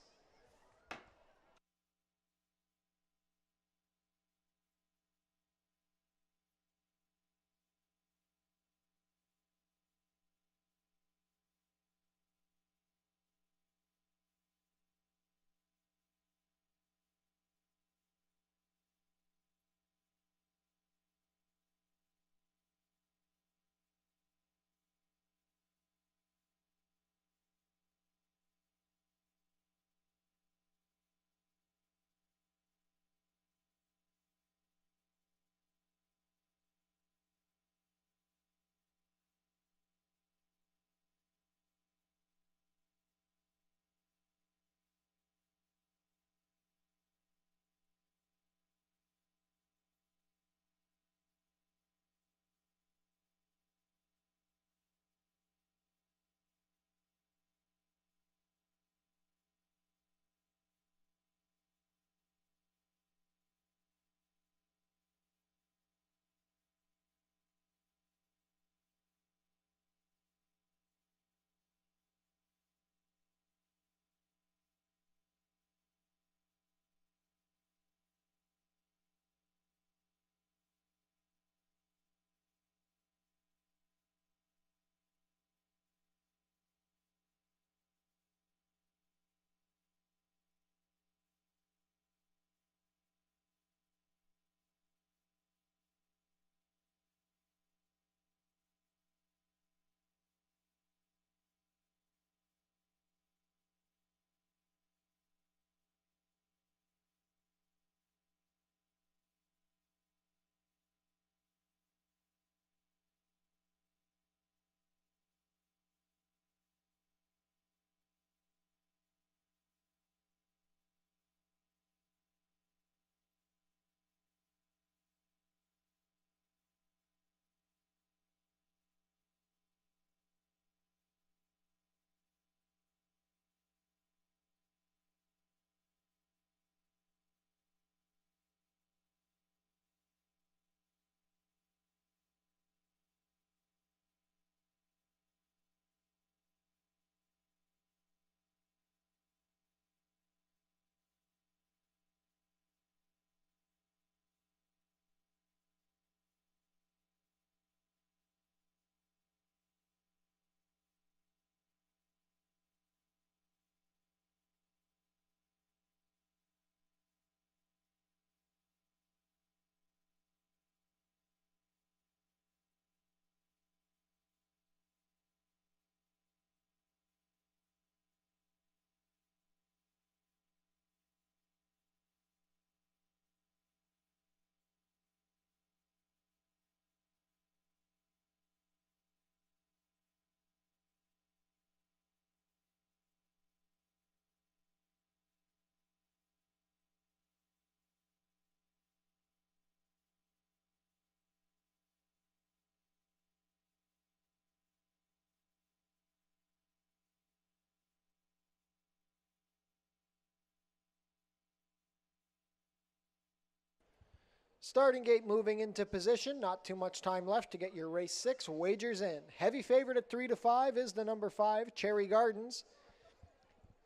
Starting gate moving into position. Not too much time left to get your race 6 wagers in. Heavy favorite at 3 to 5 is the number 5, Cherry Gardens,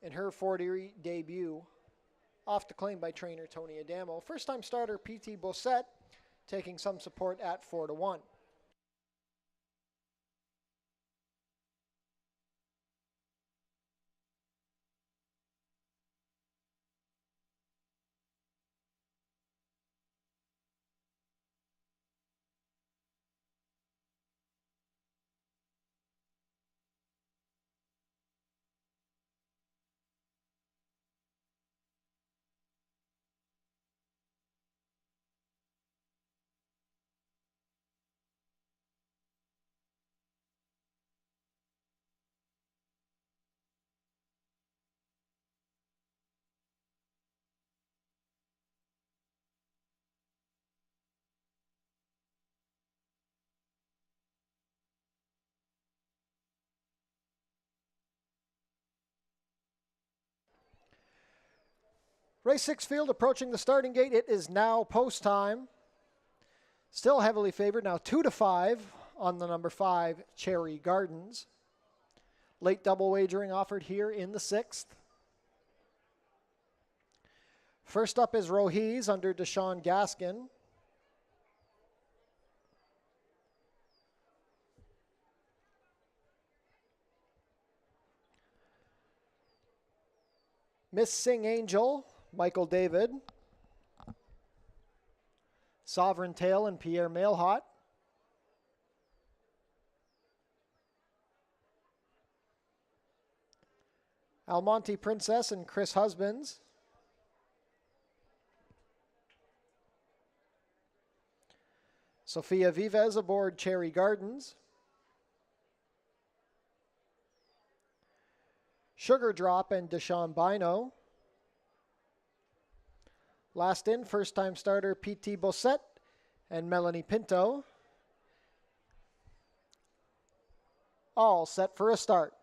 in her Fort Erie debut. Off to claim by trainer Tony Adamo. First time starter PT Bossette taking some support at 4 to 1. Race 6 field approaching the starting gate. It is now post time. Still heavily favored, now 2 to 5 on the number 5, Cherry Gardens. Late double wagering offered here in the 6th. First up is Rohiz under Deshaun Gaskin. Missing Angel, Michael David. Sovereign Tail and Pierre Mailhot. Almonte Princess and Chris Husbands. Sophia Vives aboard Cherry Gardens. Sugar Drop and Deshaun Bino. Last in, first-time starter PT Bossette and Melanie Pinto. All set for a start.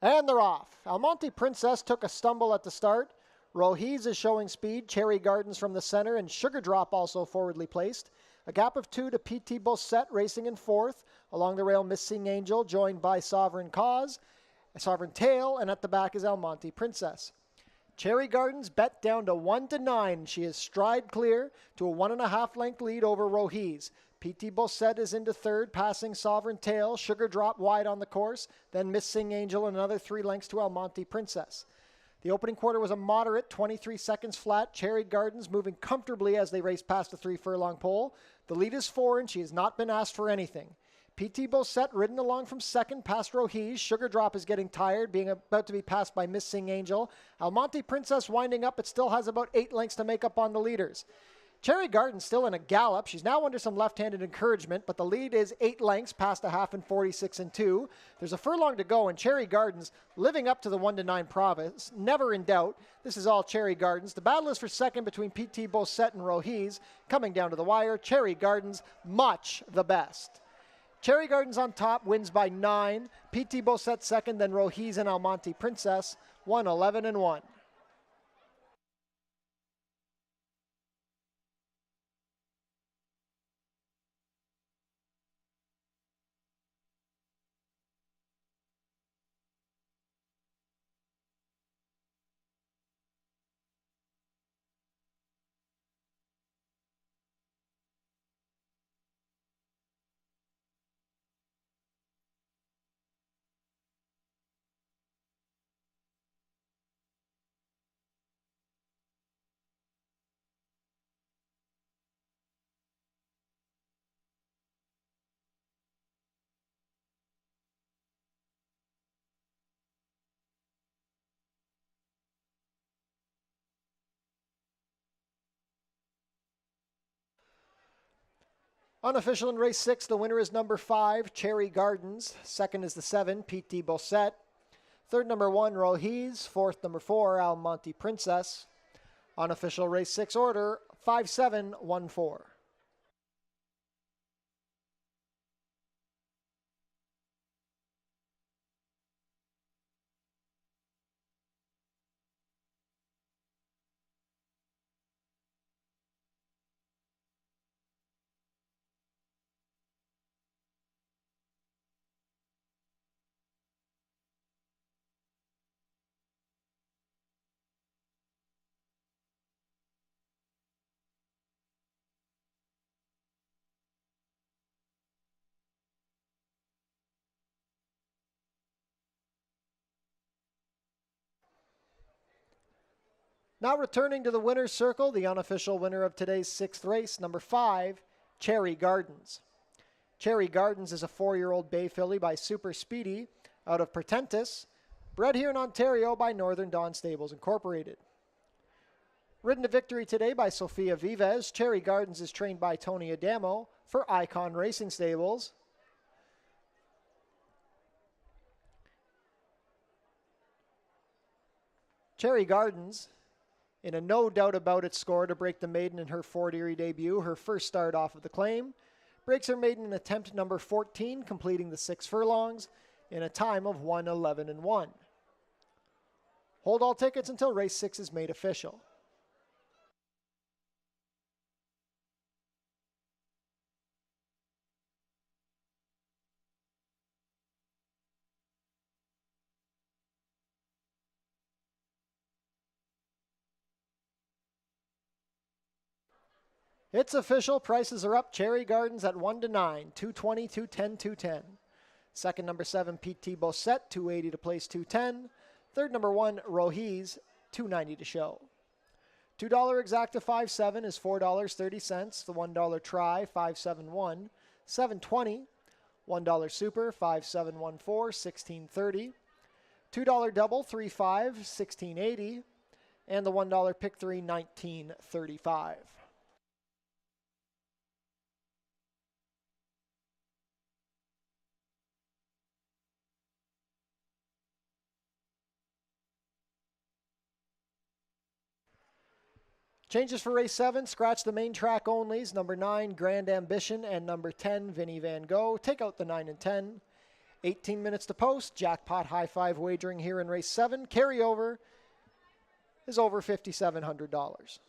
And they're off. Almonte Princess took a stumble at the start. Rohiz is showing speed. Cherry Gardens from the center, and Sugar Drop also forwardly placed. A gap of 2 to PT Bossette racing in 4th. Along the rail, Missing Angel, joined by Sovereign Tail, and at the back is Almonte Princess. Cherry Gardens bet down to 1 to 9. She is stride clear to a 1.5 length lead over Rohiz. PT Bossette is into 3rd, passing Sovereign Tail. Sugar Drop wide on the course. Then Missing Angel and another 3 lengths to Almonte Princess. The opening quarter was a moderate 23 seconds flat. Cherry Gardens moving comfortably as they race past the 3 furlong pole. The lead is 4 and she has not been asked for anything. PT Bossette ridden along from 2nd past Rohiz. Sugar Drop is getting tired, being about to be passed by Missing Angel. Almonte Princess winding up, but still has about 8 lengths to make up on the leaders. Cherry Gardens still in a gallop. She's now under some left-handed encouragement, but the lead is 8 lengths past a half and 46 and 2. There's a furlong to go, and Cherry Gardens living up to the 1 to 9 province. Never in doubt. This is all Cherry Gardens. The battle is for 2nd between PT Bossette and Rohiz. Coming down to the wire, Cherry Gardens much the best. Cherry Gardens on top, wins by 9. PT Bossette 2nd, then Rohiz and Almonte Princess, 1-11 and 1. Unofficial in race 6, the winner is number 5, Cherry Gardens. Second is the 7, P.T. Bossette. Third, number 1, Rohiz. Fourth, number 4, Almonte Princess. Unofficial race 6 order, 5-7-1-4. Now returning to the winner's circle, the unofficial winner of today's 6th race, number 5, Cherry Gardens. Cherry Gardens is a 4-year-old bay filly by Super Speedy out of Pertentis, bred here in Ontario by Northern Dawn Stables Incorporated. Ridden to victory today by Sofia Vives, Cherry Gardens is trained by Tony Adamo for Icon Racing Stables. Cherry Gardens, in a no doubt about it score to break the maiden in her Fort Erie debut, her first start off of the claim, breaks her maiden in attempt number 14, completing the 6 furlongs in a time of 1:11:1. Hold all tickets until race 6 is made official. It's official. Prices are up. Cherry Gardens at 1-9, 220, 210, 210. Second, number 7, P.T. Bossette, 280 to place 210. Third, number 1, Rohiz, 290 to show. $2 exacta 5-7 is $4.30. The $1 try, 5-7-1, 720. $1 super, 5-7-1-4, 1630. $2 double, 3-5, 1680. And the $1 pick 3, 1935. Changes for race 7, scratch the main track onlys, number 9, Grand Ambition, and number 10, Vinnie Van Gogh. Take out the 9 and 10. 18 minutes to post, jackpot high five wagering here in race 7. Carryover is over $5,700.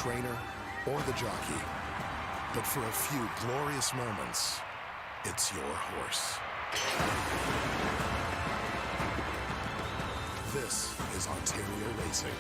trainer or the jockey, but for a few glorious moments, it's your horse. This is Ontario Racing.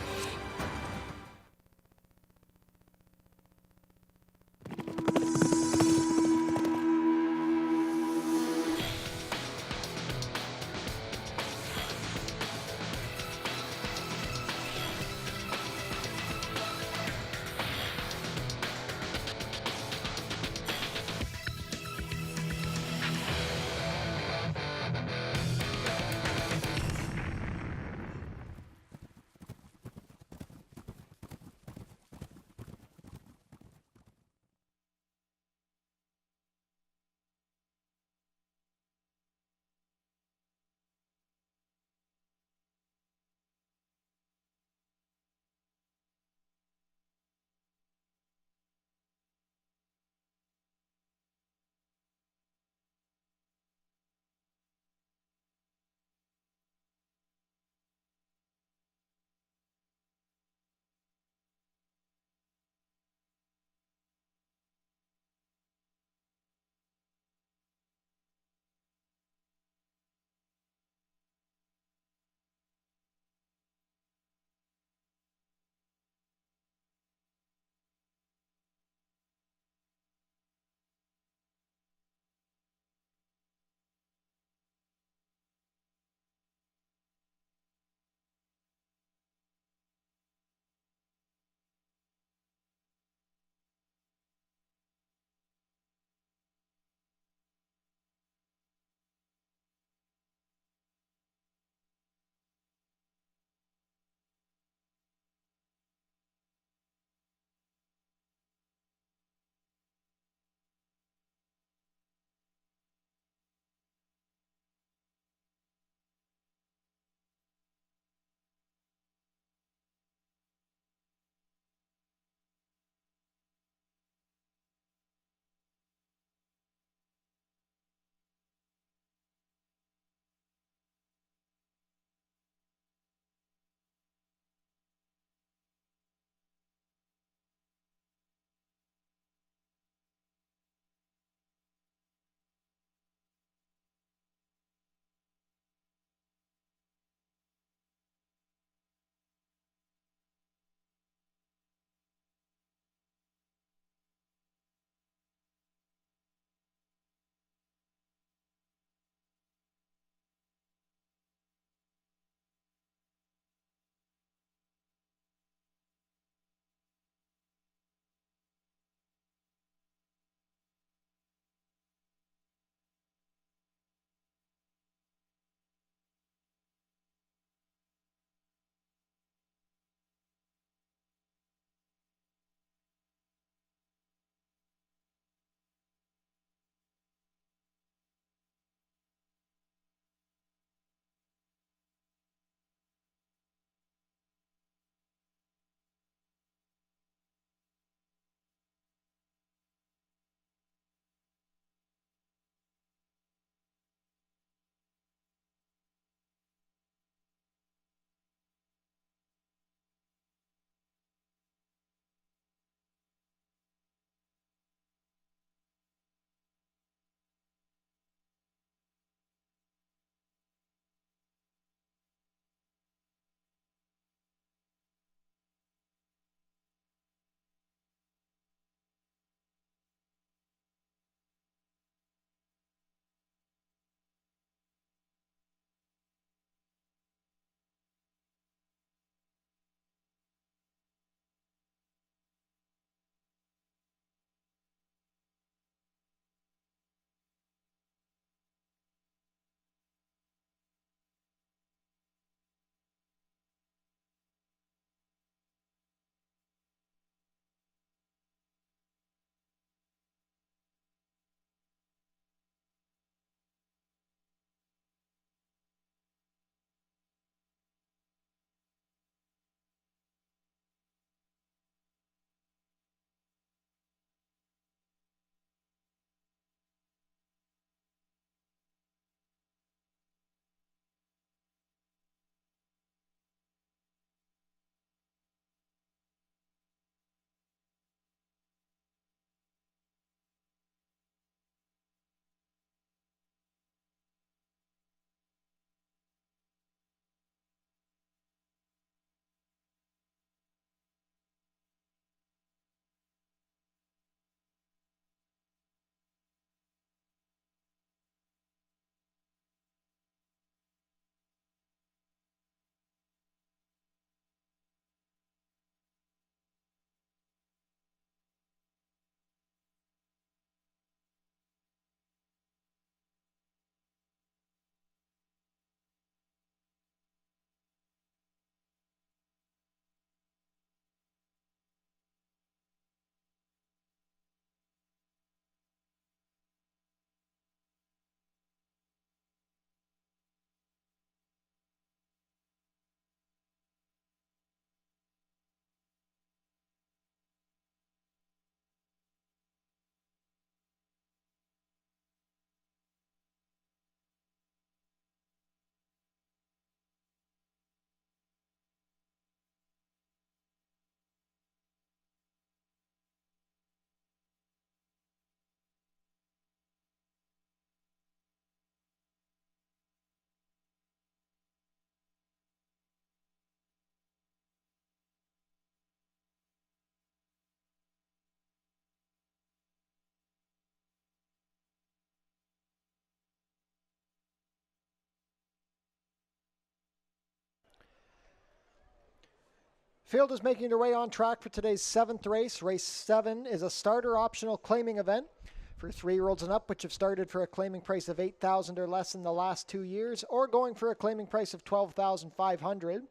Field is making their way on track for today's 7th race. Race 7 is a starter optional claiming event for 3-year-olds and up, which have started for a claiming price of $8,000 or less in the last 2 years, or going for a claiming price of $12,500.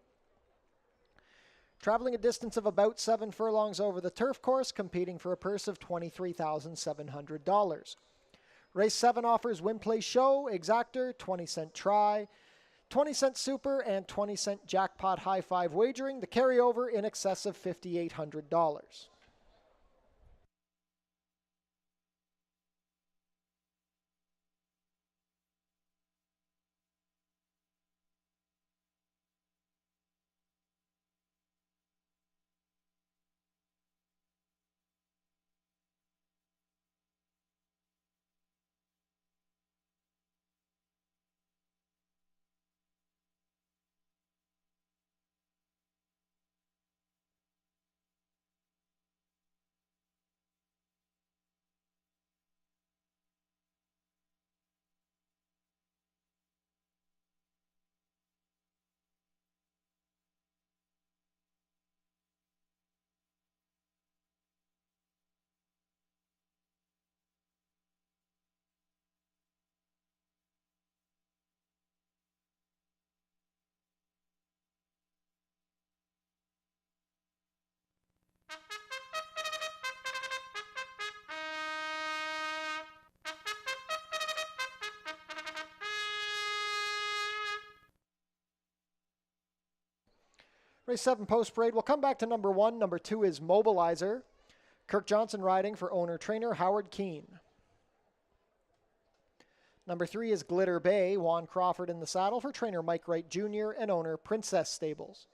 Traveling a distance of about 7 furlongs over the turf course, competing for a purse of $23,700. Race 7 offers win, play, show, exactor, 20-cent try, 20-cent super, and 20-cent jackpot high five wagering. The carryover in excess of $5,800. Race 7 post parade. We'll come back to number 1. Number 2 is Mobilizer. Kirk Johnson riding for owner-trainer Howard Keene. Number 3 is Glitter Bay. Juan Crawford in the saddle for trainer Mike Wright Jr. and owner Princess Stables.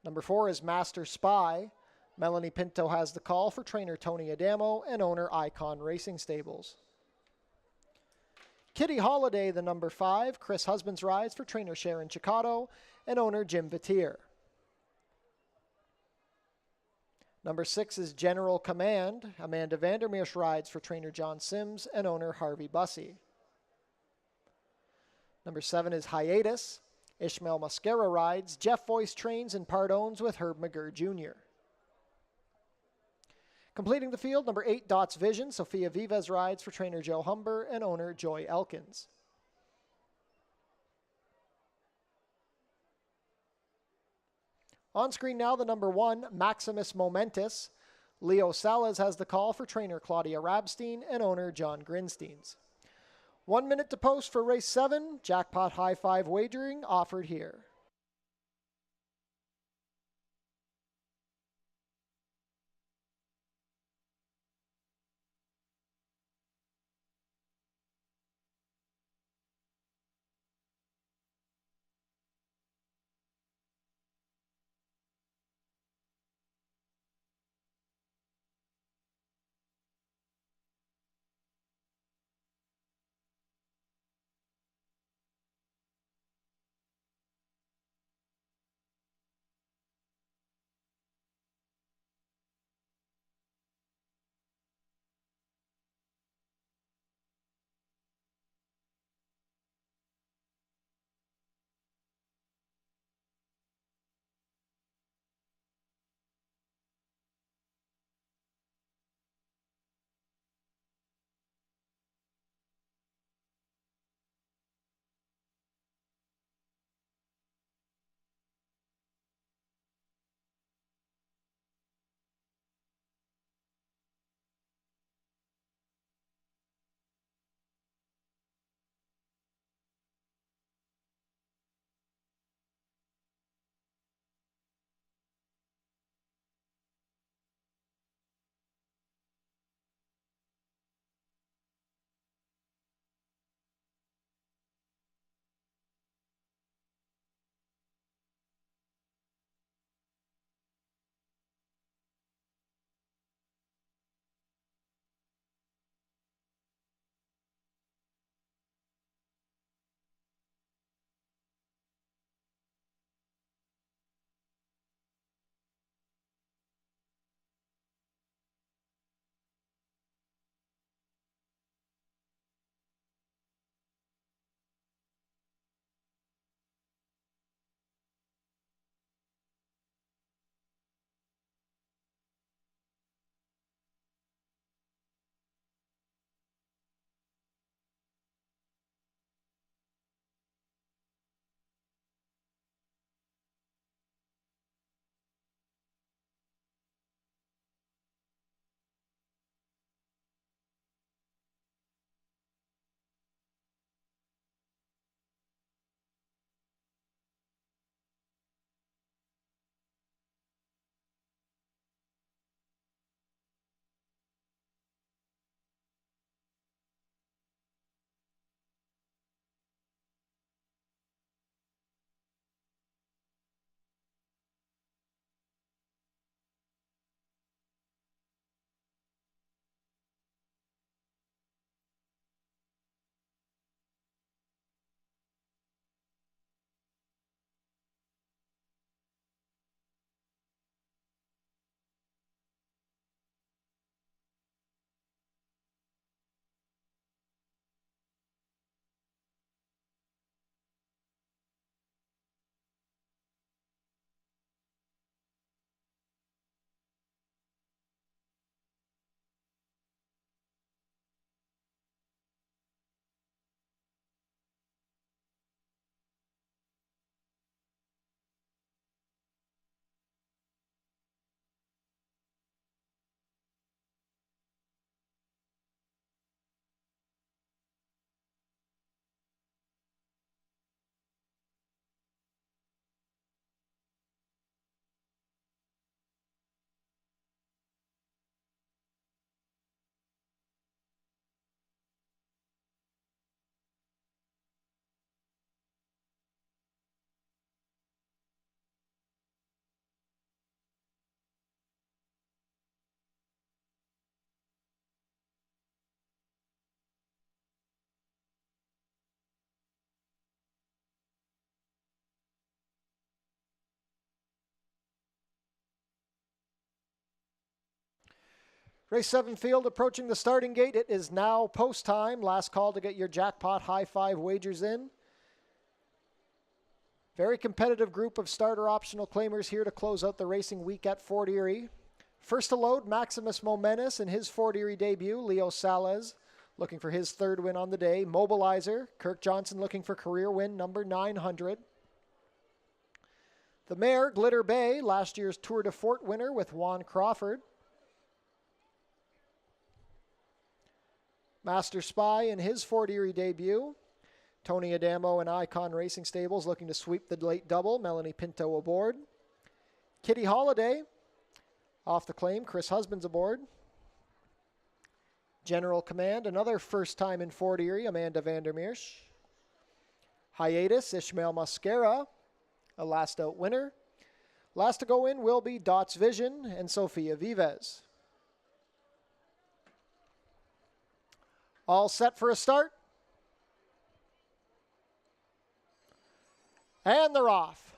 Number 4 is Master Spy. Melanie Pinto has the call for trainer Tony Adamo and owner Icon Racing Stables. Kitty Holiday, the number 5. Chris Husbands rides for trainer Sharon Chicato and owner Jim Vitier. Number 6 is General Command. Amanda Vandermeersch rides for trainer John Sims and owner Harvey Bussey. Number 7 is Hiatus. Ishmael Mascara rides. Jeff Voice trains and part owns with Herb McGurr Jr. Completing the field, number 8, Dots Vision. Sophia Vivas rides for trainer Joe Humber and owner Joy Elkins. On screen now, the number 1, Maximus Momentous. Leo Salas has the call for trainer Claudia Rabstein and owner John Grinsteins. 1 minute to post for race 7. Jackpot high five wagering offered here. Race 7 field approaching the starting gate. It is now post time. Last call to get your jackpot high five wagers in. Very competitive group of starter optional claimers here to close out the racing week at Fort Erie. First to load, Maximus Momentus in his Fort Erie debut. Leo Salez looking for his third win on the day. Mobilizer, Kirk Johnson looking for career win number 900. The mare, Glitter Bay, last year's Tour de Fort winner with Juan Crawford. Master Spy in his Fort Erie debut. Tony Adamo and Icon Racing Stables looking to sweep the late double. Melanie Pinto aboard. Kitty Holiday off the claim. Chris Husbands aboard. General Command, another first time in Fort Erie, Amanda Vandermeersch. Hiatus, Ishmael Mascara, a last out winner. Last to go in will be Dots Vision and Sofia Vives. All set for a start. And they're off.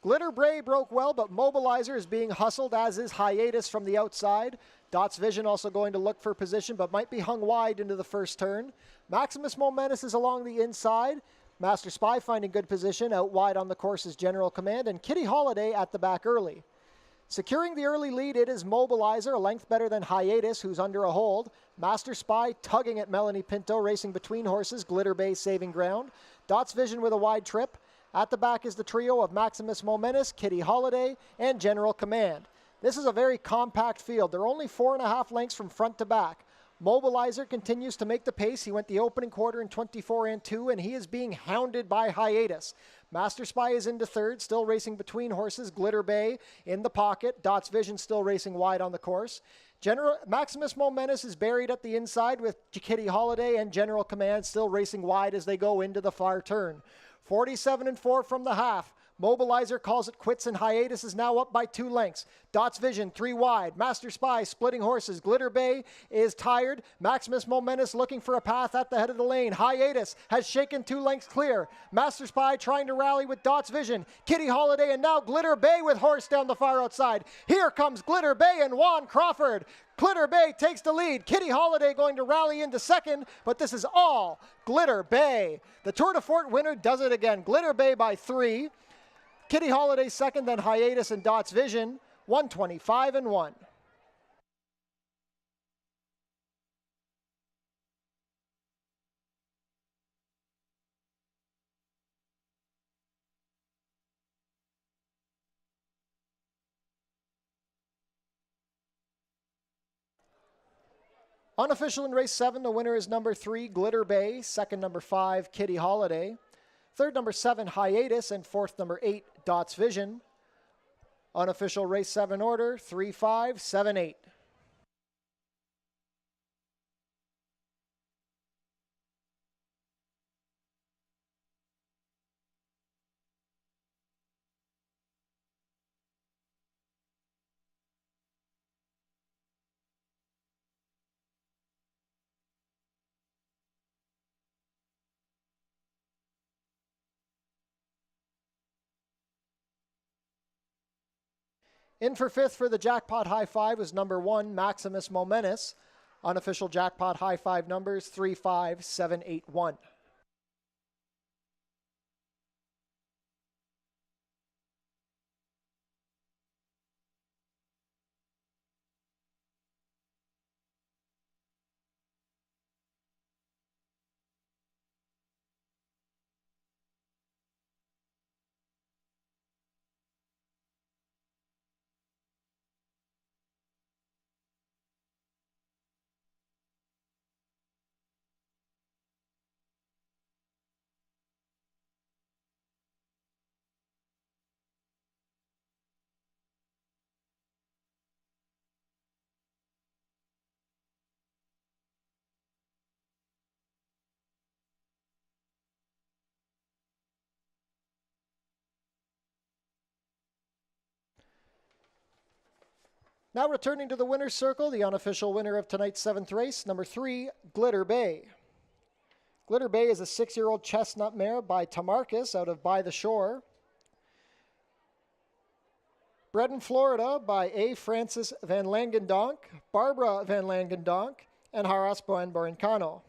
Glitter Bray broke well, but Mobilizer is being hustled, as is Hiatus from the outside. Dots Vision also going to look for position, but might be hung wide into the first turn. Maximus Momentus is along the inside. Master Spy finding good position. Out wide on the course is General Command, and Kitty Holiday at the back early. Securing the early lead, it is Mobilizer, a length better than Hiatus, who's under a hold. Master Spy tugging at Melanie Pinto, racing between horses. Glitter Bay saving ground. Dots Vision with a wide trip. At the back is the trio of Maximus Momentus, Kitty Holiday, and General Command. This is a very compact field. They're only 4.5 lengths from front to back. Mobilizer continues to make the pace. He went the opening quarter in 24 and 2, and he is being hounded by Hiatus. Master Spy is into third, still racing between horses. Glitter Bay in the pocket. Dots Vision still racing wide on the course. Maximus Momentus is buried at the inside with Kitty Holiday and General Command still racing wide as they go into the far turn. 47 and 4 from the half. Mobilizer calls it quits, and Hiatus is now up by 2 lengths. Dots Vision 3 wide. Master Spy splitting horses. Glitter Bay is tired. Maximus Momentus looking for a path at the head of the lane. Hiatus has shaken 2 lengths clear. Master Spy trying to rally with Dots Vision. Kitty Holiday and now Glitter Bay with horse down the far outside. Here comes Glitter Bay and Juan Crawford. Glitter Bay takes the lead. Kitty Holiday going to rally into second, but this is all Glitter Bay. The Tour de Fort winner does it again. Glitter Bay by 3. Kitty Holiday second, then Hiatus and Dots Vision, 125 and 1. Unofficial in race 7, the winner is number 3, Glitter Bay. Second, number 5, Kitty Holiday. Third, number 7, Hiatus. And fourth, number 8, Dots Vision. Unofficial race 7 order, 3, 5, 7, 8. In for fifth for the jackpot high five was number 1, Maximus Momentus. Unofficial jackpot high five numbers 3, 5, 7, 8, 1. Now returning to the winner's circle, the unofficial winner of tonight's 7th race, number 3, Glitter Bay. Glitter Bay is a 6-year-old chestnut mare by Tamarcus out of By the Shore. Bred in Florida by A. Francis Van Langendonk, Barbara Van Langendonk, and Haras Boenborincano.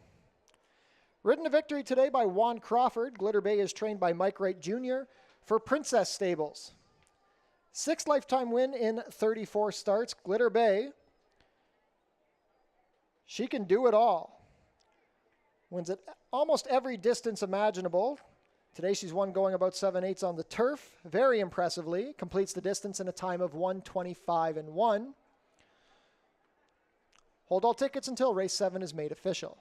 Ridden to victory today by Juan Crawford. Glitter Bay is trained by Mike Wright Jr. for Princess Stables. 6th lifetime win in 34 starts. Glitter Bay, she can do it all. Wins at almost every distance imaginable. Today she's won going about 7/8 on the turf. Very impressively. Completes the distance in a time of 1:25.1. Hold all tickets until race 7 is made official.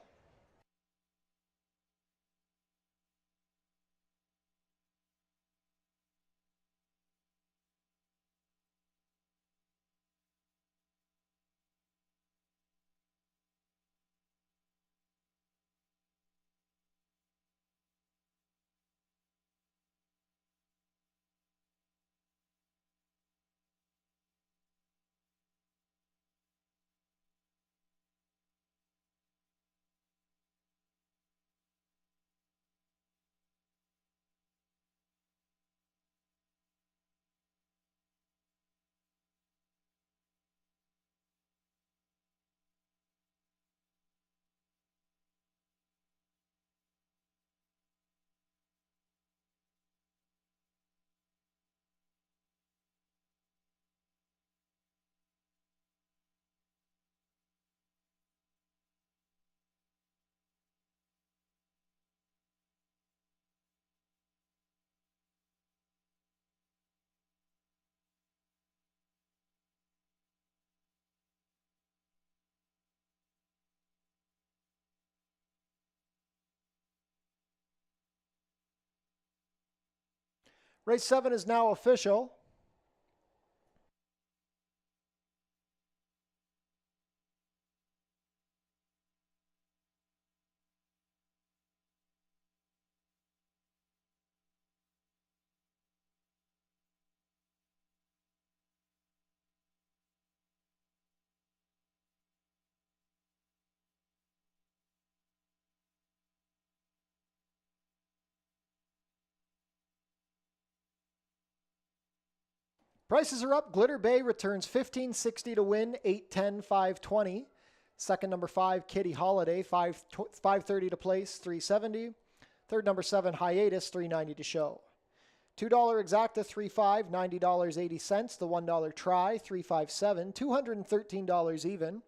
Race 7 is now official. Prices are up. Glitter Bay returns $15.60 to win, $8.10, $5.20. Second, number 5, Kitty Holiday, $5.30 to place, $3.70. Third, number 7, Hiatus, $3.90 to show. $2 Exacta, $3.5, $90.80. The $1 Try, $3.57, $213 even.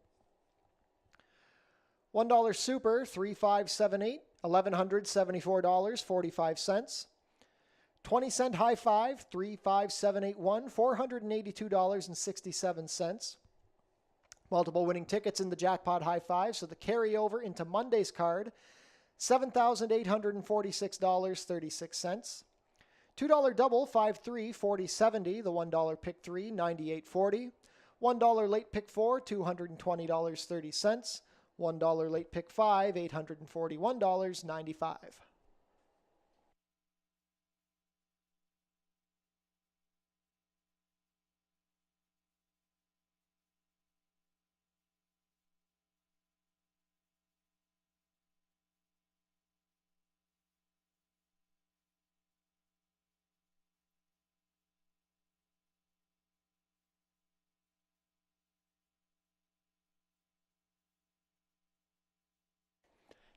$1 Super, $3.578, $1,174.45. 20-cent High Five, $35781, $482.67. Multiple winning tickets in the jackpot High Five, so the carryover into Monday's card, $7,846.36. $2 double, 5-3, 40.70. The $1 pick 3, 98.40. $1 late pick 4, $220.30. $1 late pick 5, $841.95.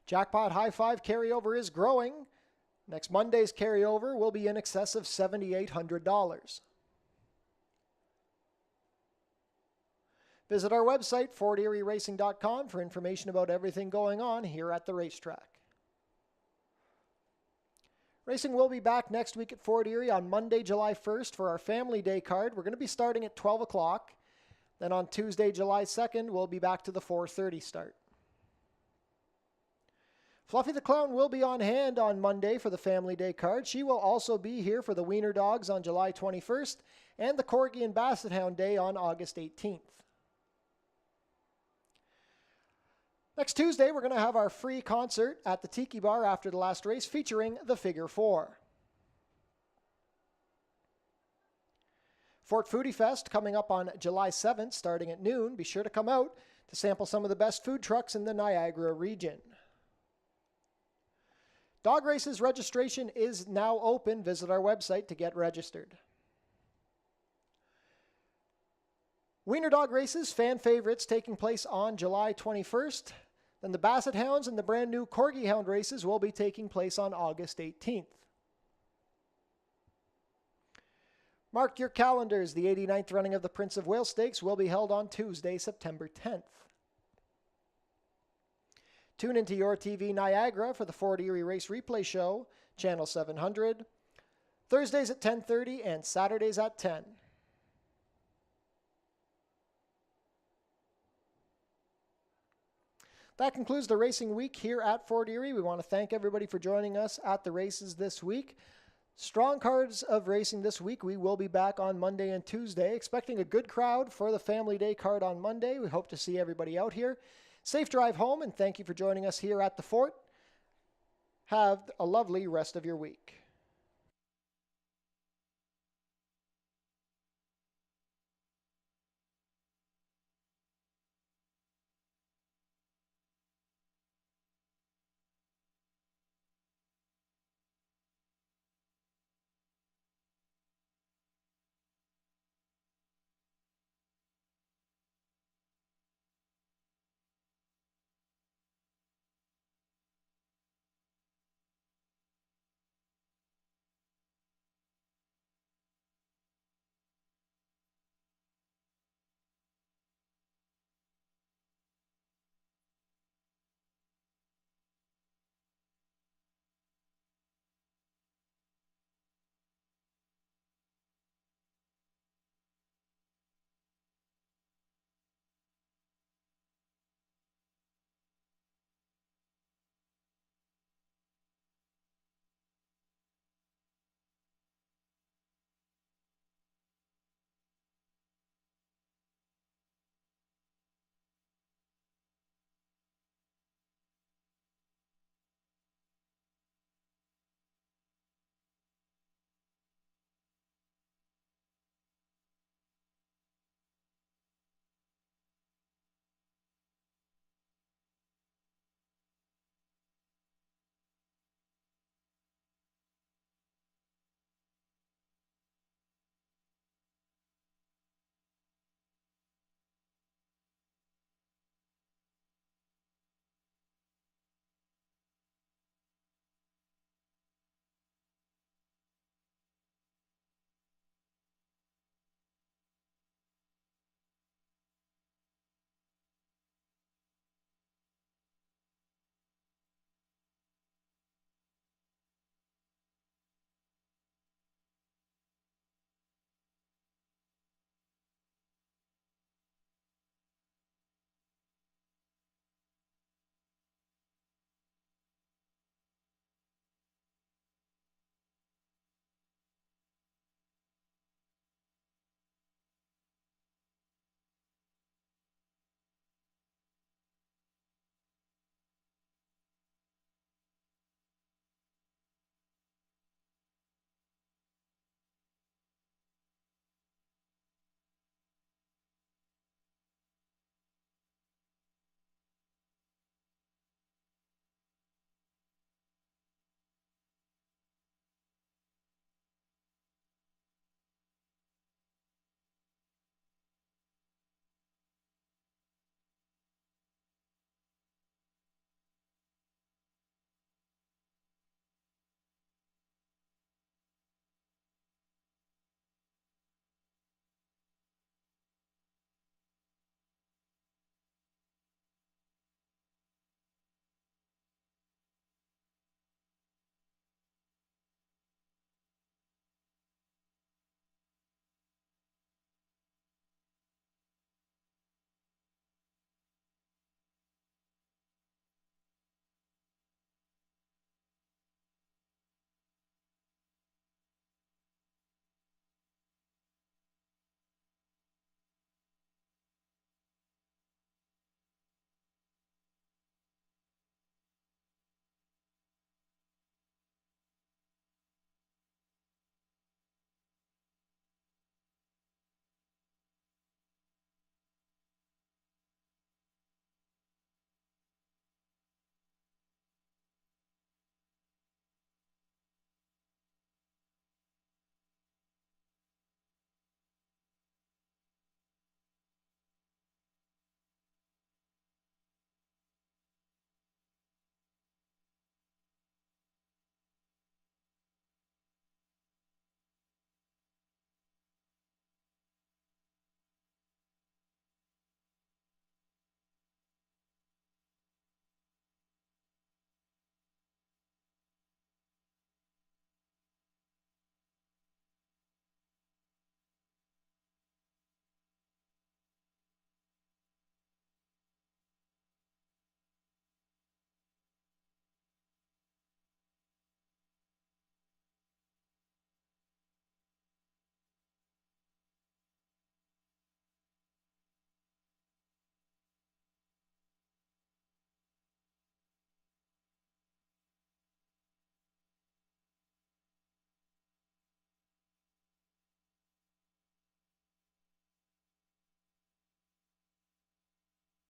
Jackpot High Five carryover is growing. Next Monday's carryover will be in excess of $7,800. Visit our website, FortErieRacing.com, for information about everything going on here at the racetrack. Racing will be back next week at Fort Erie on Monday, July 1st for our Family Day card. We're going to be starting at 12 o'clock. Then on Tuesday, July 2nd, we'll be back to the 4:30 start. Fluffy the Clown will be on hand on Monday for the Family Day card. She will also be here for the Wiener Dogs on July 21st and the Corgi and Basset Hound Day on August 18th. Next Tuesday, we're going to have our free concert at the Tiki Bar after the last race featuring the Figure 4. Fort Foodie Fest coming up on July 7th starting at noon. Be sure to come out to sample some of the best food trucks in the Niagara region. Dog Races registration is now open. Visit our website to get registered. Wiener Dog races, fan favorites, taking place on July 21st. Then the Basset Hounds and the brand new Corgi Hound races will be taking place on August 18th. Mark your calendars. The 89th running of the Prince of Wales Stakes will be held on Tuesday, September 10th. Tune into your TV Niagara for the Fort Erie Race Replay Show, Channel 700, Thursdays at 10:30 and Saturdays at 10. That concludes the racing week here at Fort Erie. We want to thank everybody for joining us at the races this week. Strong cards of racing this week. We will be back on Monday and Tuesday, expecting a good crowd for the Family Day card on Monday. We hope to see everybody out here. Safe drive home, and thank you for joining us here at the Fort. Have a lovely rest of your week.